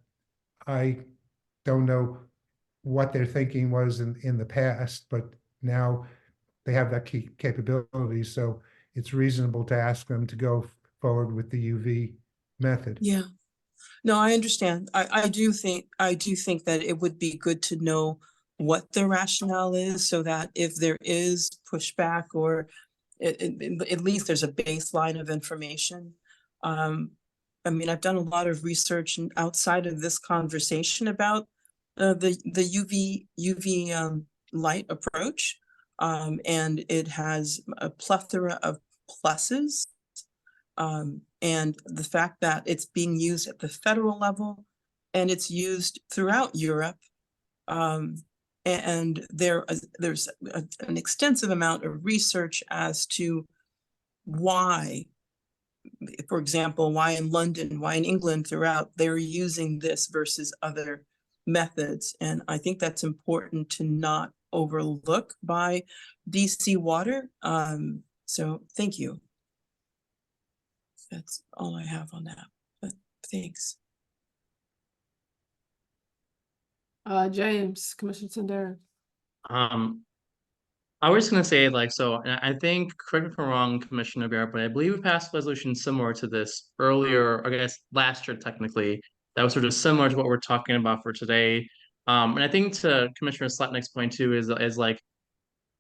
I don't know what their thinking was in the past, but now they have that capability. So it's reasonable to ask them to go forward with the UV method. Yeah. No, I understand. I do think that it would be good to know what the rationale is, so that if there is pushback, or at least there's a baseline of information. I mean, I've done a lot of research outside of this conversation about the UV light approach, and it has a plethora of pluses. And the fact that it's being used at the federal level and it's used throughout Europe. And there's an extensive amount of research as to why, for example, why in London, why in England throughout, they're using this versus other methods. And I think that's important to not overlook by DC Water. So thank you. That's all I have on that, but thanks. James, Commissioner Tanderick. I was gonna say, like, so, and I think, correct me if I'm wrong, Commissioner Barrett, but I believe we passed a resolution similar to this earlier, I guess last year technically, that was sort of similar to what we're talking about for today. And I think, to Commissioner Slatnick's point too, is like,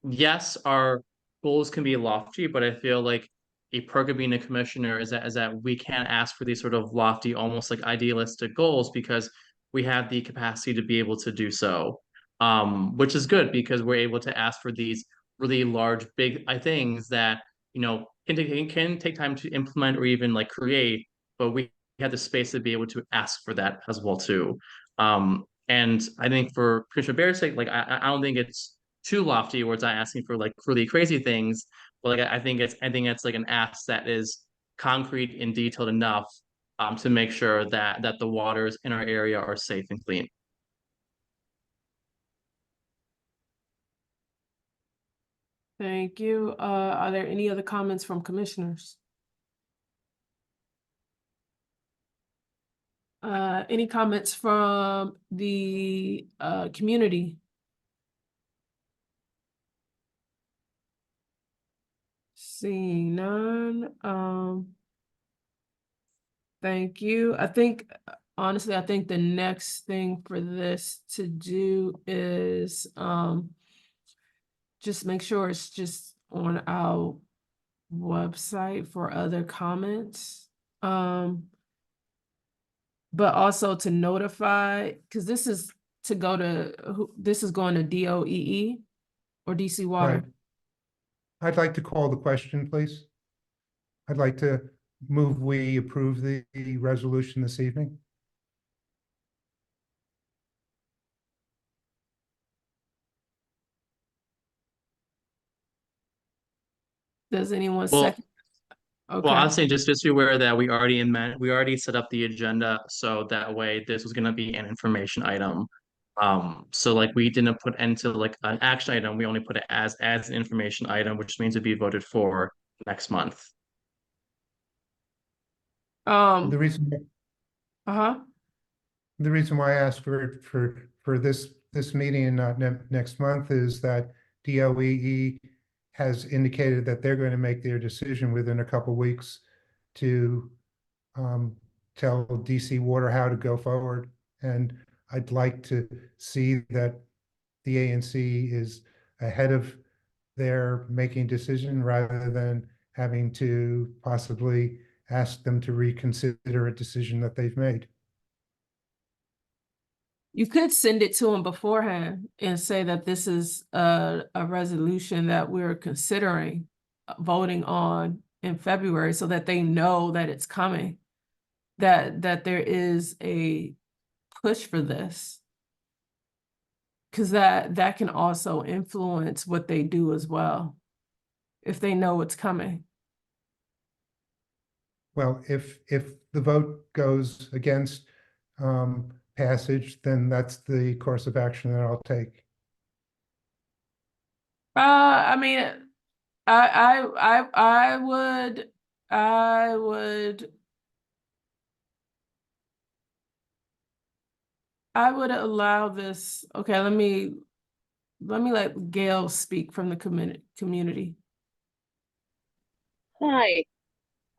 yes, our goals can be lofty, but I feel like a perk of being a commissioner is that we can't ask for these sort of lofty, almost like idealistic goals, because we have the capacity to be able to do so. Which is good, because we're able to ask for these really large, big things that, can take time to implement or even like create, but we have the space to be able to ask for that as well too. And I think, for Commissioner Barrett's sake, like, I don't think it's too lofty, where it's not asking for like really crazy things, but like, I think it's like an ask that is concrete and detailed enough to make sure that the waters in our area are safe and clean. Thank you. Are there any other comments from commissioners? Any comments from the community? Seeing none. Thank you. I think honestly, I think the next thing for this to do is just make sure it's just on our website for other comments. But also to notify, because this is to go to, this is going to DOEE or DC Water. Right. I'd like to call the question, please. I'd like to move we approve the resolution this evening. Does anyone Well, second? Okay. Well, I'll say just be aware that we already set up the agenda, so that way this was gonna be an information item. So like we didn't put into like an action item, we only put it as an information item, which means it'd be voted for next month. The reason Uh-huh. the reason why I asked for this meeting and not next month is that DOEE has indicated that they're going to make their decision within a couple weeks to tell DC Water how to go forward. And I'd like to see that the ANC is ahead of their making decision rather than having to possibly ask them to reconsider a decision that they've made. You could send it to them beforehand and say that this is a resolution that we're considering voting on in February so that they know that it's coming, that there is a push for this. Because that can also influence what they do as well, if they know it's coming. Well, if the vote goes against passage, then that's the course of action that I'll take. I mean, I would allow this. Okay, let me let Gail speak from the community. Hi,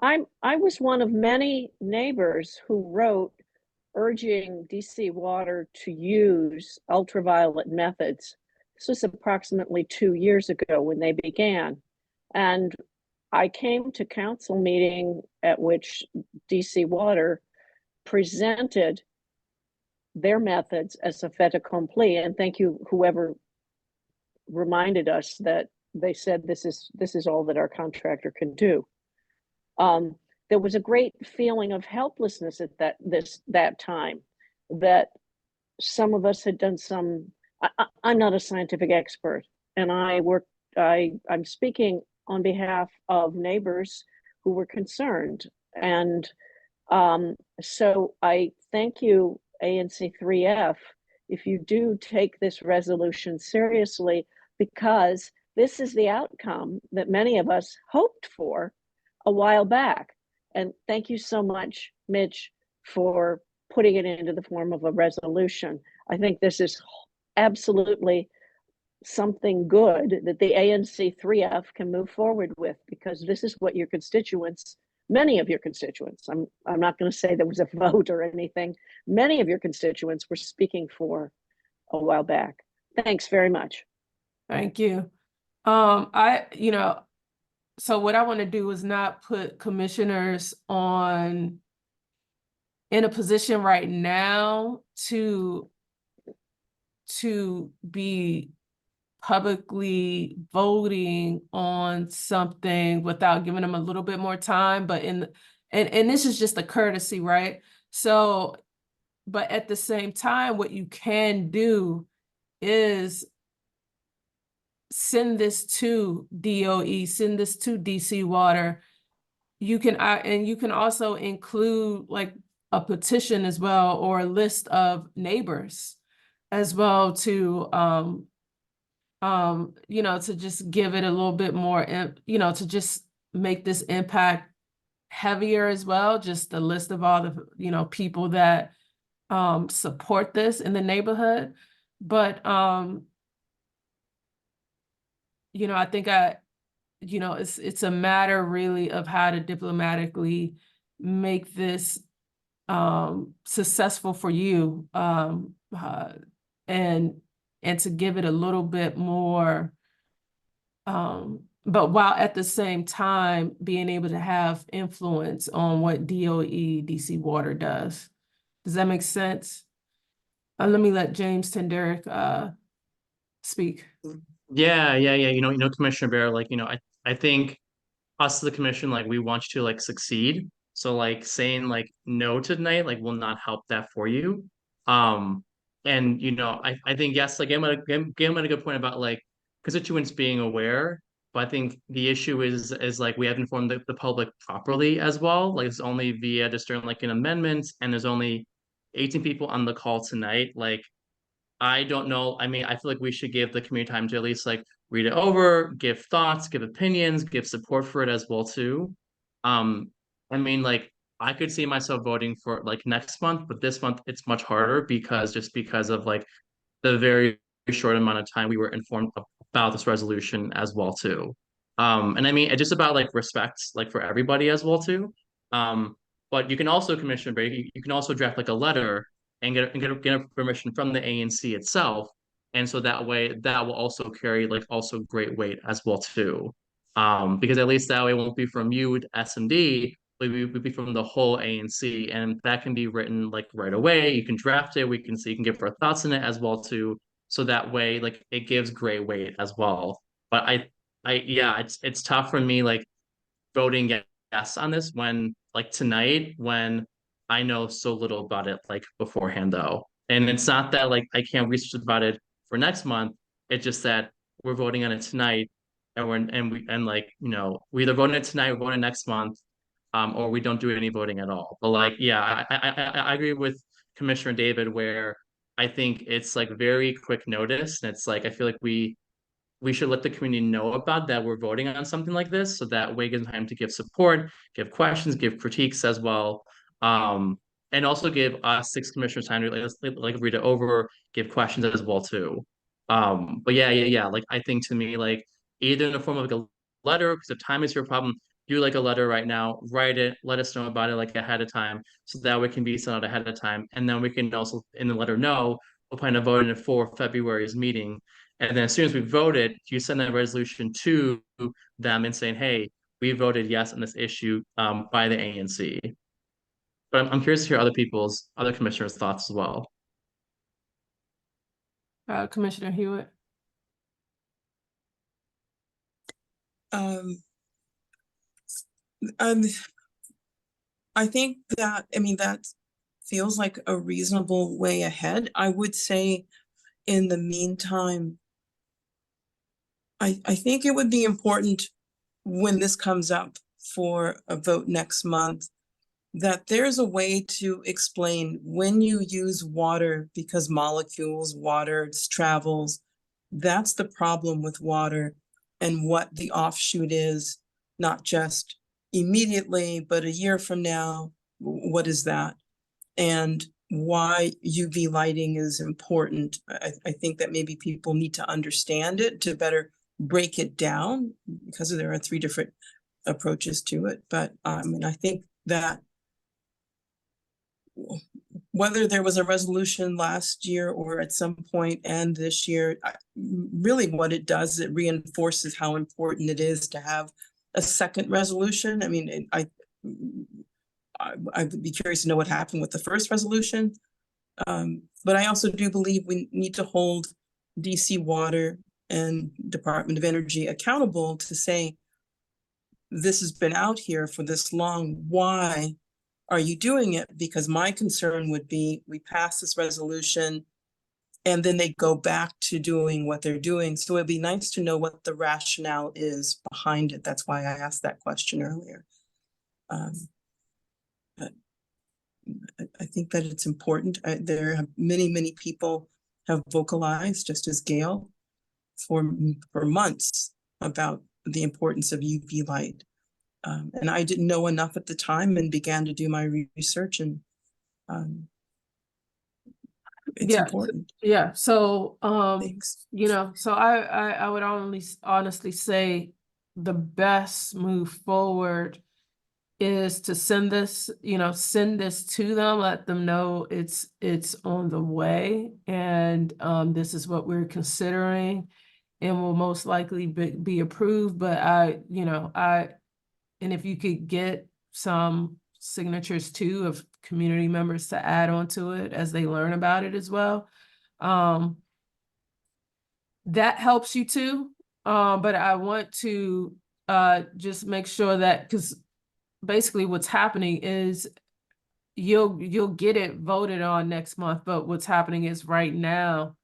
I was one of many neighbors who wrote urging DC Water to use ultraviolet methods. This was approximately 2 years ago when they began. And I came to council meeting at which DC Water presented their methods as a fait accompli. And thank you, whoever reminded us that they said this is all that our contractor can do. There was a great feeling of helplessness at that time, that some of us had done some. I'm not a scientific expert, and I'm speaking on behalf of neighbors who were concerned, and so I thank you, ANC3F, if you do take this resolution seriously, because this is the outcome that many of us hoped for a while back. And thank you so much, Mitch, for putting it into the form of a resolution. I think this is absolutely something good that the ANC3F can move forward with, because this is what your constituents, many of your constituents, I'm not going to say there was a vote or anything, many of your constituents were speaking for a while back. Thanks very much. Thank you. So what I want to do is not put commissioners in a position right now to be publicly voting on something without giving them a little bit more time, but and this is just a courtesy, right? So, but at the same time, what you can do is send this to DOE, send this to DC Water. You can and you can also include like a petition as well, or a list of neighbors as well to to just give it a little bit more, to just make this impact heavier as well. Just the list of all the people that support this in the neighborhood. But I think it's a matter really of how to diplomatically make this successful for you, and to give it a little bit more, but while at the same time being able to have influence on what DOE DC Water does. Does that make sense? Let me let James Tenderick speak. Yeah, yeah, yeah. Commissioner Bear, like, I think us, the commission, like, we want you to like succeed. So like saying like no tonight like will not help that for you. Um, and I think yes, like I'm at a good point about like constituents being aware, but I think the issue is like we haven't informed the public properly as well. Like it's only via just during like an amendment, and there's only 18 people on the call tonight. Like I don't know. I mean, I feel like we should give the community time to at least like read it over, give thoughts, give opinions, give support for it as well too. Um, I mean, like I could see myself voting for like next month, but this month it's much harder because of like the very short amount of time we were informed about this resolution as well too. And I mean, it's just about like respect, like for everybody as well too. But you can also, Commissioner Brady, you can also draft like a letter and get a permission from the ANC itself, and so that way that will also carry like also great weight as well too. Because at least that way it won't be from you to SMD, but it would be from the whole ANC, and that can be written like right away. You can draft it. We can see, you can give our thoughts in it as well too. So that way, like it gives great weight as well. But yeah, it's tough for me like voting yes on this when like tonight when I know so little about it like beforehand though. And it's not that like I can't research about it for next month. It's just that we're voting on it tonight, and like we either vote on it tonight or vote on it next month, or we don't do any voting at all. But like, yeah, I agree with Commissioner David where I think it's like very quick notice, and it's like I feel like we should let the community know about that we're voting on something like this, so that way it gives them time to give support, give questions, give critiques as well, and also give us 6 commissioners time to like read it over, give questions as well too. But yeah, like I think to me like either in the form of like a letter, because if time is your problem, do like a letter right now, write it, let us know about it like ahead of time, so that way it can be sent out ahead of time, and then we can also in the letter know we'll plan to vote in it for February's meeting. And then as soon as we voted, you send that resolution to them and saying, hey, we voted yes on this issue by the ANC. But I'm curious to hear other commissioners' thoughts as well. Commissioner Hewitt. I think that, I mean, that feels like a reasonable way ahead. I would say in the meantime, I think it would be important when this comes up for a vote next month, that there's a way to explain when you use water, because molecules, water travels, that's the problem with water, and what the offshoot is, not just immediately, but a year from now, what is that? And why UV lighting is important. I think that maybe people need to understand it to better break it down, because there are 3 different approaches to it. But I mean, I think that whether there was a resolution last year or at some point and this year, really what it does, it reinforces how important it is to have a second resolution. I mean, I would be curious to know what happened with the first resolution. But I also do believe we need to hold DC Water and Department of Energy accountable to say, this has been out here for this long, why are you doing it? Because my concern would be we pass this resolution and then they go back to doing what they're doing. So it'd be nice to know what the rationale is behind it. That's why I asked that question earlier. But I think that it's important. There have many people have vocalized, just as Gail, for months about the importance of UV light. And I didn't know enough at the time and began to do my research, and it's important. Yeah. So, so I would honestly say the best move forward is to send this, send this to them, let them know it's on the way, and this is what we're considering and will most likely be approved. But and if you could get some signatures too of community members to add on to it as they learn about it as well. That helps you too. But I want to just make sure that, because basically what's happening is you'll get it voted on next month, but what's happening is right now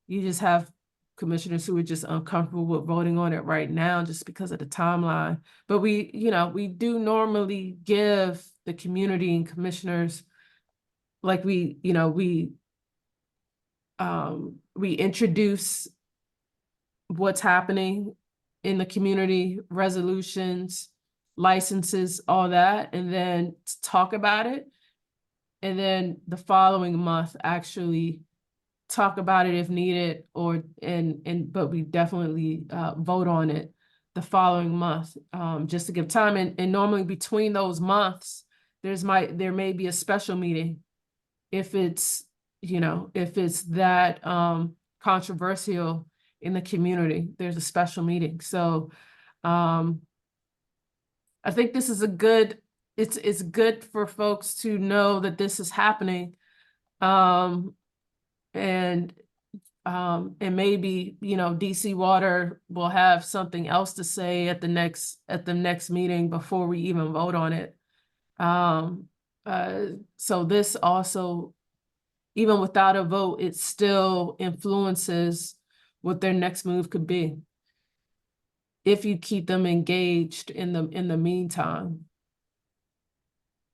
you just have commissioners who are just uncomfortable with voting on it right now just because of the timeline. But we do normally give the community and commissioners, like we introduce what's happening in the community, resolutions, licenses, all that, and then talk about it. And then the following month actually talk about it if needed, but we definitely vote on it the following month, just to give time. And normally between those months, there may be a special meeting if it's that controversial in the community. There's a special meeting. So I think this is it's good for folks to know that this is happening. And maybe, DC Water will have something else to say at the next meeting before we even vote on it. So this also, even without a vote, it still influences what their next move could be, if you keep them engaged in the meantime.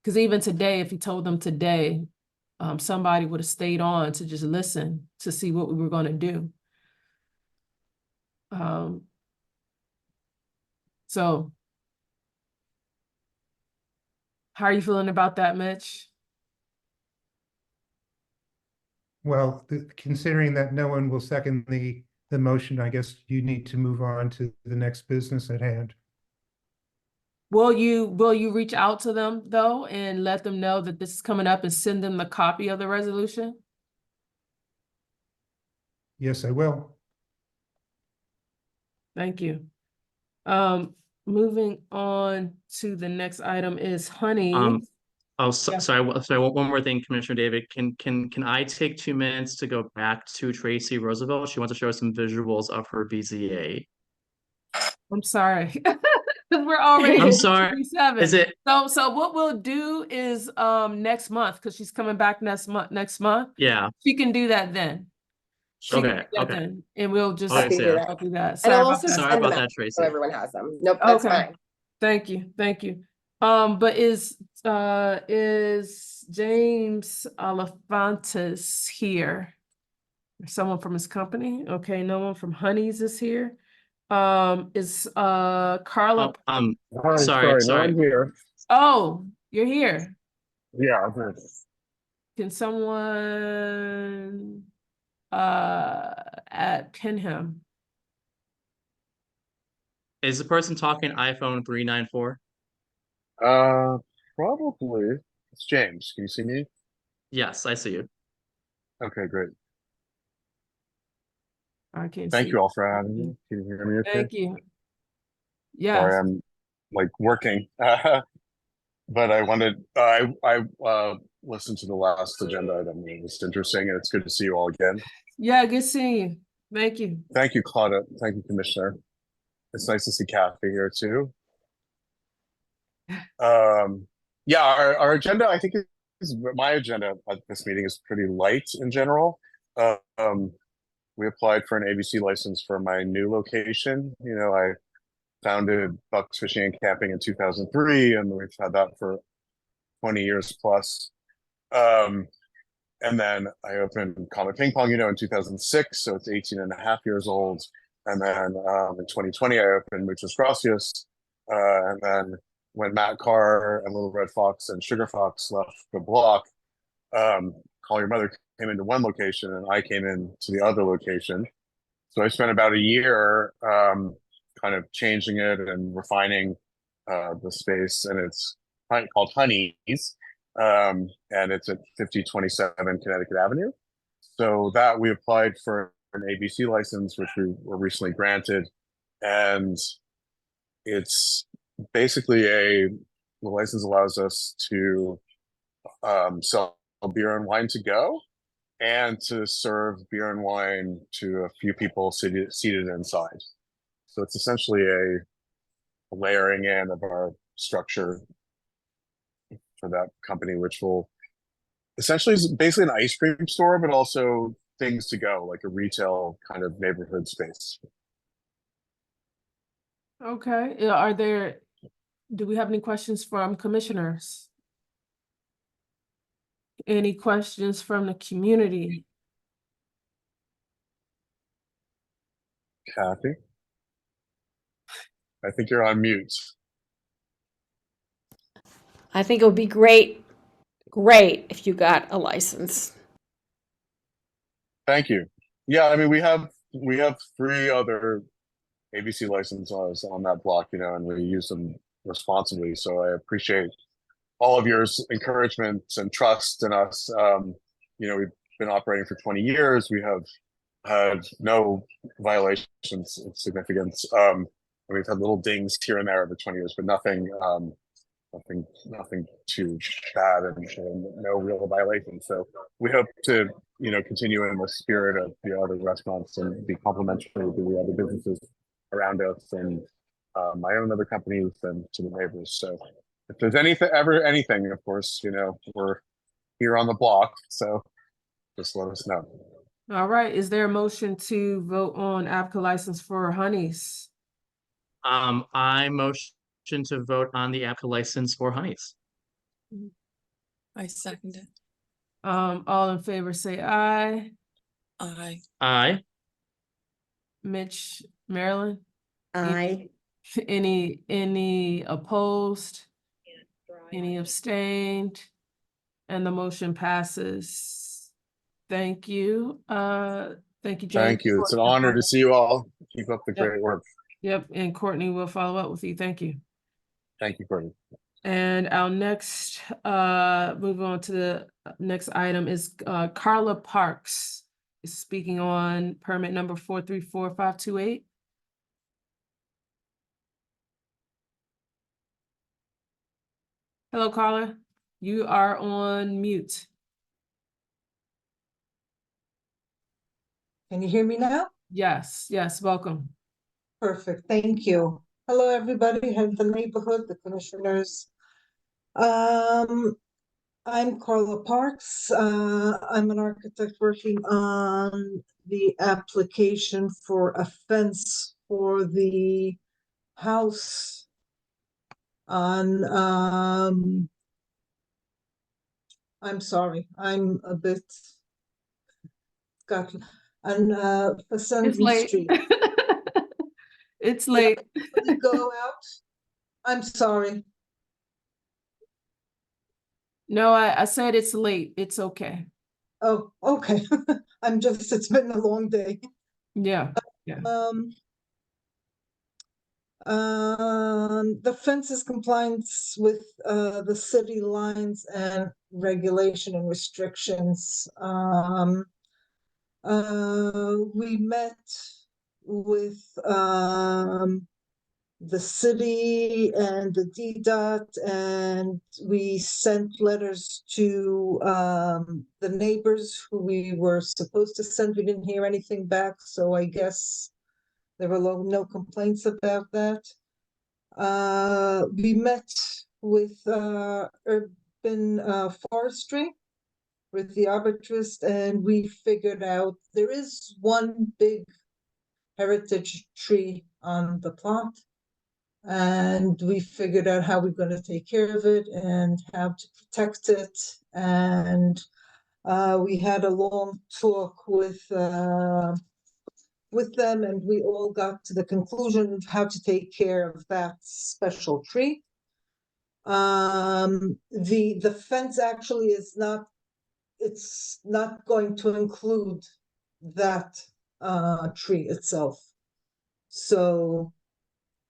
Because even today, if you told them today, somebody would have stayed on to just listen to see what we were going to do. So how are you feeling about that, Mitch? Well, considering that no one will second the motion, I guess you need to move on to the next business at hand. Will you reach out to them though and let them know that this is coming up and send them the copy of the resolution? Yes, I will. Thank you. Moving on to the next item is Honey. Sorry, one more thing, Commissioner David. Can I take 2 minutes to go back to Tracy Roosevelt? She wants to show us some visuals of her BZA. I'm sorry. Because we're already I'm sorry. Is it? So what we'll do is next month, because she's coming back next month. Yeah. She can do that then. Okay. Then, and we'll just Okay, so yeah. do that. And I'll also Sorry send them about out that, Tracy. so everyone has them. Nope, that's fine. Thank you. But is James Alefantis here? Someone from his company? Okay, no one from Honey's is here. Is Carla? Sorry. No, I'm here. Oh, you're here. Yeah, I'm here. Can someone pin him? Is the person talking iPhone 394? Probably. It's James. Can you see me? Yes, I see you. Okay, great. I can't Thank see. you all for having me. Can you hear me okay? Thank you. Yes. Sorry, I'm like working. But I wanted, I listened to the last agenda item. It was interesting, and it's good to see you all again. Yeah, good seeing you. Thank you. Thank you, Claudia. Thank you, Commissioner. It's nice to see Kathy here too. Yeah, our agenda, I think, my agenda at this meeting is pretty light in general. We applied for an ABC license for my new location. I founded Bucks Fishing and Camping in 2003, and we've had that for 20 years plus. And then I opened Comet Ping Pong, in 2006, so it's 18 and a half years old. And then in 2020, I opened Muchas Gracias. And then when Matt Carr and Little Red Fox and Sugar Fox left the block, Call Your Mother came into one location and I came into the other location. So I spent about a year kind of changing it and refining the space, and it's called Honeys, and it's at 5027 Connecticut Avenue. So that we applied for an ABC license, which we were recently granted, and it's basically the license allows us to sell beer and wine to go, and to serve beer and wine to a few people seated inside. So it's essentially a layering in of our structure for that company, which will essentially is basically an ice cream store, but also things to go, like a retail kind of neighborhood space. Okay, do we have any questions from commissioners? Any questions from the community? Kathy? I think you're on mute. I think it would be great if you got a license. Thank you. Yeah, I mean, we have 3 other ABC licenses on that block, and we use them responsibly. So I appreciate all of your encouragement and trust in us. We've been operating for 20 years. We have had no violations of significance. We've had little dings here and there over 20 years, but nothing too bad, and no real violations. So we hope to, continue in the spirit of the other restaurants and be complimentary to the other businesses around us, and my own other companies, and to the neighbors. So if there's anything, of course, we're here on the block. So just let us know. All right, is there a motion to vote on application license for Honeys? I motion to vote on the application license for Honeys. I second it. All in favor say aye. Aye. Aye. Mitch, Marilyn? Aye. Any opposed? Any abstained? And the motion passes. Thank you. Thank you, James. Thank you. It's an honor to see you all. Keep up the great work. Yep, and Courtney will follow up with you. Thank you. Thank you, Courtney. And our next, move on to the next item is Carla Parks is speaking on permit number 434528. Hello, Carla. You are on mute. Can you hear me now? Yes, welcome. Perfect, thank you. Hello, everybody, head of the neighborhood, the commissioners. I'm Carla Parks. I'm an architect working on the application for a fence for the house on, I'm sorry, I'm a bit got on Facendri Street. It's late. Go out. I'm sorry. No, I said it's late. It's okay. Oh, okay. It's been a long day. Yeah. The fence is compliance with the city lines and regulation and restrictions. We met with the city and the DDOT, and we sent letters to the neighbors who we were supposed to send. We didn't hear anything back, so I guess there were no complaints about that. We met with urban forestry, with the arborist, and we figured out there is one big heritage tree on the plot, and we figured out how we're going to take care of it and how to protect it. And we had a long talk with them, and we all got to the conclusion of how to take care of that special tree. The fence actually is not, it's not going to include that tree itself. So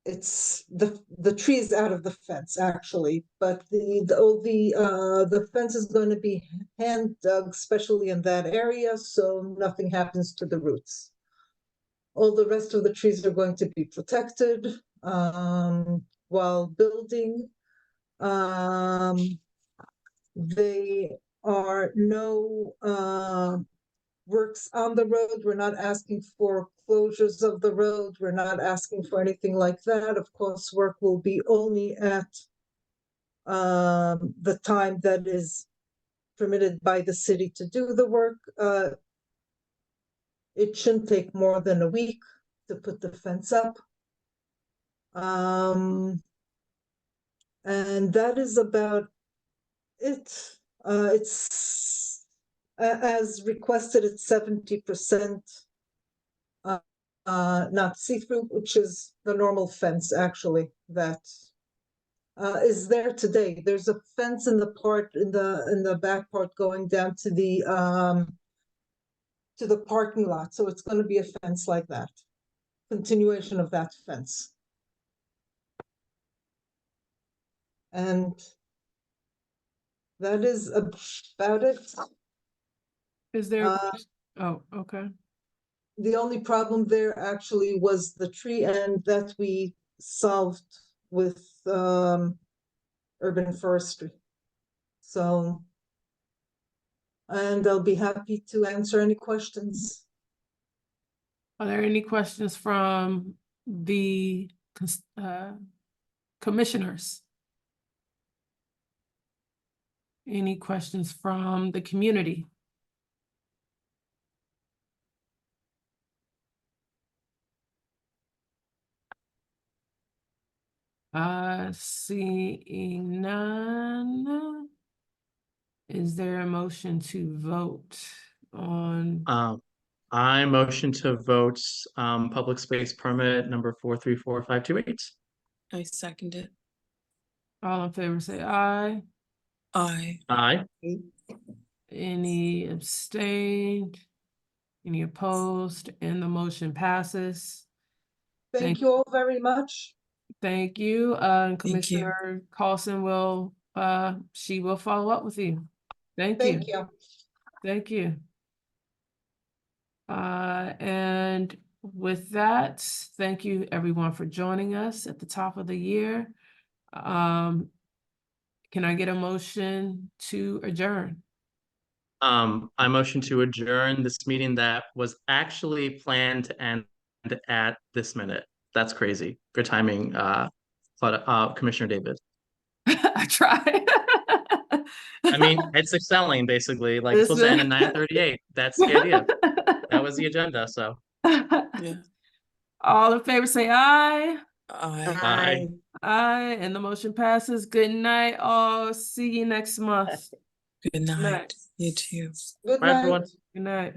it's the trees out of the fence actually, but the fence is going to be hand dug, especially in that area, so nothing happens to the roots. All the rest of the trees are going to be protected while building. They are no works on the road. We're not asking for closures of the road. We're not asking for anything like that. Of course, work will be only at the time that is permitted by the city to do the work. It shouldn't take more than a week to put the fence up. And that is about it. It's as requested, it's 70% not see-through, which is the normal fence actually that is there today. There's a fence in the part in the back part going down to the parking lot, so it's going to be a fence like that, continuation of that fence. And that is about it. Is there a question? Oh, okay. The only problem there actually was the tree, and that we solved with urban forestry. So, and I'll be happy to answer any questions. Are there any questions from the commissioners? Any questions from the community? Seeing none. Is there a motion to vote on? I motion to vote public space permit number 434528. I second it. All in favor, say aye. Aye. Aye. Any abstained? Any opposed? And the motion passes. Thank you all very much. Thank you. Commissioner Carlson will, she will follow up with you. Thank you. Thank you. Thank you. And with that, thank you everyone for joining us at the top of the year. Can I get a motion to adjourn? I motion to adjourn this meeting that was actually planned to end at this minute. That's crazy. Good timing, Commissioner David. I tried. I mean, it's excelling basically. Like it's supposed to end at 9:38. That's the idea. That was the agenda. So Yeah. All in favor say aye. Aye. Aye. Aye, and the motion passes. Good night, all. See you next month. Good night. You too. Good bye, night. everyone. Good night.